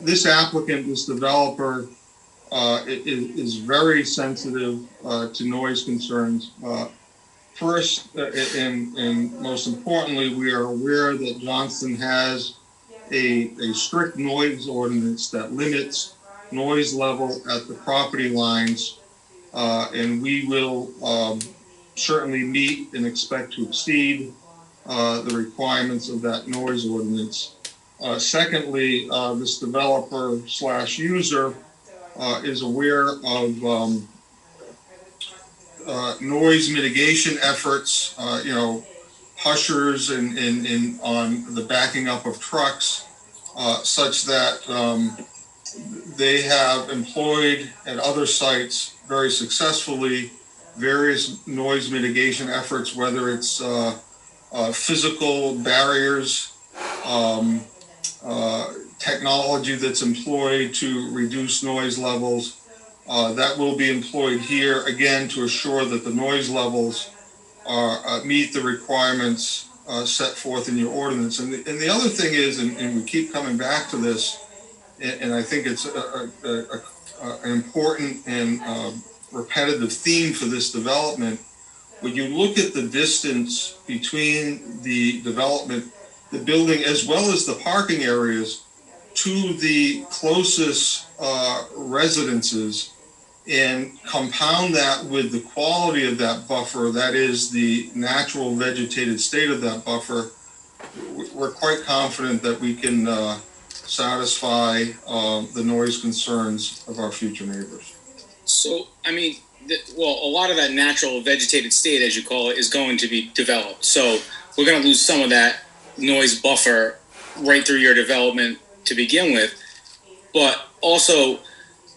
This applicant, this developer, is very sensitive to noise concerns. First, and most importantly, we are aware that Johnston has a strict noise ordinance that limits noise level at the property lines, and we will certainly meet and expect to exceed the requirements of that noise ordinance. Secondly, this developer / user is aware of noise mitigation efforts, hushers and on the backing up of trucks, such that they have employed at other sites very successfully various noise mitigation efforts, whether it's physical barriers, technology that's employed to reduce noise levels. That will be employed here, again, to assure that the noise levels meet the requirements set forth in your ordinance. And the other thing is, and we keep coming back to this, and I think it's an important and repetitive theme for this development. When you look at the distance between the development, the building, as well as the parking areas, to the closest residences, and compound that with the quality of that buffer, that is the natural vegetated state of that buffer, we're quite confident that we can satisfy the noise concerns of our future neighbors. So, I mean, a lot of that natural vegetated state, as you call it, is going to be developed. So we're going to lose some of that noise buffer right through your development to begin with. But also,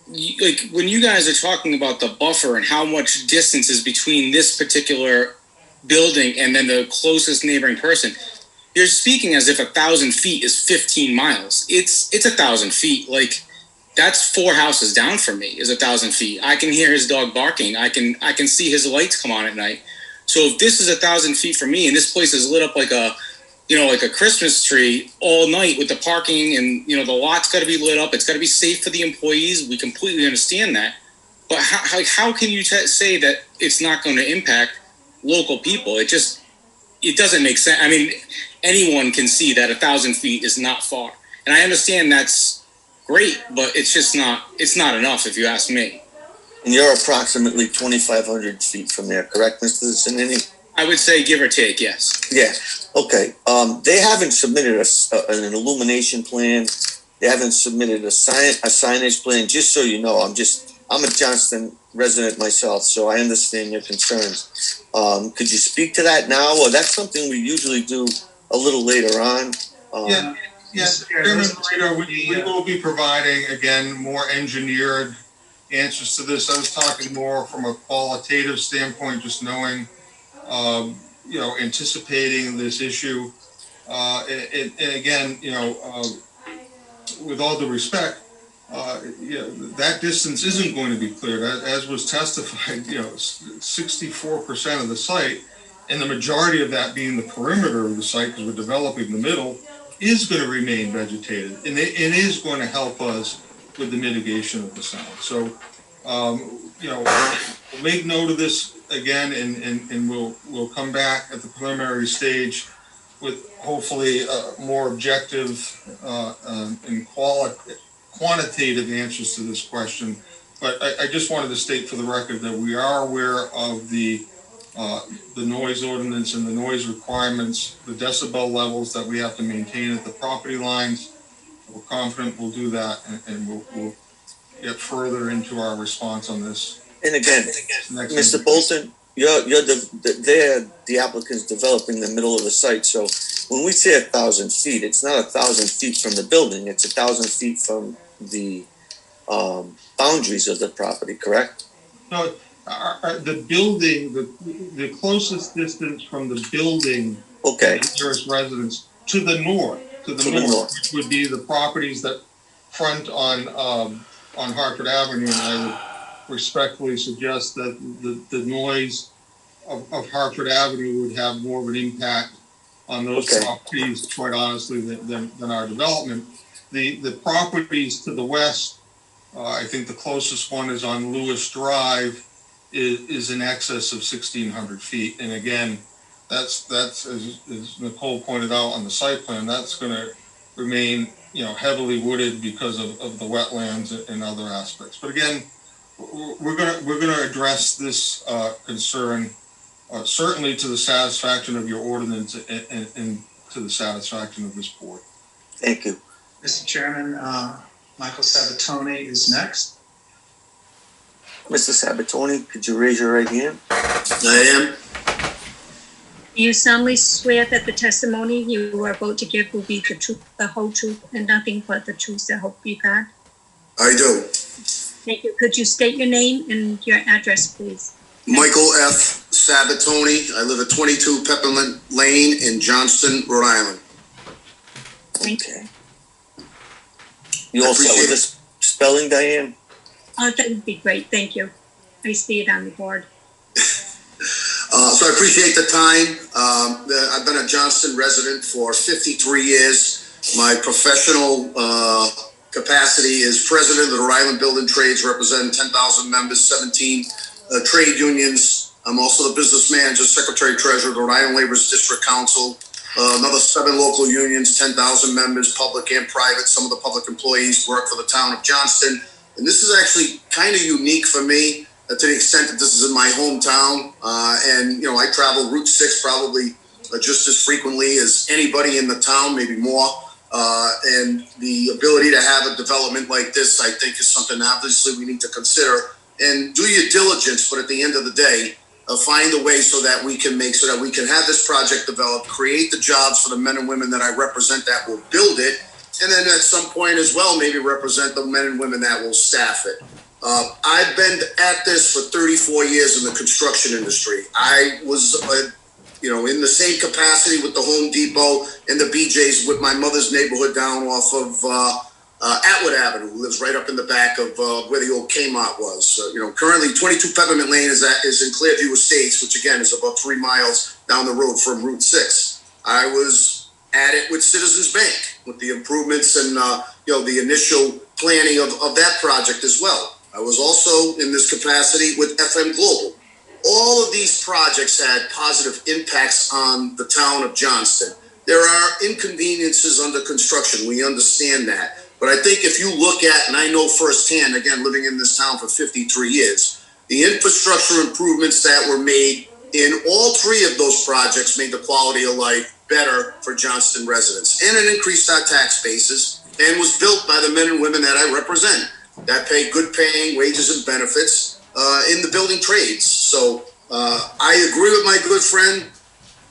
like, when you guys are talking about the buffer and how much distance is between this particular building and then the closest neighboring person, you're speaking as if 1,000 feet is 15 miles. It's 1,000 feet. Like, that's 4 houses down from me is 1,000 feet. I can hear his dog barking. I can see his lights come on at night. So if this is 1,000 feet from me and this place is lit up like a like a Christmas tree all night with the parking and, the lot's got to be lit up. It's got to be safe for the employees. We completely understand that. But how can you say that it's not going to impact local people? It doesn't make sense. I mean, anyone can see that 1,000 feet is not far. And I understand that's great, but it's not enough if you ask me. And you're approximately 2,500 feet from there, correct, Mr. Zanini? I would say give or take, yes. Yeah, okay. They haven't submitted an illumination plan. They haven't submitted a signage plan, just so you know. I'm a Johnston resident myself, so I understand your concerns. Could you speak to that now, or that's something we usually do a little later on? Yes, Chairman Lorito, we will be providing, again, more engineered answers to this. I was talking more from a qualitative standpoint, just knowing, anticipating this issue. And again, with all due respect, that distance isn't going to be cleared. As was testified, 64% of the site, and the majority of that being the perimeter of the site, because we're developing the middle, is going to remain vegetated, and it is going to help us with the mitigation of the sound. So, we'll make note of this again, and we'll come back at the preliminary stage with hopefully more objective and quantitative answers to this question. But I just wanted to state for the record that we are aware of the noise ordinance and the noise requirements, the decibel levels that we have to maintain at the property lines. We're confident we'll do that, and we'll get further into our response on this. And again, Mr. Bolton, they're the applicants developing the middle of the site. So when we say 1,000 feet, it's not 1,000 feet from the building. It's 1,000 feet from the boundaries of the property, correct? No, the building, the closest distance from the building, okay, the nearest residence to the north, which would be the properties that front on Hartford Avenue, and I would respectfully suggest that the noise of Hartford Avenue would have more of an impact on those properties, quite honestly, than our development. The properties to the west, I think the closest one is on Lewis Drive, is in excess of 1,600 feet. And again, that's as Nicole pointed out on the site plan, that's going to remain, heavily wooded because of the wetlands and other aspects. But again, we're gonna address this concern certainly to the satisfaction of your ordinance and to the satisfaction of this board. Thank you, Mr. Chairman. Michael Sabatoni is next. Mr. Sabatoni, could you raise your right hand? I am. Do you solemnly swear that the testimony you are about to give will be the truth, the whole truth, and nothing but the truth, so help you God? I do. Thank you. Could you state your name and your address, please? Michael F. Sabatoni. I live at 22 Peppermint Lane in Johnston, Rhode Island. Thank you. You all set with this spelling, Diane? That would be great. Thank you. I see it on the board. So I appreciate the time. I've been a Johnston resident for 53 years. My professional capacity is president of the Rhode Island Building Trades, representing 10,000 members, 17 trade unions. I'm also the business manager, secretary treasurer of the Rhode Island Laborers District Council. Another 7 local unions, 10,000 members, public and private. Some of the public employees work for the town of Johnston. And this is actually kind of unique for me to the extent that this is in my hometown. And I travel Route 6 probably just as frequently as anybody in the town, maybe more. And the ability to have a development like this, I think, is something obviously we need to consider and do your diligence. But at the end of the day, find a way so that we can have this project developed, create the jobs for the men and women that I represent that will build it, and then at some point as well, maybe represent the men and women that will staff it. I've been at this for 34 years in the construction industry. I was, in the same capacity with the Home Depot and the BJ's with my mother's neighborhood down off of Atwood Avenue, who lives right up in the back of where the old Kmart was. Currently 22 Peppermint Lane is in Clearview Estates, which again is about 3 miles down the road from Route 6. I was at it with Citizens Bank, with the improvements and, the initial planning of that project as well. I was also in this capacity with FM Global. All of these projects had positive impacts on the town of Johnston. There are inconveniences under construction. We understand that. But I think if you look at, and I know firsthand, again, living in this town for 53 years, the infrastructure improvements that were made in all three of those projects made the quality of life better for Johnston residents. And it increased our tax bases and was built by the men and women that I represent that pay good paying wages and benefits in the building trades. So I agree with my good friend,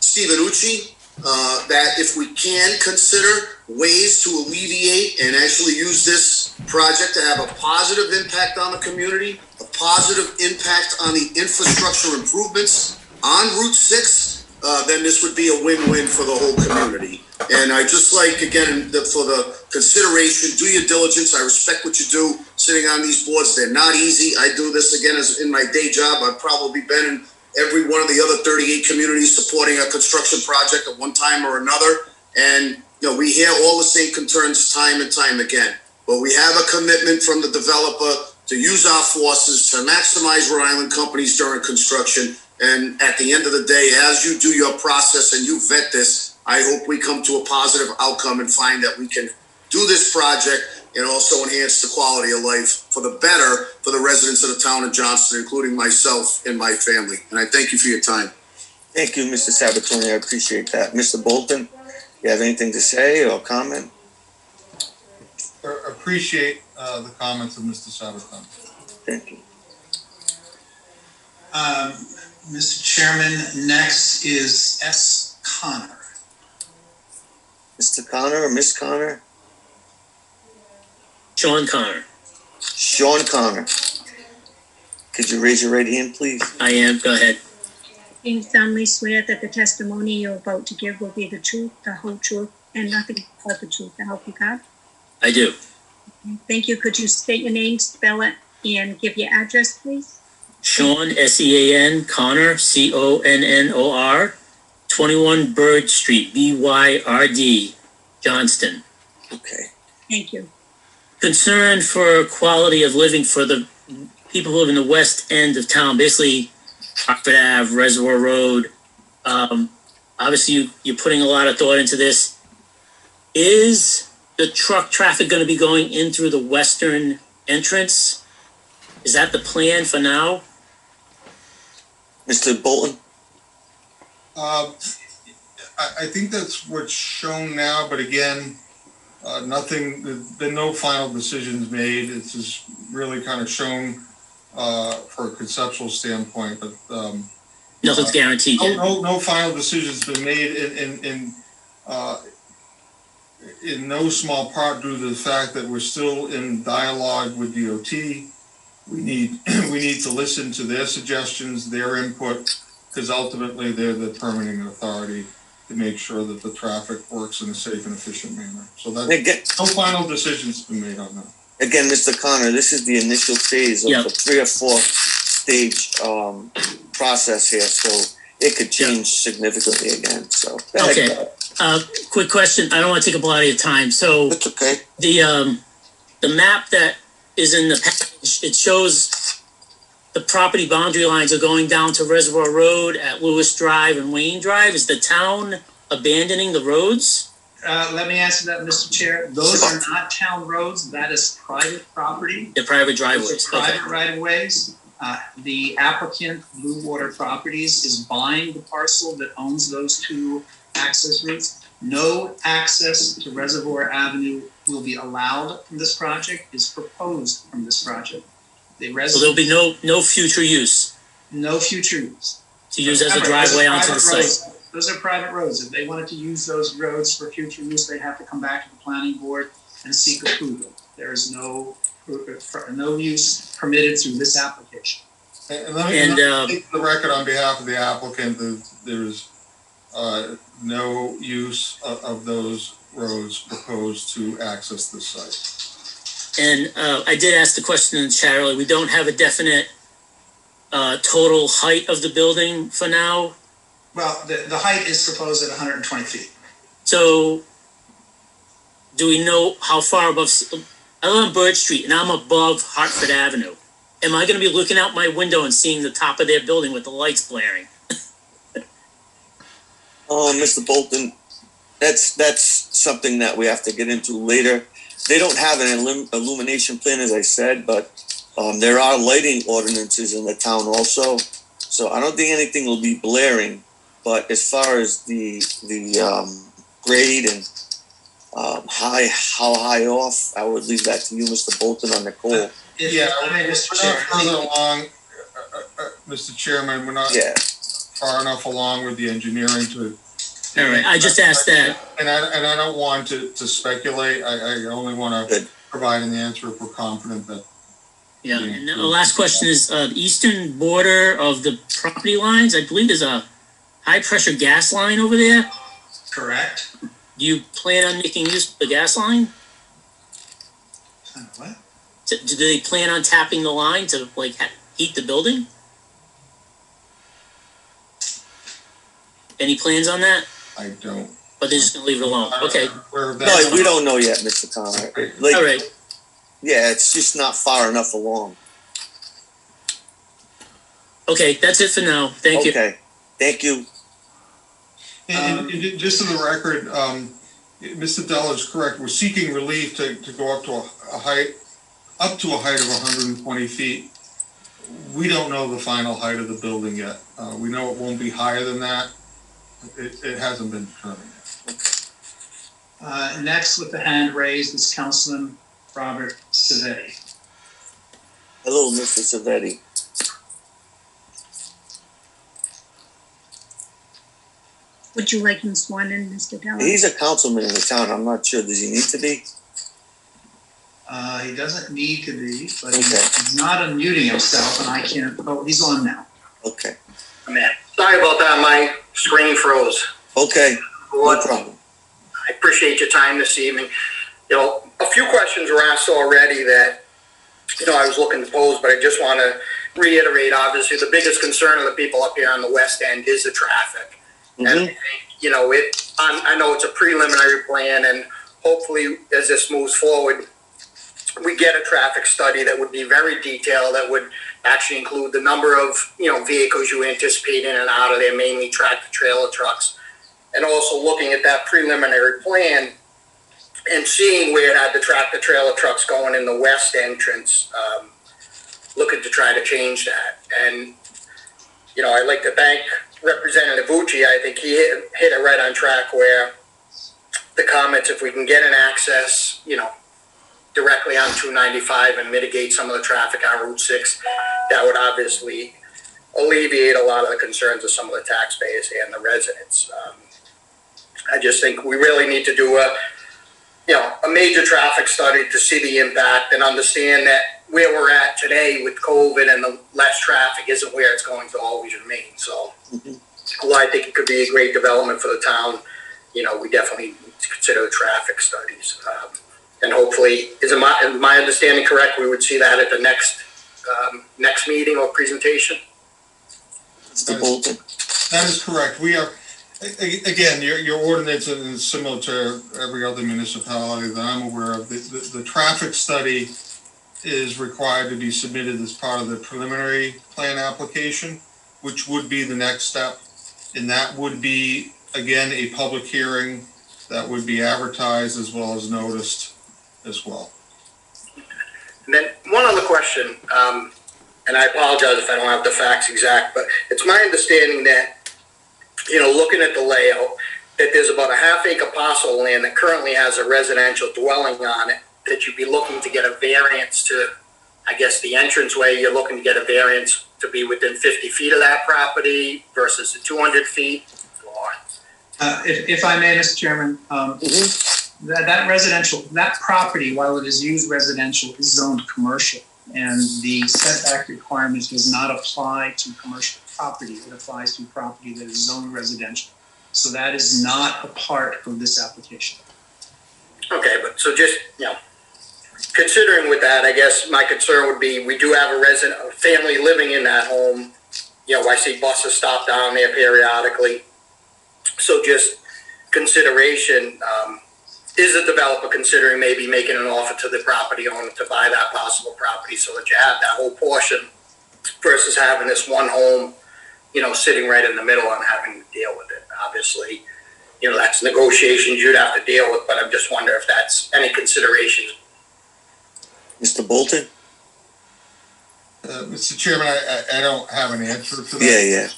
Stephen Ucci, that if we can consider ways to alleviate and actually use this project to have a positive impact on the community, a positive impact on the infrastructure improvements on Route 6, then this would be a win-win for the whole community. And I just like, again, for the consideration, do your diligence. I respect what you do sitting on these boards. They're not easy. I do this, again, as in my day job. I've probably been in every one of the other 38 communities supporting a construction project at one time or another. And, we hear all the same concerns time and time again. But we have a commitment from the developer to use our forces to maximize Rhode Island companies during construction. And at the end of the day, as you do your process and you vet this, I hope we come to a positive outcome and find that we can do this project and also enhance the quality of life for the better for the residents of the town of Johnston, including myself and my family. And I thank you for your time. Thank you, Mr. Sabatoni. I appreciate that. Mr. Bolton, you have anything to say or comment? Appreciate the comments of Mr. Sabatoni. Thank you. Mr. Chairman, next is S. Connor. Mr. Connor or Miss Connor? Sean Connor. Sean Connor. Could you raise your right hand, please? I am. Go ahead. Do you solemnly swear that the testimony you're about to give will be the truth, the whole truth, and nothing but the truth to help you God? I do. Thank you. Could you state your name, spell it, and give your address, please? Sean, S-E-A-N, Connor, C-O-N-N-O-R, 21 Bird Street, B-Y-R-D, Johnston. Okay. Thank you. Concern for quality of living for the people who live in the west end of town, basically Hartford Ave, Reservoir Road. Obviously, you're putting a lot of thought into this. Is the truck traffic going to be going in through the western entrance? Is that the plan for now? Mr. Bolton? I think that's what's shown now, but again, there's been no final decisions made. It's just really kind of shown for a conceptual standpoint, but nothing's guaranteed yet. No final decisions been made in no small part due to the fact that we're still in dialogue with DOT. We need to listen to their suggestions, their input, because ultimately they're the permitting authority to make sure that the traffic works in a safe and efficient manner. So that no final decisions been made on that. Again, Mr. Connor, this is the initial phase of the 3 or 4 stage process here, so it could change significantly again. So okay. Quick question. I don't want to take up a lot of your time. So that's okay. The map that is in the package, it shows the property boundary lines are going down to Reservoir Road at Lewis Drive and Wayne Drive. Is the town abandoning the roads? Let me answer that, Mr. Chair. Those are not town roads. That is private property. They're private driveways. Those are private right-of-ways. The applicant, Bluewater Properties, is buying the parcel that owns those 2 access routes. No access to Reservoir Avenue will be allowed from this project, is proposed from this project. So there'll be no future use? No future use. To use as a driveway onto the site? Those are private roads. If they wanted to use those roads for future use, they'd have to come back to the planning board and seek approval. There is no use permitted through this application. And let me take the record on behalf of the applicant that there's no use of those roads proposed to access this site. And I did ask the question in the chat earlier. We don't have a definite total height of the building for now. Well, the height is proposed at 120 feet. So, do we know how far above, I live on Bird Street and I'm above Hartford Avenue. Am I gonna be looking out my window and seeing the top of their building with the lights blaring? Mr. Bolton, that's something that we have to get into later. They don't have an illumination plan, as I said, but there are lighting ordinances in the town also. So I don't think anything will be blaring, but as far as the grade and how high off, I would leave that to you, Mr. Bolton, or Nicole. Yeah, we're not further along, Mr. Chairman, we're not far enough along with the engineering to. All right, I just asked that. And I don't want to speculate, I only want to provide an answer if we're confident that. Yeah, and the last question is, the eastern border of the property lines, I believe there's a high-pressure gas line over there. Correct. Do you plan on making use of the gas line? What? Do they plan on tapping the line to, like, heat the building? Any plans on that? I don't. But they're just gonna leave it alone, okay. No, we don't know yet, Mr. Connor. Like, all right. Yeah, it's just not far enough along. Okay, that's it for now. Thank you. Okay, thank you. And just for the record, Mr. Della is correct. We're seeking relief to go up to a height of 120 feet. We don't know the final height of the building yet. We know it won't be higher than that. It hasn't been determined yet. Next with the hand raised is Councilman Robert Savetti. Hello, Mr. Savetti. Would you like him sworn in, Mr. Della? He's a councilman in the town. I'm not sure. Does he need to be? He doesn't need to be, but he's not unmuting himself, and I can't. Oh, he's on now. Okay. Man, sorry about that. My screen froze. Okay. No problem. I appreciate your time this evening. You know, a few questions were asked already that, you know, I was looking to pose, but I just want to reiterate, obviously, the biggest concern of the people up here on the west end is the traffic. Mm-hmm. And I think, you know, I know it's a preliminary plan, and hopefully as this moves forward, we get a traffic study that would be very detailed, that would actually include the number of, you know, vehicles you anticipate in and out of there, mainly tractor trailer trucks. And also looking at that preliminary plan and seeing where it had the tractor trailer trucks going in the west entrance, looking to try to change that. And, you know, I'd like to thank Representative Ucci. I think he hit it right on track where the comments, if we can get an access, you know, directly on 295 and mitigate some of the traffic on Route 6, that would obviously alleviate a lot of the concerns of some of the taxpayers and the residents. I just think we really need to do a major traffic study to see the impact and understand that where we're at today with COVID and the less traffic isn't where it's going to always remain. So, well, I think it could be a great development for the town. You know, we definitely need to consider the traffic studies. And hopefully, is my understanding correct? We would see that at the next meeting or presentation. Mr. Bolton. That is correct. We are, again, your ordinance is similar to every other municipality that I'm aware of. The traffic study is required to be submitted as part of the preliminary plan application, which would be the next step. And that would be, again, a public hearing that would be advertised as well as noticed as well. And then one other question, and I apologize if I don't have the facts exact, but it's my understanding that, you know, looking at the layout, that there's about a half-acre parcel of land that currently has a residential dwelling on it, that you'd be looking to get a variance to, I guess, the entranceway, you're looking to get a variance to be within 50 feet of that property versus the 200 feet? If I may, Mr. Chairman, that residential, that property, while it is used residential, is zoned commercial, and the setback requirement does not apply to commercial property. It applies to property that is zoned residential. So that is not a part of this application. Okay, but so just, you know, considering with that, I guess my concern would be, we do have a family living in that home. You know, I see buses stop down there periodically. So just consideration, is the developer considering maybe making an offer to the property owner to buy that possible property so that you have that whole portion versus having this one home, sitting right in the middle and having to deal with it? Obviously, that's negotiations you'd have to deal with, but I'm just wondering if that's any consideration. Mr. Bolton? Mr. Chairman, I don't have an answer to that.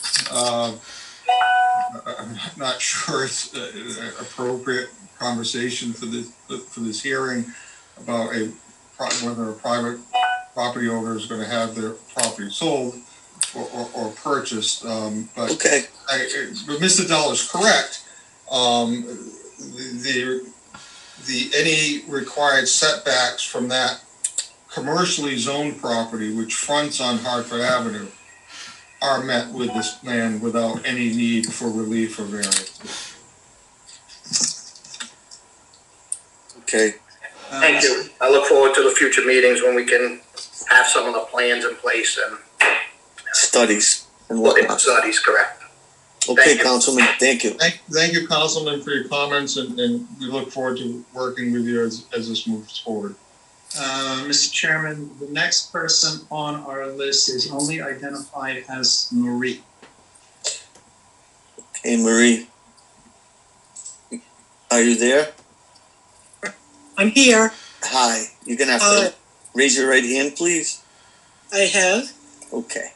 I'm not sure it's an appropriate conversation for this hearing about whether a private property owner is going to have their property sold or purchased. But Mr. Della is correct. Any required setbacks from that commercially zoned property which fronts on Hartford Avenue are met with this plan without any need for relief or variance. Okay. Thank you. I look forward to the future meetings when we can have some of the plans in place and studies and whatnot. Studies, correct. Okay, Councilman, thank you. Thank you, Councilman, for your comments, and we look forward to working with you as this moves forward. Mr. Chairman, the next person on our list is only identified as Marie. Hey, Marie. Are you there? I'm here. Hi. You're going to have to raise your right hand, please. I have. Okay.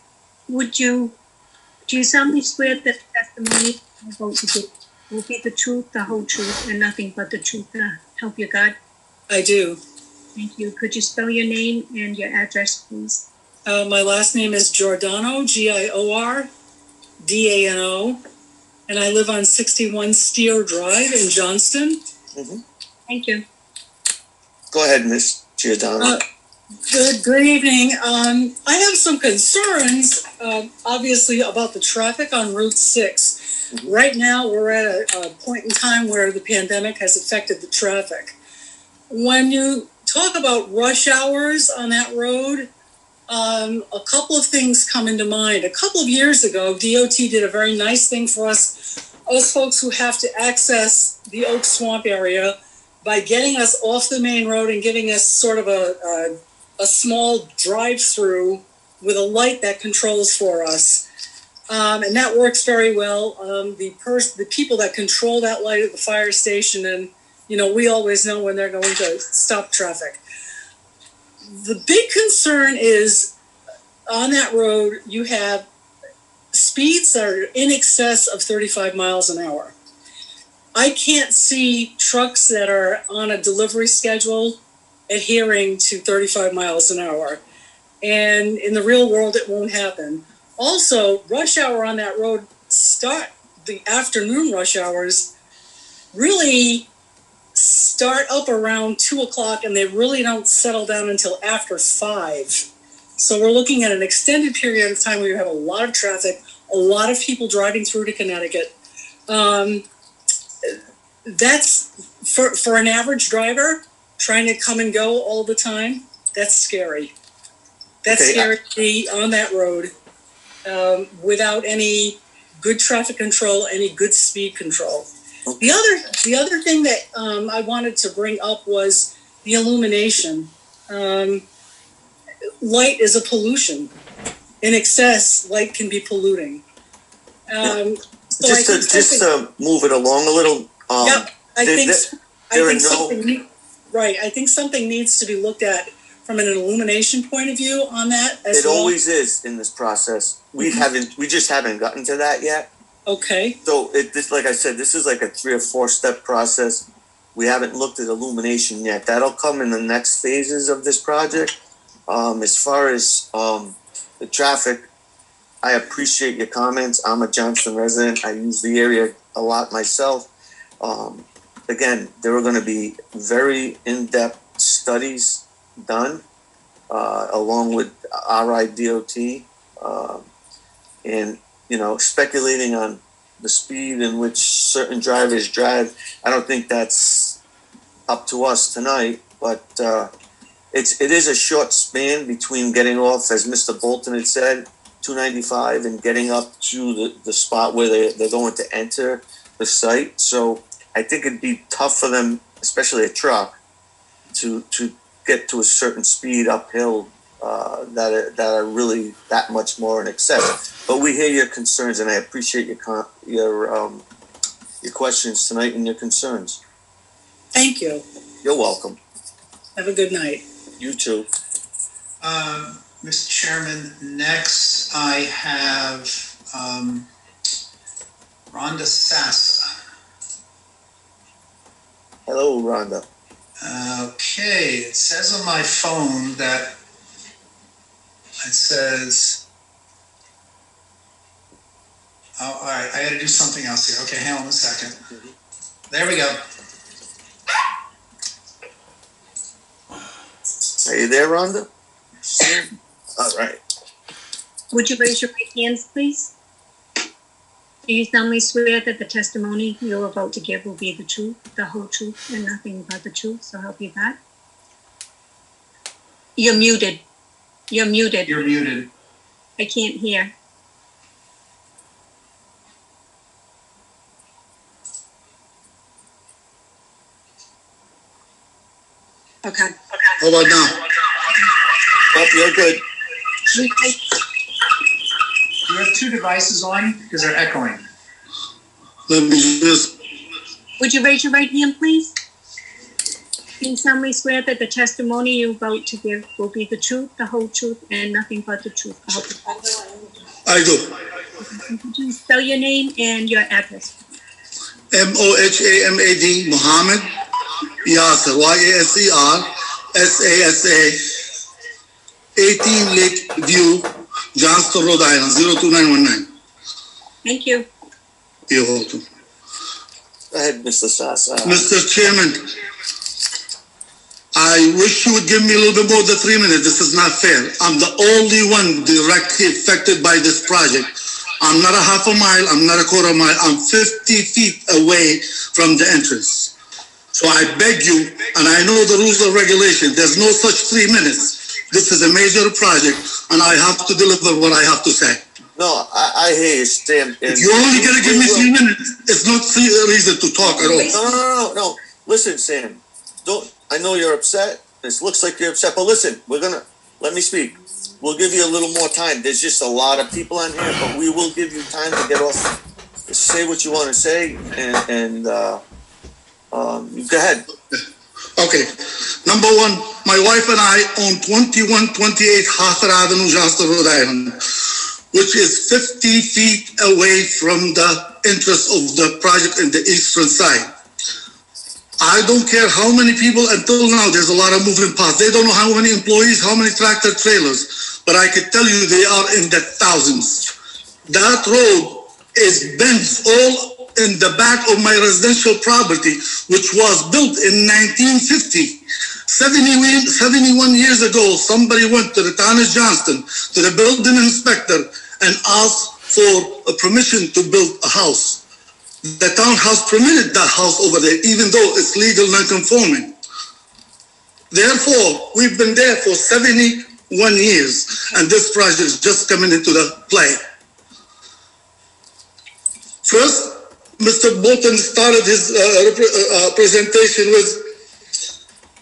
Do you solemnly swear that the testimony I'm about to give will be the truth, the whole truth, and nothing but the truth, help you God? I do. Thank you. Could you spell your name and your address, please? My last name is Giordano, Giordano, and I live on 61 Steer Drive in Johnston. Mm-hmm. Thank you. Go ahead, Miss Giordano. Good evening. I have some concerns, obviously, about the traffic on Route 6. Mm-hmm. Right now, we're at a point in time where the pandemic has affected the traffic. When you talk about rush hours on that road, a couple of things come into mind. A couple of years ago, DOT did a very nice thing for us folks who have to access the Oak Swamp area by getting us off the main road and giving us sort of a small drive-through with a light that controls for us. And that works very well. The people that control that light at the fire station, and we always know when they're going to stop traffic. The big concern is on that road, you have speeds that are in excess of 35 miles an hour. I can't see trucks that are on a delivery schedule adhering to 35 miles an hour. And in the real world, it won't happen. Also, rush hour on that road, the afternoon rush hours really start up around 2 o'clock and they really don't settle down until after 5. So we're looking at an extended period of time where you have a lot of traffic, a lot of people driving through to Connecticut. That's for an average driver trying to come and go all the time. That's scary. That's scary to be on that road without any good traffic control, any good speed control. The other thing that I wanted to bring up was the illumination. Light is a pollution. In excess, light can be polluting. Just to move it along a little. I think something needs to be looked at from an illumination point of view on that as well. It always is in this process. We just haven't gotten to that yet. Okay. So like I said, this is like a 3 or 4 step process. We haven't looked at illumination yet. That'll come in the next phases of this project. As far as the traffic, I appreciate your comments. I'm a Johnston resident. I use the area a lot myself. Again, there are going to be very in-depth studies done along with RIDOT, and speculating on the speed in which certain drivers drive. I don't think that's up to us tonight, but it is a short span between getting off, as Mr. Bolton had said, 295 and getting up to the spot where they're going to enter the site. So I think it'd be tough for them, especially a truck, to get to a certain speed uphill that are really that much more in excess. But we hear your concerns, and I appreciate your questions tonight and your concerns. Thank you. You're welcome. Have a good night. You too. Mr. Chairman, next I have Rhonda Sassa. Hello, Rhonda. Okay, it says on my phone that it says, oh, all right, I gotta do something else here. Okay, hang on a second. There we go. Are you there, Rhonda? All right. Would you raise your right hands, please? Do you solemnly swear that the testimony you're about to give will be the truth, the whole truth, and nothing but the truth? So help you God. You're muted. You're muted. You're muted. I can't hear. Okay. How about now? Oh, you're good. Do you have two devices on? Because they're echoing. Let me just. Would you raise your right hand, please? Do you solemnly swear that the testimony you're about to give will be the truth, the whole truth, and nothing but the truth? I do. Could you spell your name and your address? Mohamad, Mohammed Yasser, Yaser, Sassa, 18 Lake View, Johnston, Rhode Island, 02919. Thank you. You're welcome. Go ahead, Mr. Sassa. Mr. Chairman, I wish you would give me a little bit more than 3 minutes. This is not fair. I'm the only one directly affected by this project. I'm not a half a mile, I'm not a quarter mile, I'm 50 feet away from the entrance. So I beg you, and I know the rules and regulations, there's no such 3 minutes. This is a major project, and I have to deliver what I have to say. No, I hear you, Stan. If you're only gonna give me 3 minutes, it's not a reason to talk at all. No. Listen, Sam, I know you're upset. This looks like you're upset, but listen, let me speak. We'll give you a little more time. There's just a lot of people on here, but we will give you time to get off, say what you want to say, and go ahead. Okay. Number one, my wife and I own 2128 Hartford Avenue, Johnston, Rhode Island, which is 50 feet away from the entrance of the project in the eastern side. I don't care how many people, until now, there's a lot of moving parts. They don't know how many employees, how many tractor trailers, but I can tell you they are in the thousands. That road is bent all in the back of my residential property, which was built in 1950. 71 years ago, somebody went to the town of Johnston, to the building inspector, and asked for a permission to build a house. The townhouse permitted that house over there, even though it's legal non-conforming. Therefore, we've been there for 71 years, and this project is just coming into the play. First, Mr. Bolton started his presentation with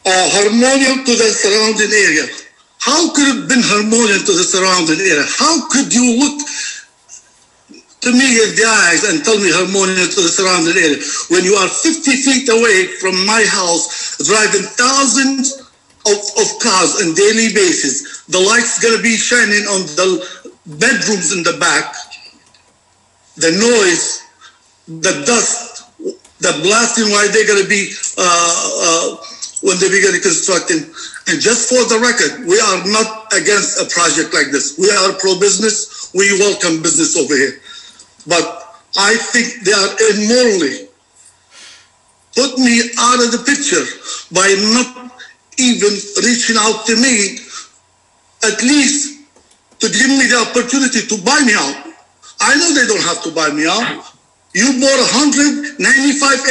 harmonious to the surrounding area. How could it have been harmonious to the surrounding area? How could you look to me in the eyes and tell me harmonious to the surrounding area when you are 50 feet away from my house, driving thousands of cars on a daily basis? The light's gonna be shining on the bedrooms in the back, the noise, the dust, the blasting while they're gonna be when they begin constructing. And just for the record, we are not against a project like this. We are pro-business. We welcome business over here. But I think they are immorally put me out of the picture by not even reaching out to me, at least to give me the opportunity to buy me out. I know they don't have to buy me out. You bought 195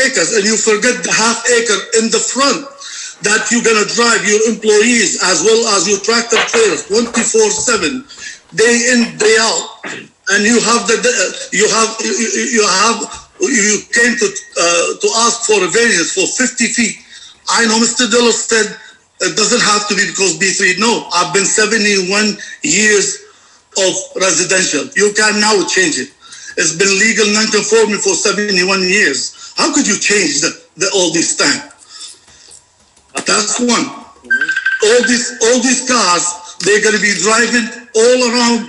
acres and you forget the half acre in the front that you're gonna drive your employees as well as your tractor trailers 24/7, day in, day out. And you have you came to ask for a variance for 50 feet. I know Mr. Della said it doesn't have to be because B3. No, I've been 71 years of residential. You can now change it. It's been legal non-conforming for 71 years. How could you change all this time? That's one. All these cars, they're going to be driving all around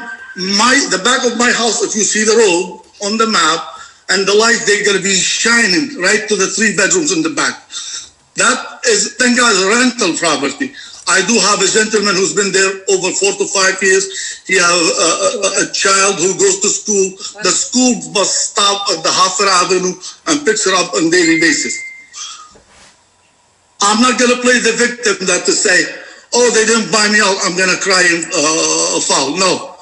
the back of my house. If you see the road on the map, and the light, they're going to be shining right to the 3 bedrooms in the back. That is, thank God, a rental property. I do have a gentleman who's been there over 4 to 5 years. He has a child who goes to school. The school bus stop at the Hartford Avenue and picks her up on a daily basis. I'm not going to play the victim that to say, oh, they didn't buy me out, I'm going to cry foul. No.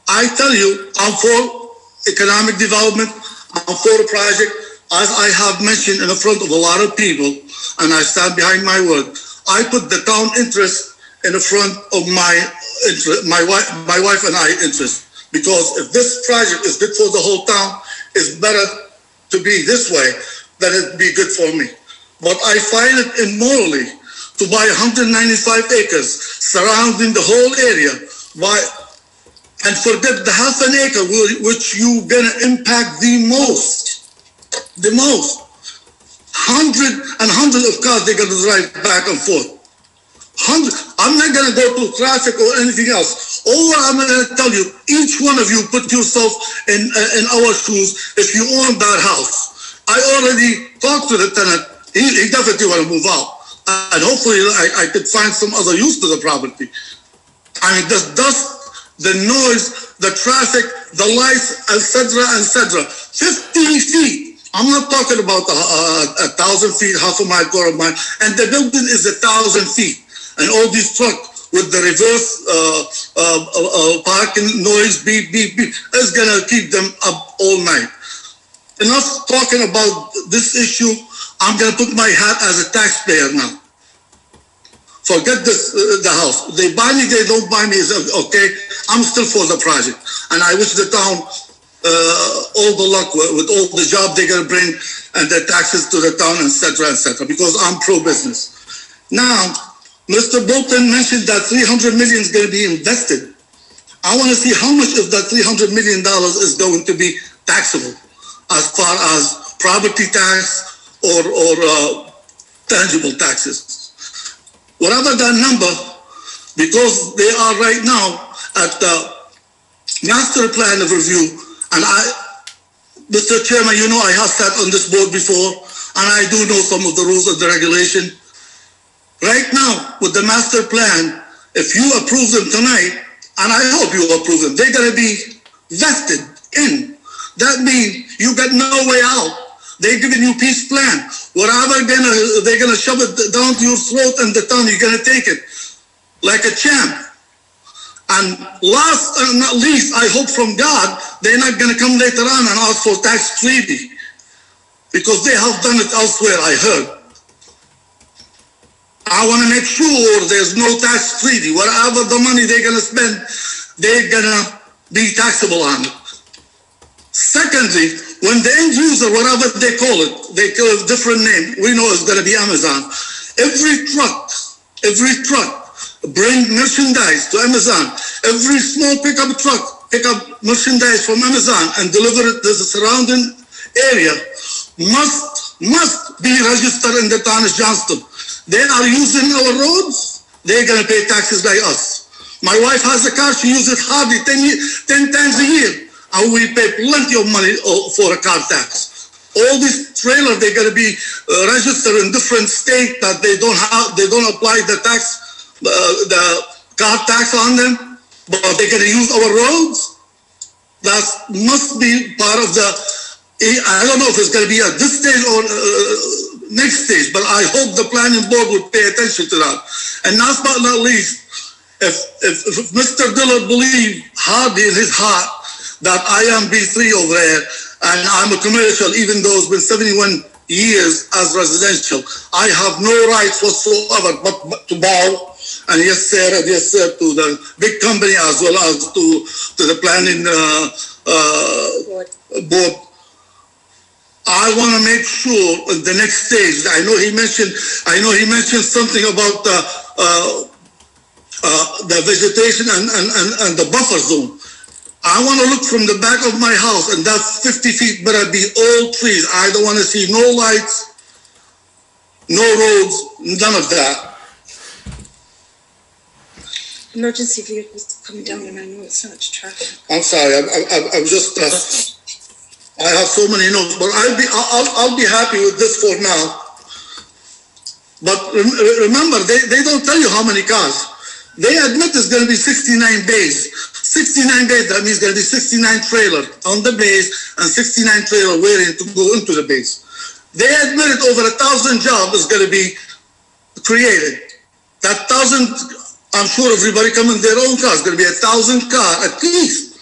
I tell you, I'm for economic development. I'm for a project. As I have mentioned in front of a lot of people, and I stand behind my word, I put the town interest in the front of my wife and I interest. Because if this project is good for the whole town, it's better to be this way than it be good for me. But I find it immorally to buy 195 acres surrounding the whole area, and forget the half an acre which you're gonna impact the most. Hundreds of cars they're gonna drive back and forth. I'm not gonna go to traffic or anything else. All I'm gonna tell you, each one of you put yourself in our shoes if you own that house. I already talked to the tenant. He definitely want to move out, and hopefully I could find some other use to the property. I mean, the dust, the noise, the traffic, the lights, etc. 50 feet. I'm not talking about 1,000 feet, half a mile, quarter mile, and the building is 1,000 feet, and all these trucks with the reverse parking noise, beep, beep, beep, is gonna keep them up all night. Enough talking about this issue. I'm going to put my hat as a taxpayer now. Forget the house. They buy me, they don't buy me, okay. I'm still for the project. And I wish the town all the luck with all the job they're going to bring and the taxes to the town, etc., because I'm pro-business. Now, Mr. Bolton mentioned that $300 million is going to be invested. I want to see how much of that $300 million is going to be taxable as far as property tax, or tangible taxes. Whatever that number, because they are right now at the master plan of review, and Mr. Chairman, you know I have sat on this board before, and I do know some of the rules and the regulation. Right now, with the master plan, if you approve them tonight, and I hope you approve them, they're going to be vested in. That means you got no way out. They're giving you peace plan. Whatever they're gonna shove it down to your throat and the town, you're gonna take it like a champ. And last and not least, I hope from God, they're not gonna come later on and ask for tax treaty. Because they have done it elsewhere, I heard. I wanna make sure there's no tax treaty. Whatever the money they're gonna spend, they're gonna be taxable on it. Secondly, when the end user, whatever they call it a different name, we know it's going to be Amazon. Every truck bring merchandise to Amazon. Every small pickup truck pick up merchandise from Amazon and deliver it to the surrounding area must be registered in the town of Johnston. They are using our roads, they're going to pay taxes like us. My wife has a car, she uses it hardly 10 times a year. And we pay plenty of money for a car tax. All these trailers, they're going to be registered in different states that they don't apply the car tax on them, but they're going to use our roads. That must be part of I don't know if it's going to be at this stage or next stage, but I hope the planning board will pay attention to that. And last but not least, if Mr. Dilla believes hardly in his heart that I am B3 over there, and I'm a commercial, even though it's been 71 years as residential. I have no rights whatsoever but to bow, and yes sir, to the big company as well as to the planning board. sure on the next stage. I know he mentioned something about the vegetation and the buffer zone. I want to look from the back of my house, and that 50 feet better be all trees. I don't want to see no lights, no roads, none of that. Emergency vehicles coming down, and I know it's not traffic. I'm sorry, I'm just, I have so many notes, but I'll be happy with this for now. But remember, they don't tell you how many cars. They admit it's going to be 69 bays. 69 bays, that means going to be 69 trailers on the bays and 69 trailer waiting to go into the bays. They admitted over 1,000 jobs is going to be created. That 1,000, I'm sure everybody come in their own cars, going to be 1,000 cars at least.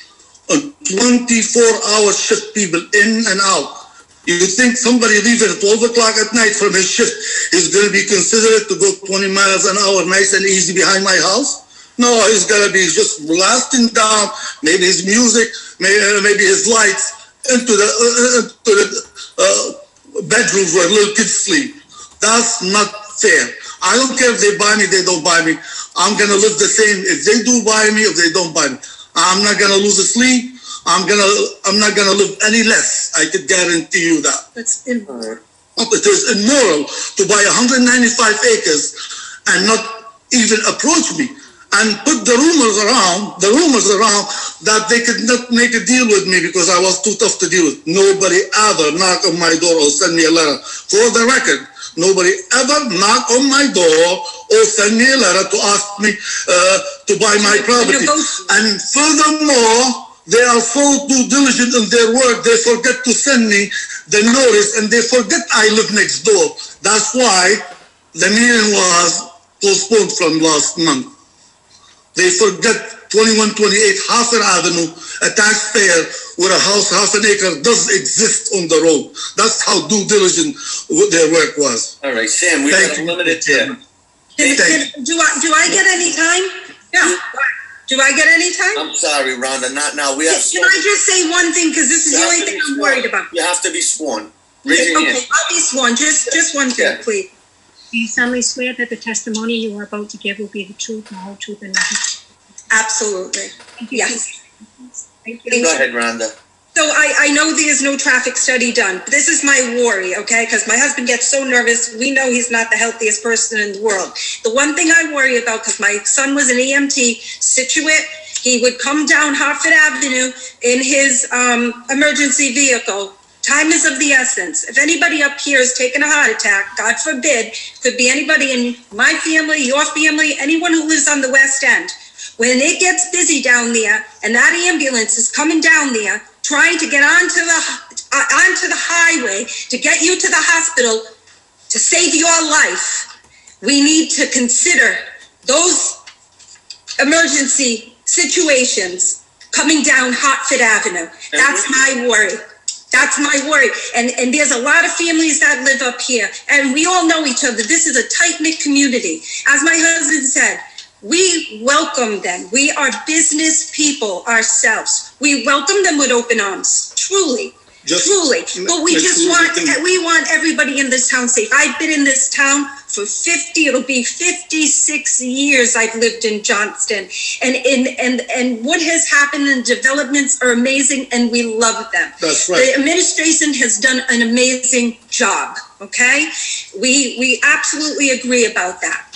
A 24-hour shift, people in and out. You think somebody leaving at 12 o'clock at night from his shift is going to be considered to go 20 miles an hour nice and easy behind my house? No, he's going to be just blasting down, maybe his music, maybe his lights into the bedrooms where little kids sleep. That's not fair. I don't care if they buy me, they don't buy me. I'm going to live the same if they do buy me, if they don't buy me. I'm not going to lose a sleep. I'm not gonna live any less. I could guarantee you that. That's immoral. It is immoral to buy 195 acres and not even approach me and put the rumors around that they could not make a deal with me because I was too tough to deal with. Nobody ever knocked on my door or send me a letter. For the record, nobody ever knocked on my door or send me a letter to ask me to buy my property. And furthermore, they are so too diligent in their work, they forget to send me the notice and they forget I live next door. That's why the meeting was postponed from last month. They forget 2128 Hartford Avenue, a taxpayer with a house half an acre does exist on the road. That's how due diligent their work was. All right, Sam, we've got a limited time. Do I get any time? Yeah. Do I get any time? I'm sorry, Rhonda, not now. We have. Can I just say one thing, because this is the only thing I'm worried about. You have to be sworn. Raise your hand. Okay, I'll be sworn. Just one thing, please. Do you solemnly swear that the testimony you are about to give will be the truth, the whole truth, and nothing? Absolutely. Yes. Thank you. Go ahead, Rhonda. So I know there's no traffic study done, but this is my worry, okay? Because my husband gets so nervous. We know he's not the healthiest person in the world. The one thing I worry about, because my son was an EMT, Situate, he would come down Hartford Avenue in his emergency vehicle. Time is of the essence. If anybody up here is taking a heart attack, God forbid, could be anybody in my family, your family, anyone who lives on the West End. When it gets busy down there and that ambulance is coming down there, trying to get onto the highway to get you to the hospital to save your life, we need to consider those emergency situations coming down Hartford Avenue. That's my worry. That's my worry. And there's a lot of families that live up here, and we all know each other. This is a tight-knit community. As my husband said, we welcome them. We are business people ourselves. We welcome them with open arms, truly. Truly. But we want everybody in this town safe. I've been in this town for it'll be 56 years I've lived in Johnston. And what has happened in developments are amazing, and we love them. That's right. The administration has done an amazing job, okay? We absolutely agree about that.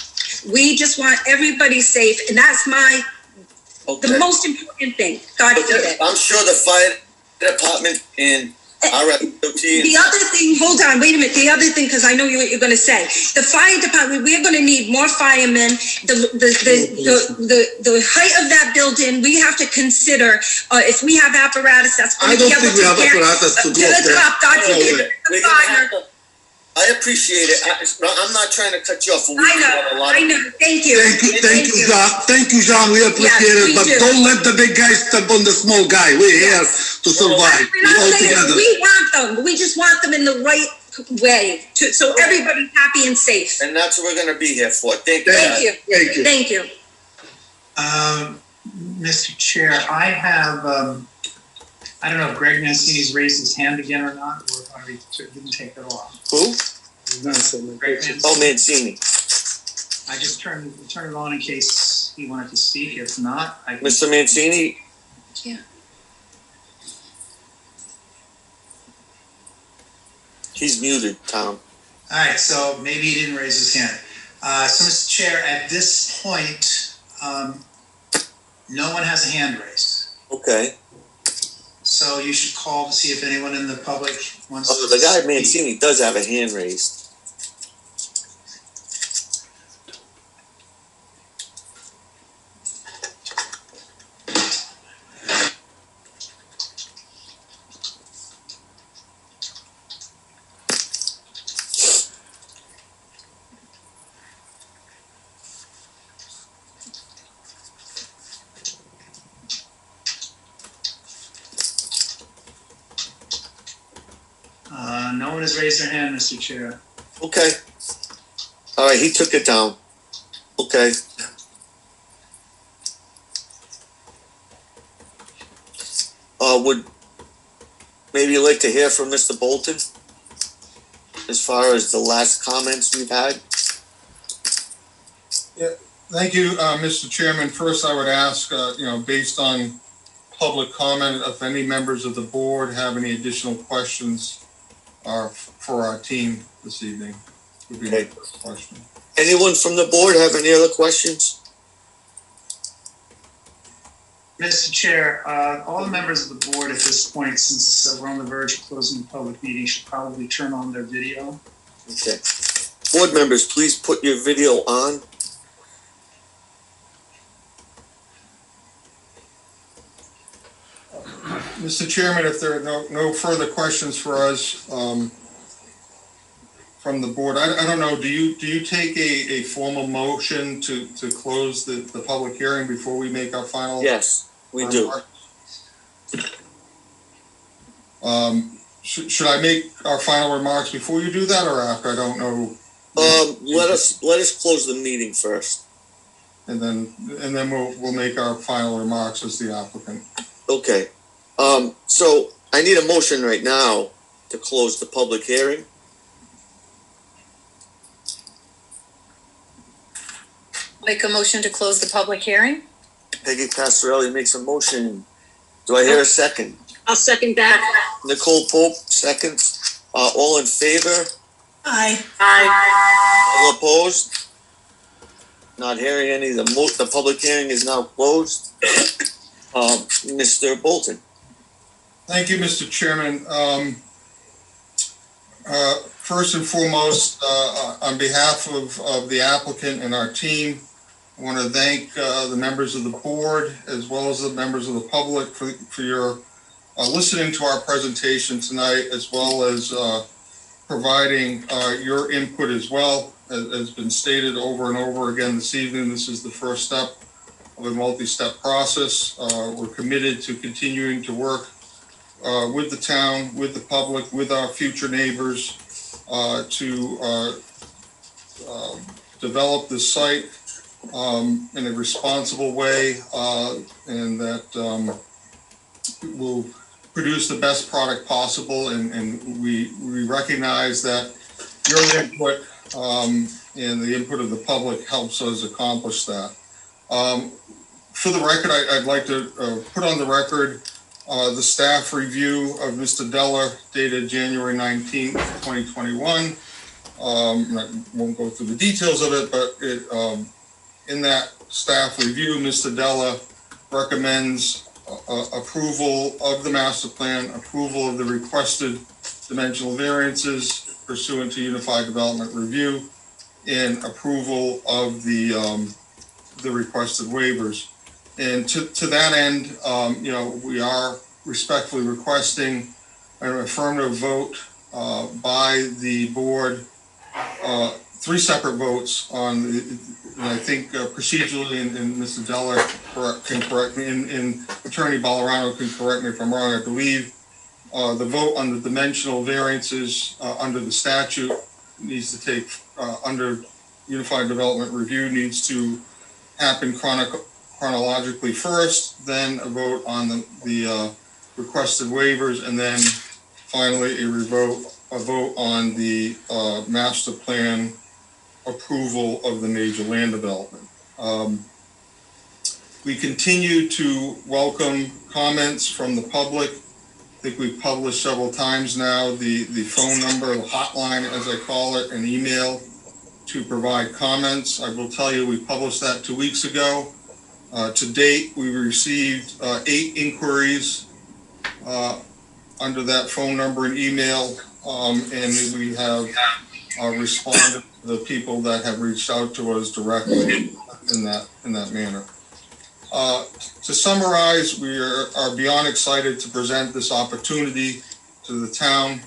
We just want everybody safe, and that's the most important thing. God forbid. I'm sure the fire department and the other thing, hold on, wait a minute. The other thing, because I know what you're going to say. The fire department, we're going to need more firemen. The height of that building, we have to consider if we have apparatus that's going to be able to get to the top. God forbid, the fire. I appreciate it. I'm not trying to cut you off. I know. Thank you. Thank you, John. Thank you, John. We appreciate it, but don't let the big guy step on the small guy. We're here to survive. We're all together. We want them. We just want them in the right way, so everybody's happy and safe. And that's what we're going to be here for. Thank you. Thank you. Mr. Chair, I have I don't know if Greg Mancini's raised his hand again or not, or if he didn't take it off. Who? Greg Mancini. Oh, Mancini. I just turned it on in case he wanted to speak. If not, I can... Mr. Mancini? Yeah. He's muted, Tom. All right, so maybe he didn't raise his hand. So, Mr. Chair, at this point, no one has a hand raised. Okay. So you should call to see if anyone in the public wants to the guy speak. Mancini does have a hand raised. No one has raised their hand, Mr. Chair. Okay. All right, he took it down. Okay. Would maybe you'd like to hear from Mr. Bolton as far as the last comments we've had? Yeah, thank you, Mr. Chairman. First, I would ask, based on public comment, if any members of the board have any additional questions for our team this evening, would be my first question. Anyone from the board have any other questions? Mr. Chair, all the members of the board at this point, since we're on the verge of closing the public meeting, should probably turn on their video. Okay. Board members, please put your video on. Mr. Chairman, if there are no further questions for us from the board, I don't know, do you take a formal motion to close the public hearing before we make our final? Yes, we do. Should I make our final remarks before you do that or after? I don't know. Let us close the meeting first. And then we'll make our final remarks as the applicant. Okay. So I need a motion right now to close the public hearing. Make a motion to close the public hearing? Peggy Passarelli makes a motion. Do I hear a second? I'll second that. Nicole Pope, seconds. All in favor? Aye. All opposed? Not hearing any. The public hearing is now closed. Mr. Bolton. Thank you, Mr. Chairman. First and foremost, on behalf of the applicant and our team, I want to thank the members of the board as well as the members of the public for your listening to our presentation tonight, as well as providing your input as well. As has been stated over and over again this evening, this is the first step of a multi-step process. We're committed to continuing to work with the town, with the public, with our future neighbors to develop this site in a responsible way and that will produce the best product possible. And we recognize that your input and the input of the public helps us accomplish that. For the record, I'd like to put on the record the staff review of Mr. Della dated January 19th, 2021. I won't go through the details of it, but in that staff review, Mr. Della recommends approval of the master plan, approval of the requested dimensional variances pursuant to Unified Development Review, and approval of the requested waivers. And to that end, we are respectfully requesting an affirmative vote by the board, 3 separate votes on, and I think procedurally, and Mr. Della can correct me, and Attorney Ballerano can correct me if I'm wrong, I believe the vote on the dimensional variances under the statute needs to take, under Unified Development Review, needs to happen chronologically first, then a vote on the requested waivers, and then finally a vote on the master plan approval of the major land development. We continue to welcome comments from the public. I think we've published several times now the phone number, the hotline as I call it, and email to provide comments. I will tell you, we published that 2 weeks ago. To date, we received 8 inquiries under that phone number and email, and we have responded to the people that have reached out to us directly in that manner. To summarize, we are beyond excited to present this opportunity to the town.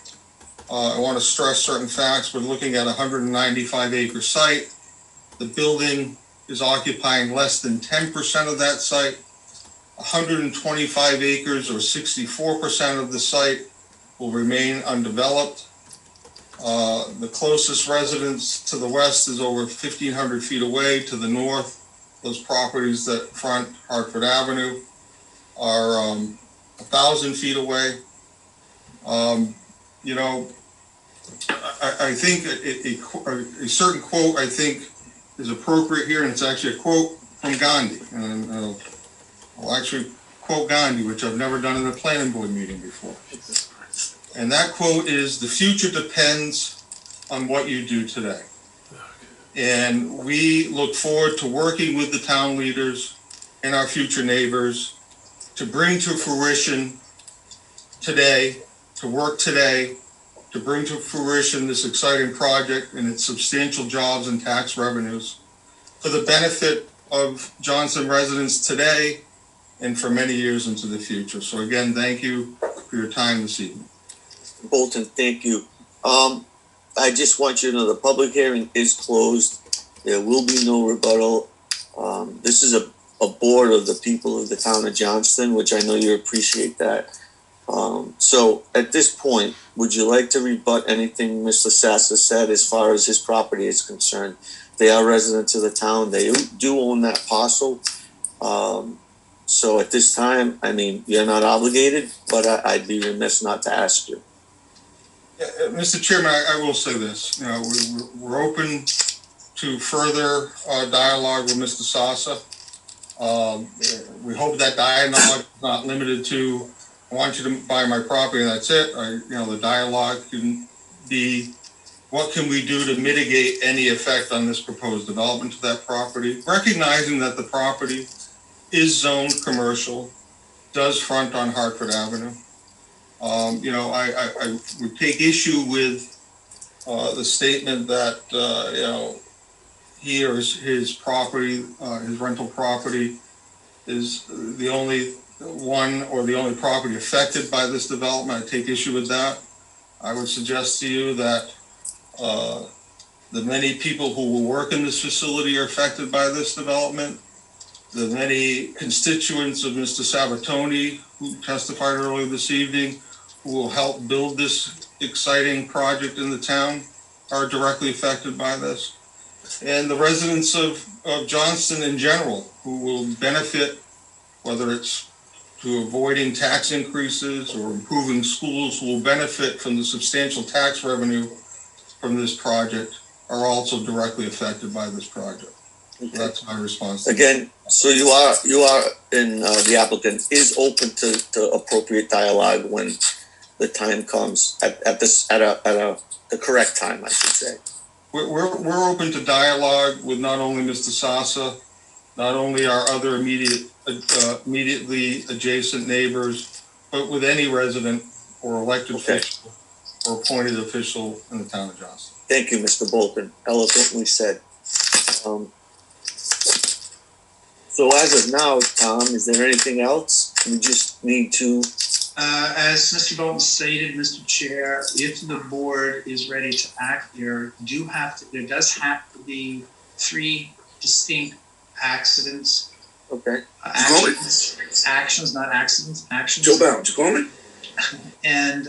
I want to stress certain facts. We're looking at a 195-acre site. The building is occupying less than 10% of that site. 125 acres or 64% of the site will remain undeveloped. The closest residence to the west is over 1,500 feet away. To the north, those properties that front Hartford Avenue are 1,000 feet away. You know, I think a certain quote I think is appropriate here, and it's actually a quote from Gandhi. And I'll actually quote Gandhi, which I've never done in a planning board meeting before. And that quote is, "The future depends on what you do today." And we look forward to working with the town leaders and our future neighbors to bring to fruition today, to work today, to bring to fruition this exciting project and its substantial jobs and tax revenues for the benefit of Johnston residents today and for many years into the future. So again, thank you for your time this evening. Bolton, thank you. I just want you to know the public hearing is closed. There will be no rebuttal. This is a board of the people of the town of Johnston, which I know you appreciate that. So at this point, would you like to rebut anything Mr. Sassa said as far as his property is concerned? They are residents of the town. They do own that parcel. So at this time, I mean, you're not obligated, but I'd be remiss not to ask you. Mr. Chairman, I will say this. You know, we're open to further dialogue with Mr. Sassa. We hope that dialogue is not limited to, I want you to buy my property and that's it. The dialogue can be, what can we do to mitigate any effect on this proposed development to that property? Recognizing that the property is zoned commercial, does front on Hartford Avenue. I would take issue with the statement that, he or his property, his rental property is the only one or the only property affected by this development. I take issue with that. I would suggest to you that the many people who will work in this facility are affected by this development. The many constituents of Mr. Sabatoni, who testified earlier this evening, who will help build this exciting project in the town, are directly affected by this. And the residents of Johnston in general, who will benefit, whether it's to avoiding tax increases or improving schools, who will benefit from the substantial tax revenue from this project, are also directly affected by this project. Okay. That's my response. Again, so you are in the applicant is open to appropriate dialogue when the time comes at the correct time, I should say. We're open to dialogue with not only Mr. Sassa, not only our other immediately adjacent neighbors, but with any resident or elected official or appointed official in the town of Johnston. Thank you, Mr. Bolton. Eloquently said. So as of now, Tom, is there anything else? We just need to... As Mr. Bolton stated, Mr. Chair, if the board is ready to act, there does have to be 3 distinct accidents. Okay. Actions, not accidents. Actions. Joe Brown, you call me? And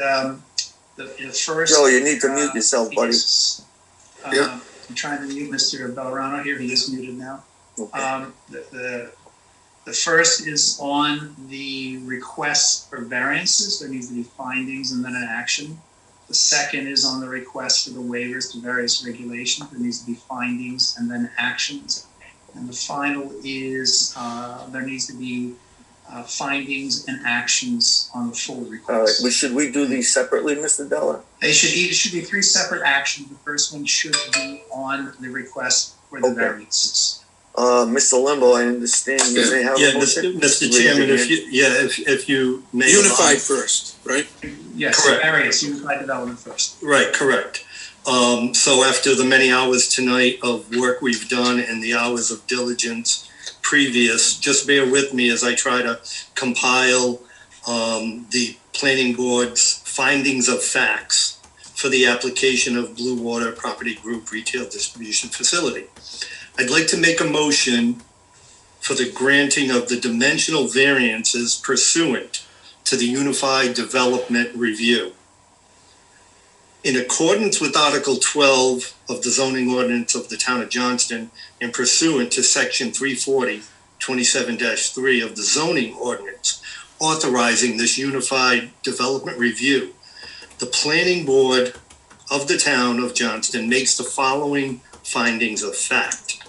the first. Joe, you need to mute yourself, buddy. I'm trying to mute Mr. Bellerano here. He is muted now. Okay. The first is on the request for variances. There needs to be findings and then an action. The second is on the request for the waivers to various regulations. There needs to be findings and then actions. And the final is there needs to be findings and actions on the full request. All right, well, should we do these separately, Mr. Della? It should be three separate actions. The first one should be on the request for the variances. Mr. Limbo, I understand you may have a motion. Mr. Chairman, if you may. Unified first, right? Yes, correct. Variance, unified development first. Right, correct. So after the many hours tonight of work we've done and the hours of diligence previous, just bear with me as I try to compile the planning board's findings of facts for the application of Bluewater Property Group Retail Distribution Facility. I'd like to make a motion for the granting of the dimensional variances pursuant to the Unified Development Review. In accordance with Article 12 of the zoning ordinance of the town of Johnston and pursuant to Section 340, 27-3 of the zoning ordinance authorizing this Unified Development Review, the planning board of the town of Johnston makes the following findings of fact.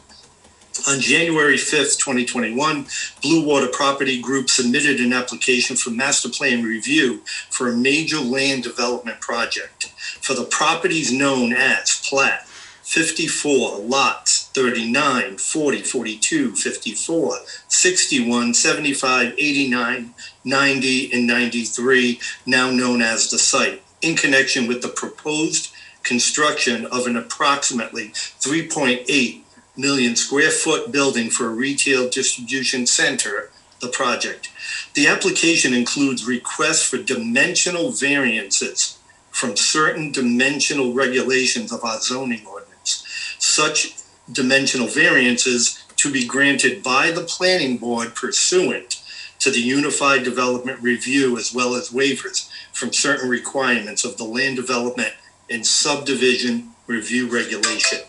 On January 5th, 2021, Bluewater Property Group submitted an application for master plan review for a major land development project for the properties known as Plat 54, lots 39, 40, 42, 54, 61, 75, 89, 90, and 93, now known as the site, in connection with the proposed construction of an approximately 3.8 million square foot building for a retail distribution center, the project. The application includes requests for dimensional variances from certain dimensional regulations of our zoning ordinance. Such dimensional variances to be granted by the planning board pursuant to the Unified Development Review, as well as waivers from certain requirements of the Land Development and Subdivision Review Regulation.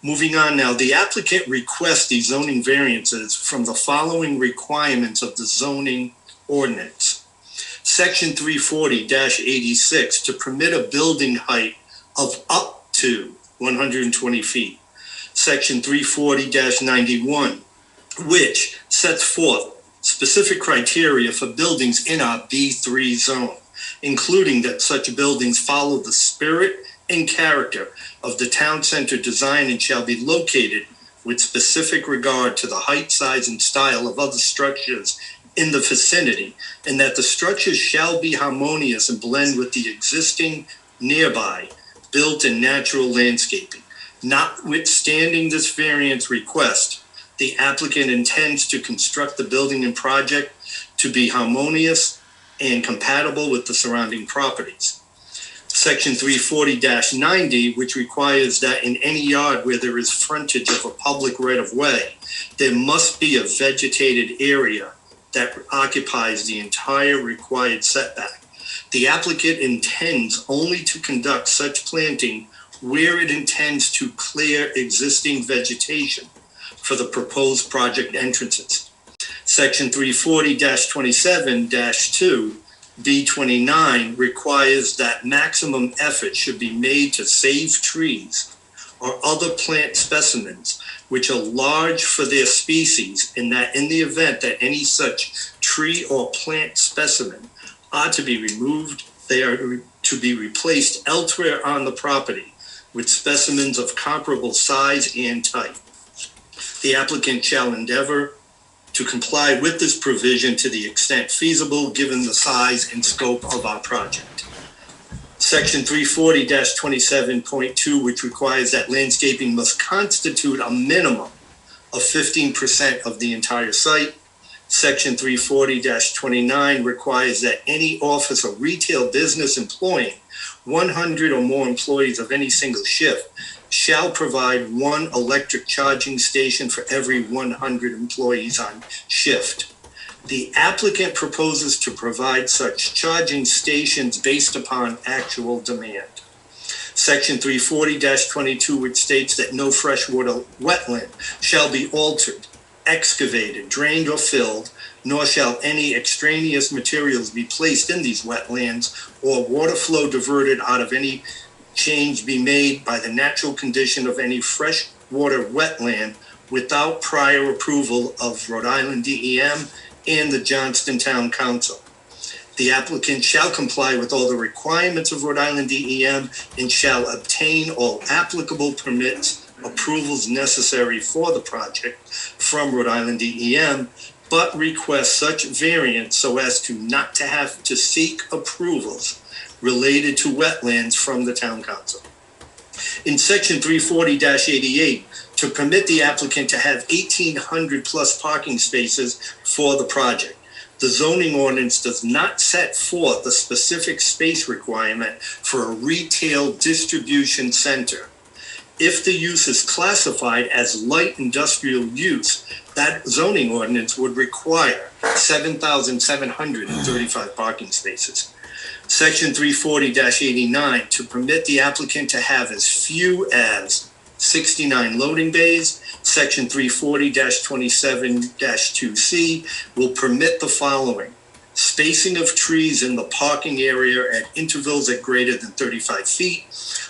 Moving on now, the applicant requests these zoning variances from the following requirements of the zoning ordinance. Section 340-86 to permit a building height of up to 120 feet. Section 340-91, which sets forth specific criteria for buildings in our B3 zone, including that such buildings follow the spirit and character of the town center design and shall be located with specific regard to the height, size, and style of other structures in the vicinity, and that the structures shall be harmonious and blend with the existing nearby built and natural landscaping. Notwithstanding this variance request, the applicant intends to construct the building and project to be harmonious and compatible with the surrounding properties. Section 340-90, which requires that in any yard where there is frontage of a public right-of-way, there must be a vegetated area that occupies the entire required setback. The applicant intends only to conduct such planting where it intends to clear existing vegetation for the proposed project entrances. Section 340-27-2 B29 requires that maximum effort should be made to save trees or other plant specimens which are large for their species, and that in the event that any such tree or plant specimen are to be removed, they are to be replaced elsewhere on the property with specimens of comparable size and type. The applicant shall endeavor to comply with this provision to the extent feasible, given the size and scope of our project. Section 340-27.2, which requires that landscaping must constitute a minimum of 15% of the entire site. Section 340-29 requires that any office or retail business employing 100 or more employees of any single shift shall provide one electric charging station for every 100 employees on shift. The applicant proposes to provide such charging stations based upon actual demand. Section 340-22, which states that no freshwater wetland shall be altered, excavated, drained, or filled, nor shall any extraneous materials be placed in these wetlands or water flow diverted out of any change be made by the natural condition of any freshwater wetland without prior approval of Rhode Island DEM and the Johnston Town Council. The applicant shall comply with all the requirements of Rhode Island DEM and shall obtain all applicable permits, approvals necessary for the project from Rhode Island DEM, but request such variance so as to not to have to seek approvals related to wetlands from the Town Council. In section 340-88, to permit the applicant to have 1,800 plus parking spaces for the project. The zoning ordinance does not set forth a specific space requirement for a retail distribution center. If the use is classified as light industrial use, that zoning ordinance would require 7,735 parking spaces. Section 340-89, to permit the applicant to have as few as 69 loading bays. Section 340-27-2C will permit the following: spacing of trees in the parking area at intervals at greater than 35 feet,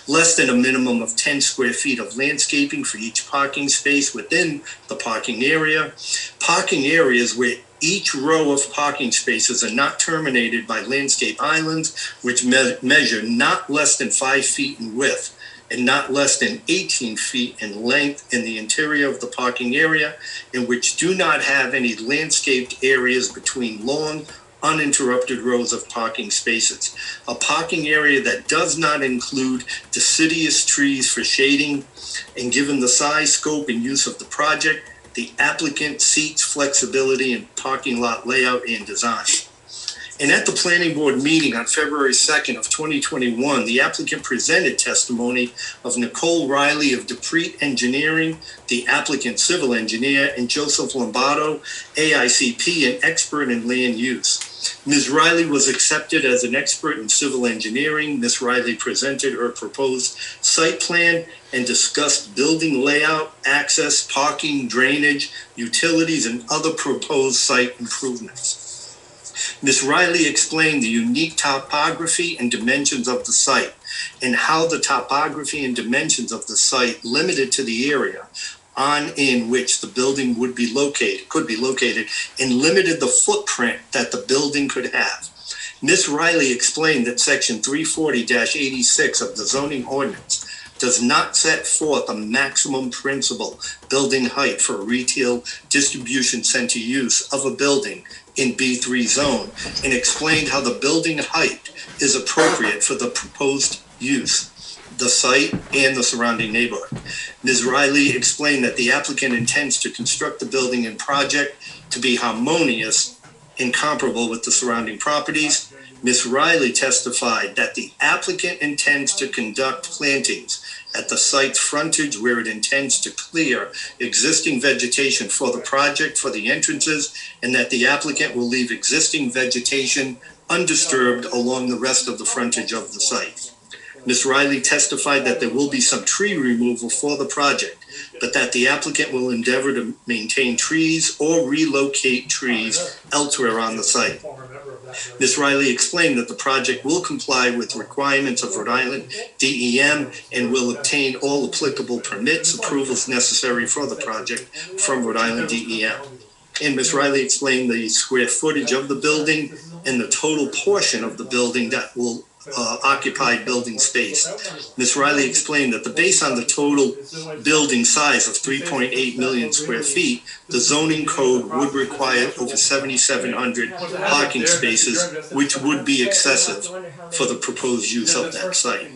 less than a minimum of 10 square feet of landscaping for each parking space within the parking area, parking areas where each row of parking spaces are not terminated by landscape islands, which measure not less than 5 feet in width and not less than 18 feet in length in the interior of the parking area, and which do not have any landscaped areas between long, uninterrupted rows of parking spaces. A parking area that does not include deciduous trees for shading, and given the size, scope, and use of the project, the applicant seeks flexibility in parking lot layout and design. And at the planning board meeting on February 2nd of 2021, the applicant presented testimony of Nicole Riley of Dupree Engineering, the applicant civil engineer, and Joseph Lombardo, AICP, an expert in land use. Ms. Riley was accepted as an expert in civil engineering. Ms. Riley presented her proposed site plan and discussed building layout, access, parking, drainage, utilities, and other proposed site improvements. Ms. Riley explained the unique topography and dimensions of the site and how the topography and dimensions of the site limited to the area in which the building could be located, and limited the footprint that the building could have. Ms. Riley explained that section 340-86 of the zoning ordinance does not set forth a maximum principal building height for retail distribution center use of a building in B3 zone, and explained how the building height is appropriate for the proposed use, the site, and the surrounding neighborhood. Ms. Riley explained that the applicant intends to construct the building and project to be harmonious and comparable with the surrounding properties. Ms. Riley testified that the applicant intends to conduct plantings at the site's frontage where it intends to clear existing vegetation for the project for the entrances, and that the applicant will leave existing vegetation undisturbed along the rest of the frontage of the site. Ms. Riley testified that there will be some tree removal for the project, but that the applicant will endeavor to maintain trees or relocate trees elsewhere on the site. Ms. Riley explained that the project will comply with requirements of Rhode Island DEM and will obtain all applicable permits, approvals necessary for the project from Rhode Island DEM. And Ms. Riley explained the square footage of the building and the total portion of the building that will occupy building space. Ms. Riley explained that based on the total building size of 3.8 million square feet, the zoning code would require over 7,700 parking spaces, which would be excessive for the proposed use of that site.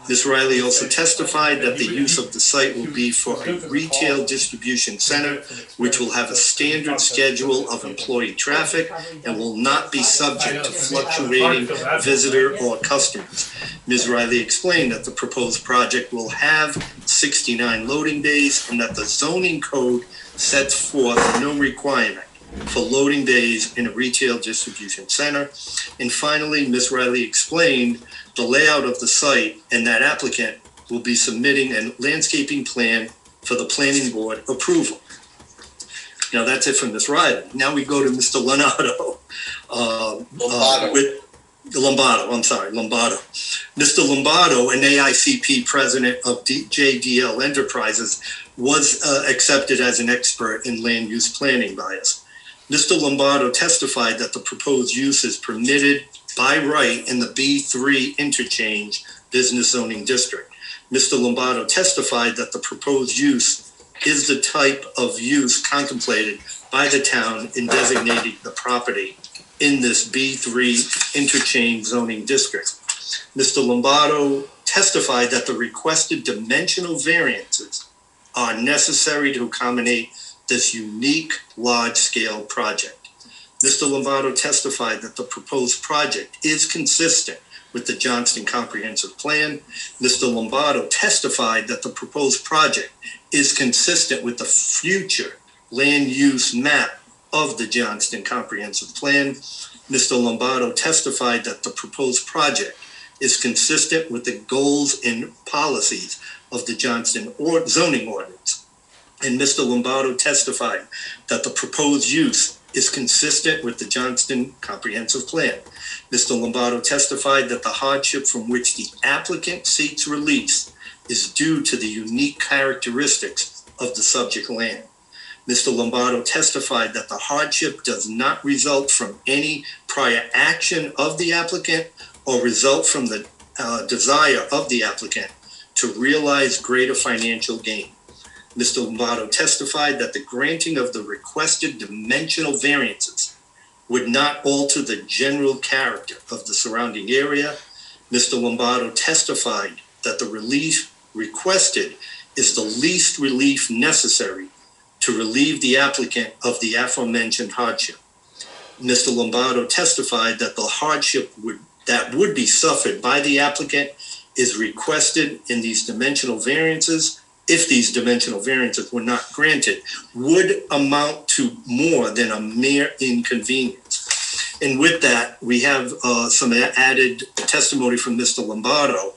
Ms. Riley also testified that the use of the site will be for a retail distribution center, which will have a standard schedule of employee traffic and will not be subject to fluctuating visitor or customers. Ms. Riley explained that the proposed project will have 69 loading bays and that the zoning code sets forth no requirement for loading bays in a retail distribution center. And finally, Ms. Riley explained the layout of the site and that applicant will be submitting a landscaping plan for the planning board approval. Now, that's it from Ms. Riley. Now we go to Mr. Lombardo. Lombardo. Mr. Lombardo, an AICP president of JDL Enterprises, was accepted as an expert in land use planning by us. Mr. Lombardo testified that the proposed use is permitted by right in the B3 interchange business zoning district. Mr. Lombardo testified that the proposed use is the type of use contemplated by the town in designating the property in this B3 interchange zoning district. Mr. Lombardo testified that the requested dimensional variances are necessary to accommodate this unique large-scale project. Mr. Lombardo testified that the proposed project is consistent with the Johnston Comprehensive Plan. Mr. Lombardo testified that the proposed project is consistent with the future land use map of the Johnston Comprehensive Plan. Mr. Lombardo testified that the proposed project is consistent with the goals and policies of the Johnston zoning ordinance. And Mr. Lombardo testified that the proposed use is consistent with the Johnston Comprehensive Plan. Mr. Lombardo testified that the hardship from which the applicant seeks release is due to the unique characteristics of the subject land. Mr. Lombardo testified that the hardship does not result from any prior action of the applicant or result from the desire of the applicant to realize greater financial gain. Mr. Lombardo testified that the granting of the requested dimensional variances would not alter the general character of the surrounding area. Mr. Lombardo testified that the relief requested is the least relief necessary to relieve the applicant of the aforementioned hardship. Mr. Lombardo testified that the hardship that would be suffered by the applicant is requested in these dimensional variances, if these dimensional variances were not granted, would amount to more than a mere inconvenience. And with that, we have some added testimony from Mr. Lombardo.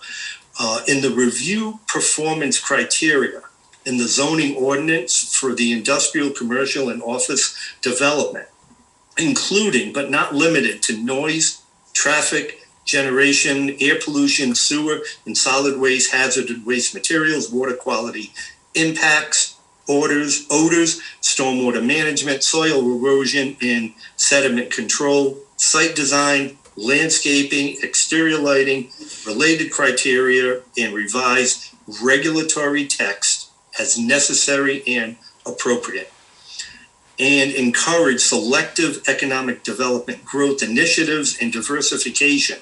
In the review performance criteria in the zoning ordinance for the industrial, commercial, and office development, including but not limited to noise, traffic, generation, air pollution, sewer and solid waste, hazardous waste materials, water quality impacts, odors, stormwater management, soil erosion and sediment control, site design, landscaping, exterior lighting, related criteria, and revised regulatory text as necessary and appropriate, and encourage selective economic development growth initiatives and diversification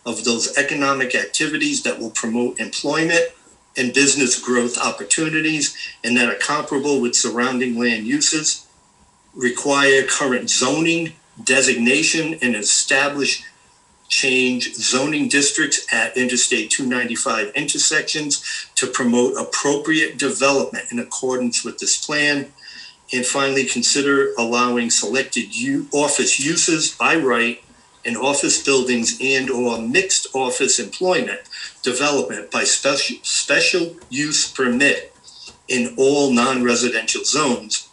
of those economic activities that will promote employment and business growth opportunities and that are comparable with surrounding land uses, require current zoning designation and establish change zoning districts at Interstate 295 intersections to promote appropriate development in accordance with this plan. And finally, consider allowing selected office uses by right in office buildings and or mixed office employment development by special use permit in all non-residential zones,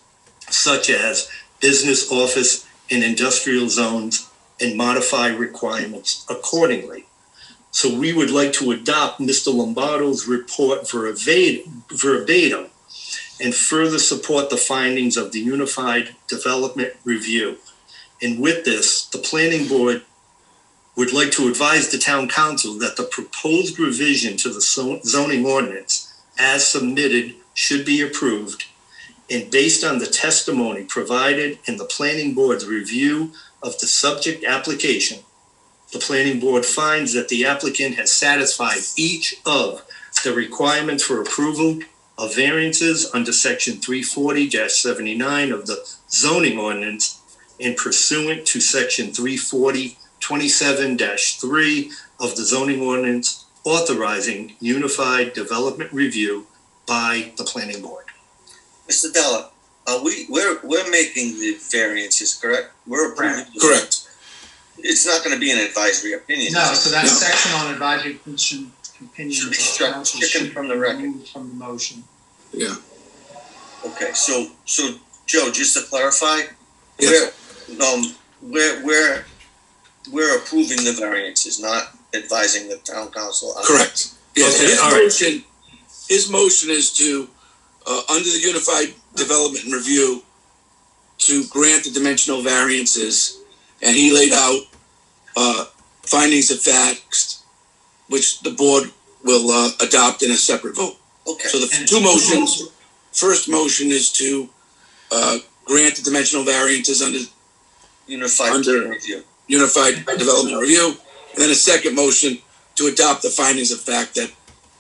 such as business, office, and industrial zones, and modify requirements accordingly. So we would like to adopt Mr. Lombardo's report verbatim and further support the findings of the Unified Development Review. And with this, the Planning Board would like to advise the Town Council that the proposed revision to the zoning ordinance as submitted should be approved. And based on the testimony provided in the Planning Board's review of the subject application, the Planning Board finds that the applicant has satisfied each of the requirements for approval of variances under section 340-79 of the zoning ordinance and pursuant to section 340-27-3 of the zoning ordinance authorizing unified development review by the Planning Board. Mr. Della, we're making the variances, correct? We're approving. Correct. It's not going to be an advisory opinion. No, so that section on advisory opinion should be stricken from the record. From the motion. Yeah. Okay, so Joe, just to clarify, we're approving the variances, not advising the town council. Correct. Yes, Okay, his motion is to, under the Unified Development and Review, to grant the dimensional variances, and he laid out, findings of facts, which the board will, adopt in a separate vote. Okay. So the two motions, first motion is to, grant the dimensional variances under Unified Review. Unified Development Review, and then a second motion to adopt the findings of fact that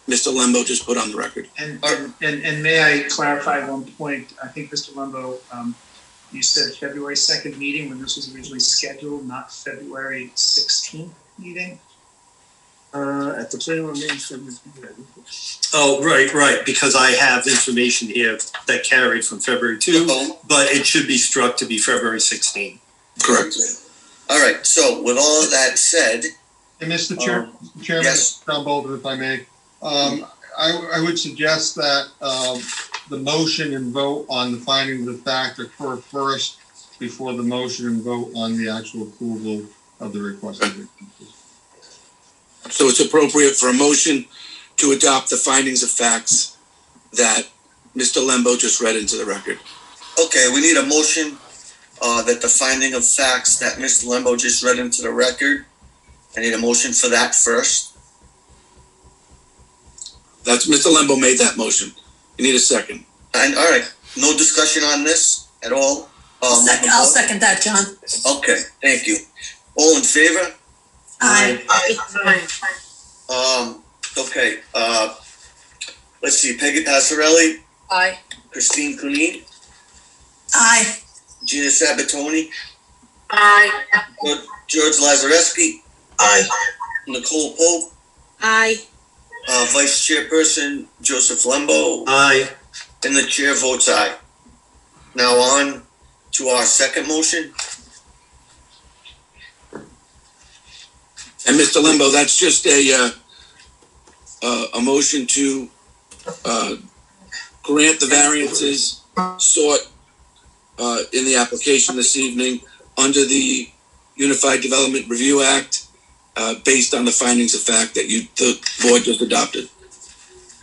Mr. Lembo just put on the record. And may I clarify one point? I think, Mr. Lembo, you said February 2nd meeting when this was originally scheduled, not February 16th meeting? At the planning board meeting. Oh, right, because I have information here that carried from February 2, but it should be struck to be February 16. Correct. All right, so with all of that said. And Mr. Chairman, yes. John Bolton, if I may, I would suggest that the motion and vote on the findings of fact occur first before the motion and vote on the actual approval of the request. So it's appropriate for a motion to adopt the findings of facts that Mr. Lembo just read into the record. Okay, we need a motion that the finding of facts that Mr. Lembo just read into the record. I need a motion for that first. That's Mr. Lembo made that motion. You need a second. And all right, no discussion on this at all? I'll second that, John. Okay, thank you. All in favor? Aye. Okay, let's see, Peggy Passarelli, Aye. Christine Cunene, Aye. Gina Sabatoni, Aye. George Lazareski, Aye. Nicole Pope, Aye. Vice Chairperson Joseph Lembo, Aye. and the chair votes aye. Now on to our second motion. And Mr. Lembo, that's just a motion to grant the variances sought in the application this evening under the Unified Development Review Act, based on the findings of fact that the board just adopted.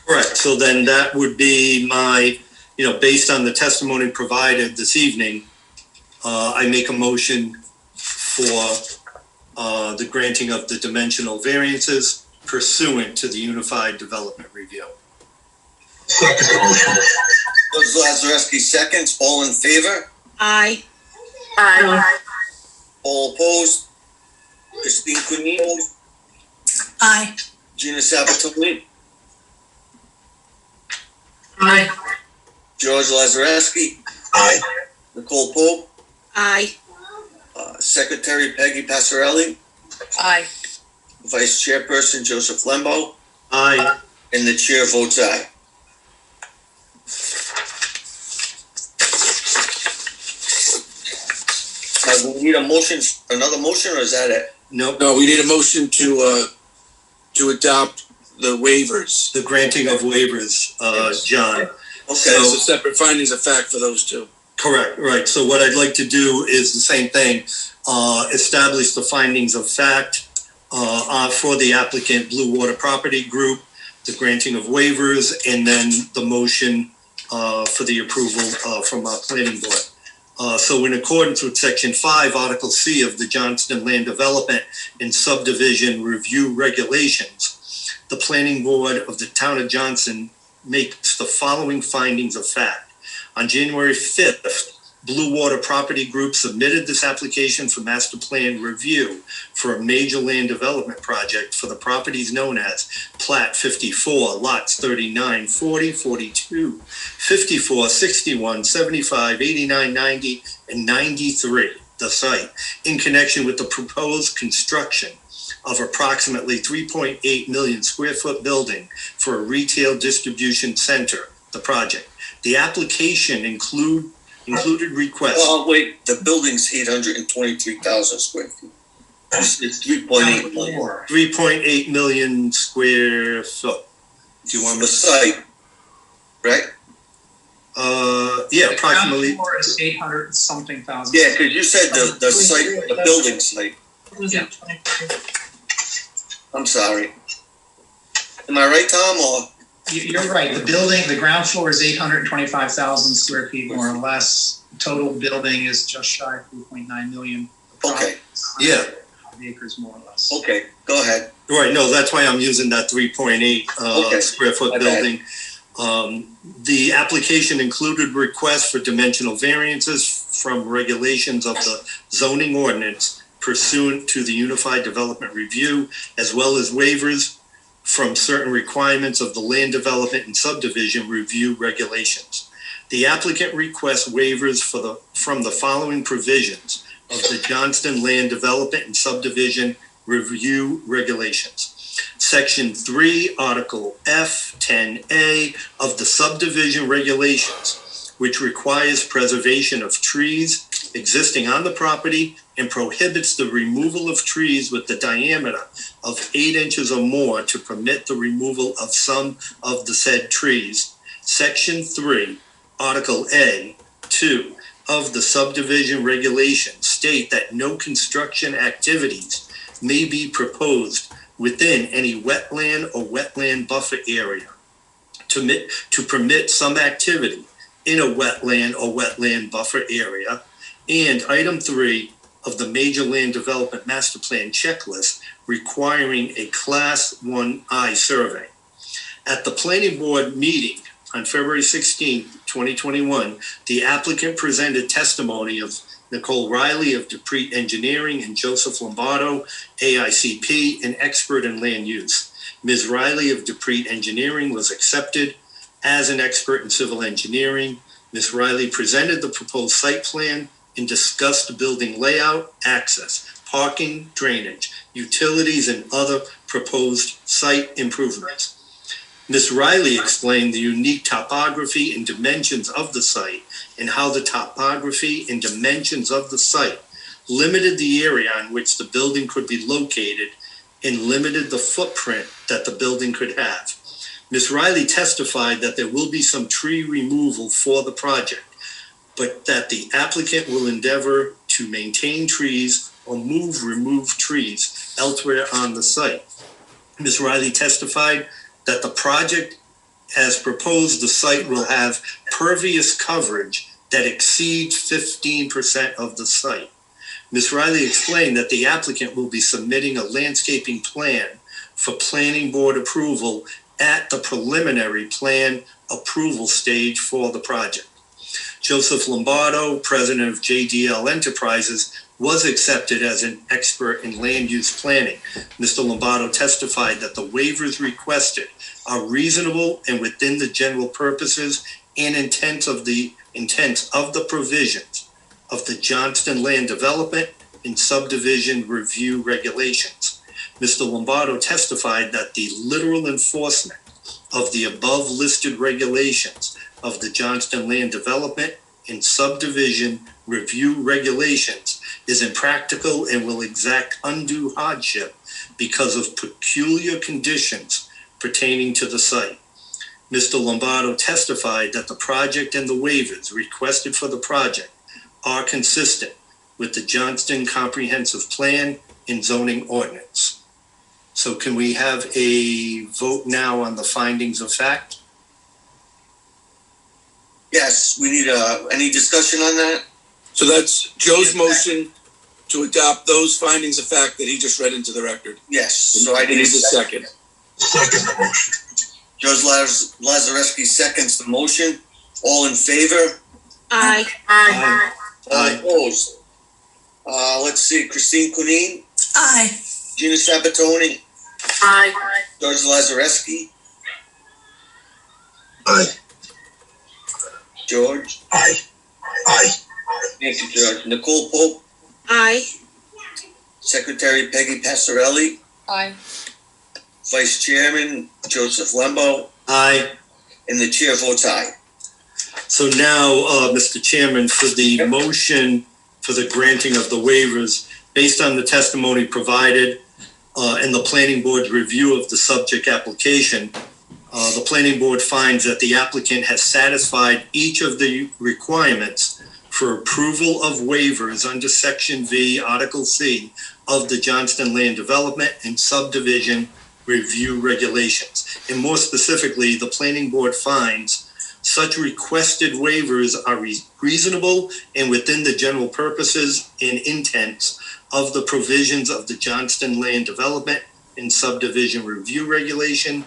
Correct. So then that would be my, based on the testimony provided this evening, I make a motion for the granting of the dimensional variances pursuant to the Unified Development Review. Second motion. George Lazareski seconds. All in favor? Aye. Aye. All opposed? Christine Cunene, Aye. Gina Sabatoni, Aye. George Lazareski, Aye. Nicole Pope, Aye. Secretary Peggy Passarelli, Aye. Vice Chairperson Joseph Lembo, Aye. and the chair votes aye. Now, do we need a motion, another motion, or is that it? Nope. No, we need a motion to adopt the waivers. The granting of waivers, John. Okay. So separate findings of fact for those two. Correct, right. So what I'd like to do is the same thing, establish the findings of fact for the applicant Bluewater Property Group, the granting of waivers, and then the motion for the approval from our planning board. So in accordance with Section 5, Article C of the Johnston Land Development and Subdivision Review Regulations, the planning board of the town of Johnston makes the following findings of fact. On January 5th, Bluewater Property Group submitted this application for master plan review for a major land development project for the properties known as Plat 54, lots 39, 40, 42, 54, 61, 75, 89, 90, and 93, the site, in connection with the proposed construction of approximately 3.8 million square foot building for a retail distribution center, the project. The application included requests. Oh, wait, the building's 823,000 square feet. It's 3.8 million. 3.8 million square foot. Do you want me The to site, right? Yeah, approximately. The ground floor is 800 and something thousand. Yeah, because you said the site, the building site. Yeah. I'm sorry. Am I right, Tom, or? You're right. The ground floor is 825,000 square feet, more or less. The total building is just shy of 3.9 million. Okay. Yeah. Acres, more or less. Okay, go ahead. Right, no, that's why I'm using that 3.8 Okay. square foot My building. The application included requests for dimensional variances from regulations of the zoning ordinance pursuant to the Unified Development Review, as well as waivers from certain requirements of the Land Development and Subdivision Review regulations. The applicant requests waivers from the following provisions of the Johnston Land Development and Subdivision Review regulations. Section 3, Article F, 10A of the subdivision regulations, which requires preservation of trees existing on the property and prohibits the removal of trees with the diameter of 8 inches or more to permit the removal of some of the said trees. Section 3, Article A, 2 of the subdivision regulations state that no construction activities may be proposed within any wetland or wetland buffer area to permit some activity in a wetland or wetland buffer area. And item 3 of the Major Land Development Master Plan checklist requiring a Class 1I survey. At the Planning Board meeting on February 16, 2021, the applicant presented testimony of Nicole Riley of Dupree Engineering and Joseph Lombardo, AICP, an expert in land use. Ms. Riley of Dupree Engineering was accepted as an expert in civil engineering. Ms. Riley presented the proposed site plan and discussed the building layout, access, parking, drainage, utilities, and other proposed site improvements. Ms. Riley explained the unique topography and dimensions of the site and how the topography and dimensions of the site limited the area on which the building could be located and limited the footprint that the building could have. Ms. Riley testified that there will be some tree removal for the project, but that the applicant will endeavor to maintain trees or remove trees elsewhere on the site. Ms. Riley testified that the project, as proposed, the site will have pervious coverage that exceeds 15% of the site. Ms. Riley explained that the applicant will be submitting a landscaping plan for planning board approval at the preliminary plan approval stage for the project. Joseph Lombardo, president of JDL Enterprises, was accepted as an expert in land use planning. Mr. Lombardo testified that the waivers requested are reasonable and within the general purposes and intent of the provisions of the Johnston Land Development and Subdivision Review regulations. Mr. Lombardo testified that the literal enforcement of the above listed regulations of the Johnston Land Development and Subdivision Review regulations is impractical and will exact undue hardship because of peculiar conditions pertaining to the site. Mr. Lombardo testified that the project and the waivers requested for the project are consistent with the Johnston Comprehensive Plan and Zoning Ordinance. So can we have a vote now on the findings of fact? Yes, we need any discussion on that? So that's Joe's motion to adopt those findings of fact that he just read into the record. Yes, so I need a second. Second the motion. Judge Lazareski seconds the motion. All in favor? Aye. All opposed? Let's see, Christine Cunin? Aye. Gina Sabatoni? Aye. Judge Lazareski? Aye. George? Aye. Aye. Thank you, George. Nicole Pope? Aye. Secretary Peggy Passarelli? Aye. Vice Chairman Joseph Lembo? Aye. And the chair votes aye. So now, Mr. Chairman, for the motion for the granting of the waivers, based on the testimony provided and the planning board's review of the subject application, The planning board finds that the applicant has satisfied each of the requirements for approval of waivers under Section V, Article C of the Johnston Land Development and Subdivision Review Regulations. And more specifically, the planning board finds such requested waivers are reasonable and within the general purposes and intents of the provisions of the Johnston Land Development and Subdivision Review Regulation.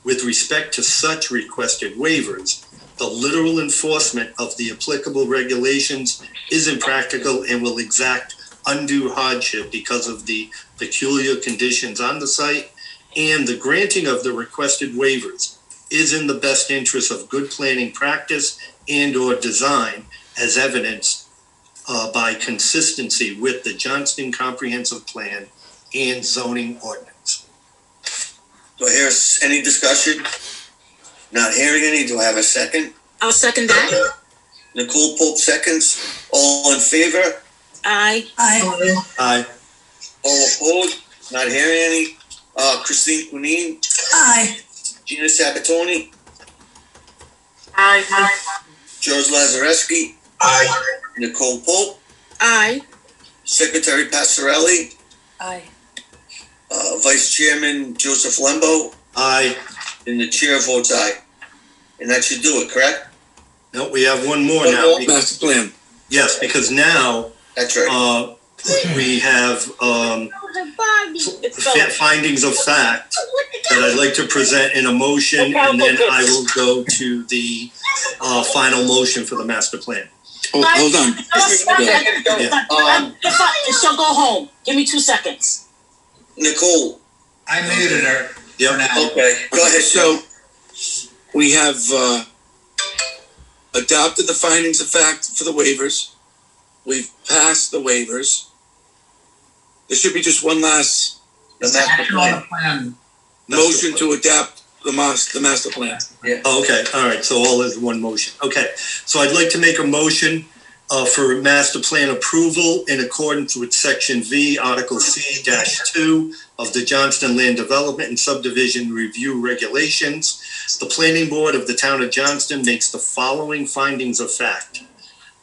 With respect to such requested waivers, the literal enforcement of the applicable regulations is impractical and will exact undue hardship because of the peculiar conditions on the site, and the granting of the requested waivers is in the best interest of good planning practice and/or design, as evidenced by consistency with the Johnston Comprehensive Plan and zoning ordinance. Do I hear any discussion? Not hearing any. Do I have a second? I'll second that. Nicole Pope seconds. All in favor? Aye. Aye. Aye. All opposed? Not hearing any. Christine Cunin. Aye. Gina Sabatoni. Aye. George Lazareski. Aye. Nicole Pope. Aye. Secretary Passarelli. Aye. Vice Chairman Joseph Lembo. Aye. And the chair votes aye. And that should do it, correct? No, we have one more now. Master plan. Yes, because now That's right. we have findings of fact that I'd like to present in a motion, and then I will go to the final motion for the master plan. Oh, hold on. So go home. Give me 2 seconds. Nicole. I muted her for now. Okay, go ahead. So we have adopted the findings of fact for the waivers. We've passed the waivers. There should be just one last Plan. motion to adopt the master plan. Yeah. Oh, okay, all right, so all is one motion. Okay, so I'd like to make a motion for master plan approval in accordance with Section V, Article C-2 of the Johnston Land Development and Subdivision Review Regulations. The Planning Board of the Town of Johnston makes the following findings of fact.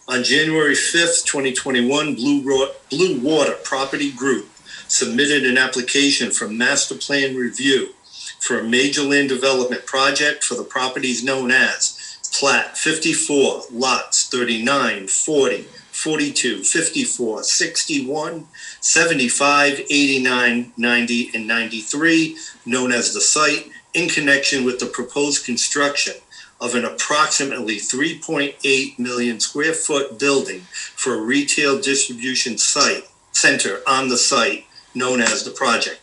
On January 5th, 2021, Bluewater Property Group submitted an application for master plan review for a major land development project for the properties known as Plat 54, lots 39, 40, 42, 54, 61, 75, 89, 90, and 93, known as the site, in connection with the proposed construction of an approximately 3.8 million square foot building for a retail distribution center on the site, known as the project.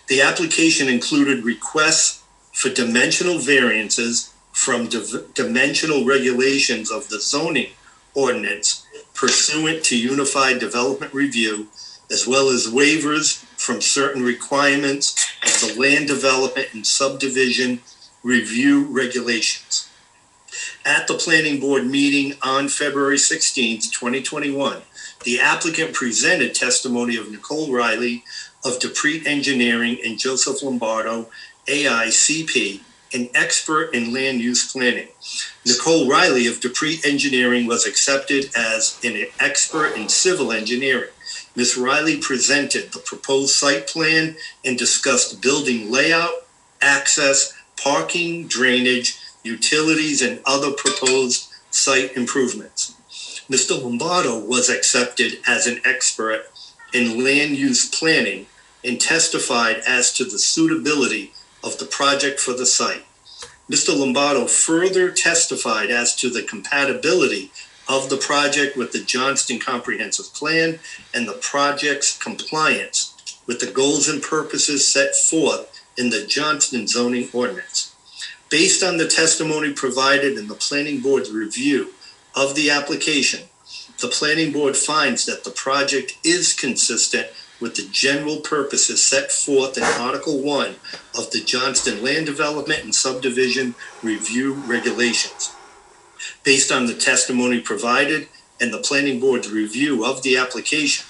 The application included requests for dimensional variances from dimensional regulations of the zoning ordinance pursuant to Unified Development Review, as well as waivers from certain requirements of the Land Development and Subdivision Review Regulations. At the Planning Board meeting on February 16th, 2021, the applicant presented testimony of Nicole Riley of Dupree Engineering and Joseph Lombardo, AICP, an expert in land use planning. Nicole Riley of Dupree Engineering was accepted as an expert in civil engineering. Ms. Riley presented the proposed site plan and discussed building layout, access, parking, drainage, utilities, and other proposed site improvements. Mr. Lombardo was accepted as an expert in land use planning and testified as to the suitability of the project for the site. Mr. Lombardo further testified as to the compatibility of the project with the Johnston Comprehensive Plan and the project's compliance with the goals and purposes set forth in the Johnston zoning ordinance. Based on the testimony provided in the Planning Board's review of the application, the Planning Board finds that the project is consistent with the general purposes set forth in Article 1 of the Johnston Land Development and Subdivision Review Regulations. Based on the testimony provided and the Planning Board's review of the application,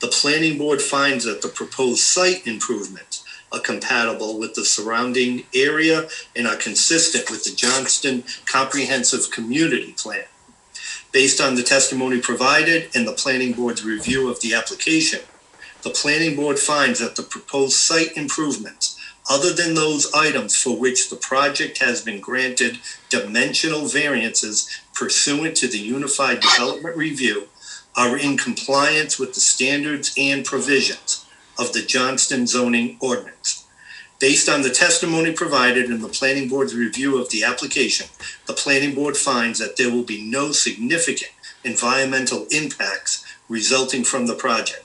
the Planning Board finds that the proposed site improvements are compatible with the surrounding area and are consistent with the Johnston Comprehensive Community Plan. Based on the testimony provided and the planning board's review of the application, the planning board finds that the proposed site improvements, other than those items for which the project has been granted dimensional variances pursuant to the Unified Development Review, are in compliance with the standards and provisions of the Johnston zoning ordinance. Based on the testimony provided in the planning board's review of the application, the planning board finds that there will be no significant environmental impacts resulting from the project.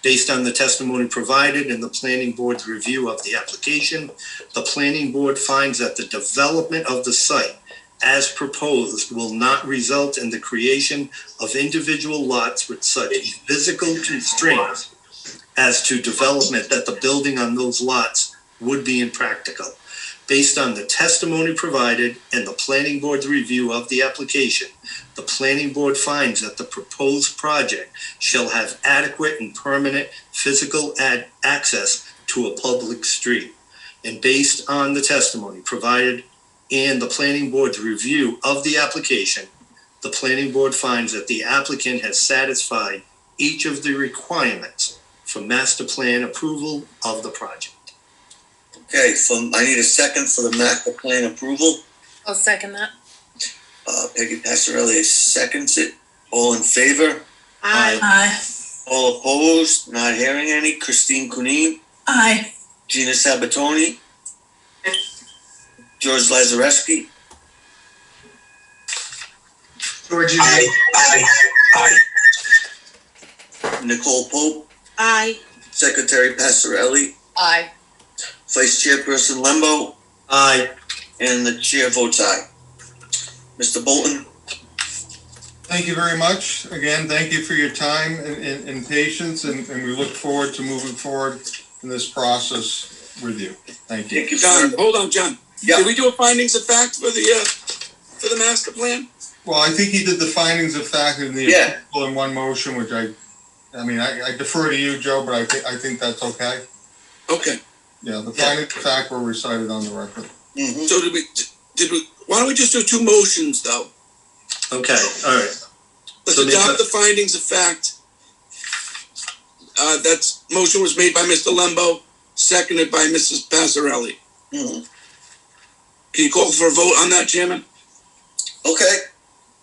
Based on the testimony provided in the planning board's review of the application, the planning board finds that the development of the site as proposed will not result in the creation of individual lots with such physical constraints as to development that the building on those lots would be impractical. Based on the testimony provided and the planning board's review of the application, the planning board finds that the proposed project shall have adequate and permanent physical access to a public street. And based on the testimony provided and the planning board's review of the application, the planning board finds that the applicant has satisfied each of the requirements for master plan approval of the project. Okay, I need a second for the master plan approval. I'll second that. Peggy Passarelli seconds it. All in favor? Aye. Aye. All opposed? Not hearing any. Christine Cunin? Aye. Gina Sabatoni? George Lazareski? George, Aye. Nicole Pope? Aye. Secretary Passarelli? Aye. Vice Chairperson Lembo? Aye. And the chair votes aye. Mr. Bolton? Thank you very much. Again, thank you for your time and patience, and we look forward to moving forward in this process with you. Thank you. Thank you, John, hold on, John. Yeah. Did we do a findings of fact for the master plan? Well, I think he did the findings of fact in the approval in one motion, which I defer to you, Joe, but I think that's okay. Okay. Yeah, the findings of fact were recited on the record. Mm-hmm. So did we, why don't we just do two motions though? Okay, all right. Let's So adopt the findings of fact. That's motion was made by Mr. Lembo, seconded by Mrs. Passarelli. Mm-hmm. Can you call for a vote on that, Chairman? Okay.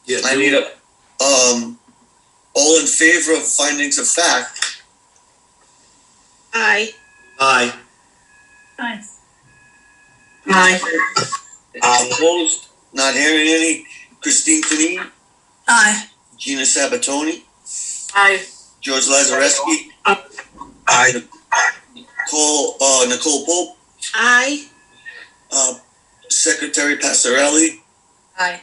Yeah, I need a, all in favor of findings of fact? Aye. Aye. Aye. Aye. Opposed? Not hearing any. Christine Cunin? Aye. Gina Sabatoni? Aye. George Lazareski? Aye. Nicole Pope? Aye. Secretary Passarelli? Aye.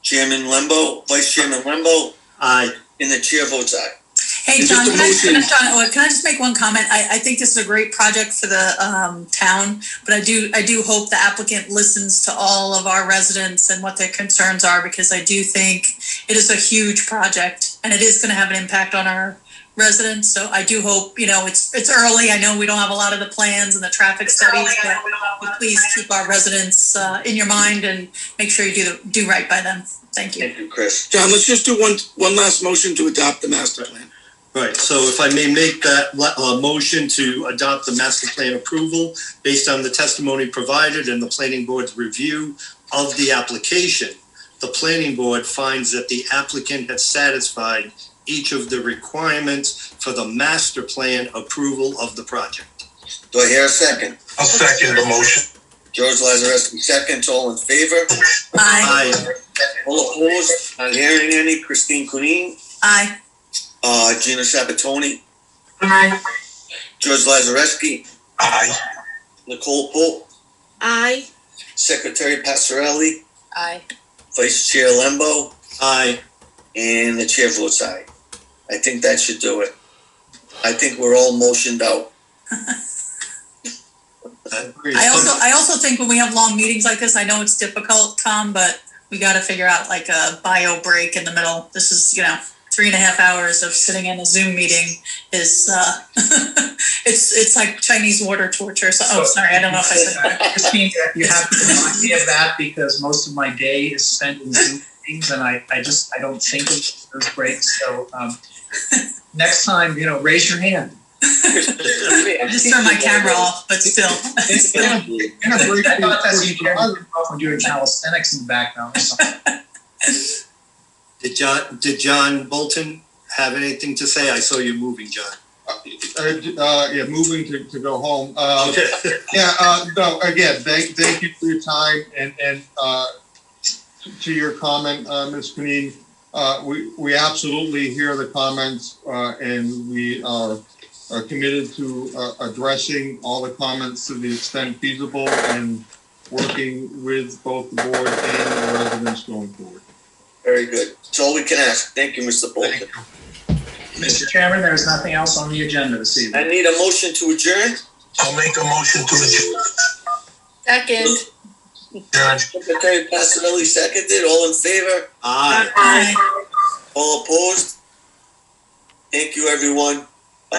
Chairman Lembo? Vice Chairman Lembo? Aye. And the chair votes aye. Hey, And John, just a can I motion. just make one comment? I think this is a great project for the town, but I do hope the applicant listens to all of our residents and what their concerns are, because I do think it is a huge project and it is going to have an impact on our residents. So I do hope, it's early. I know we don't have a lot of the plans and the traffic studies, but please keep our residents in your mind and make sure you do right by them. Thank you. Thank you, Chris. John, let's just do one last motion to adopt the master plan. Right, so if I may make that motion to adopt the master plan approval based on the testimony provided and the planning board's review of the application, the planning board finds that the applicant has satisfied each of the requirements for the master plan approval of the project. Do I hear a second? I'll second the motion. George Lazareski seconds. All in favor? Aye. Aye. All opposed? Not hearing any. Christine Cunin? Aye. Gina Sabatoni? Aye. George Lazareski? Aye. Nicole Pope? Aye. Secretary Passarelli? Aye. Vice Chair Lembo? Aye. And the chair votes aye. I think that should do it. I think we're all motioned out. I also think when we have long meetings like this, I know it's difficult, Tom, but we got to figure out like a bio break in the middle. This is, 3.5 hours of sitting in a Zoom meeting is, it's like Chinese water torture. So, oh, sorry, I don't know if I said that. Christine, you have to remind me of that because most of my day is spent in Zoom meetings and I don't think of those breaks. So next time, raise your hand. I just turned my camera off, but still. I thought that's you when doing calisthenics in the background or something. Did John Bolton have anything to say? I saw you moving, John. Yeah, moving to go home. Okay. No, again, thank you for your time and to your comment, Ms. Panine. We absolutely hear the comments and we are committed to addressing all the comments to the extent feasible and working with both the board and the residents going forward. Very good. That's all we can ask. Thank you, Mr. Bolton. Mr. Chairman, there is nothing else on the agenda this evening. I need a motion to adjourn. I'll make a motion to adjourn. Second. Secretary Passarelli seconded. All in favor? Aye. Aye. All opposed? Thank you, everyone.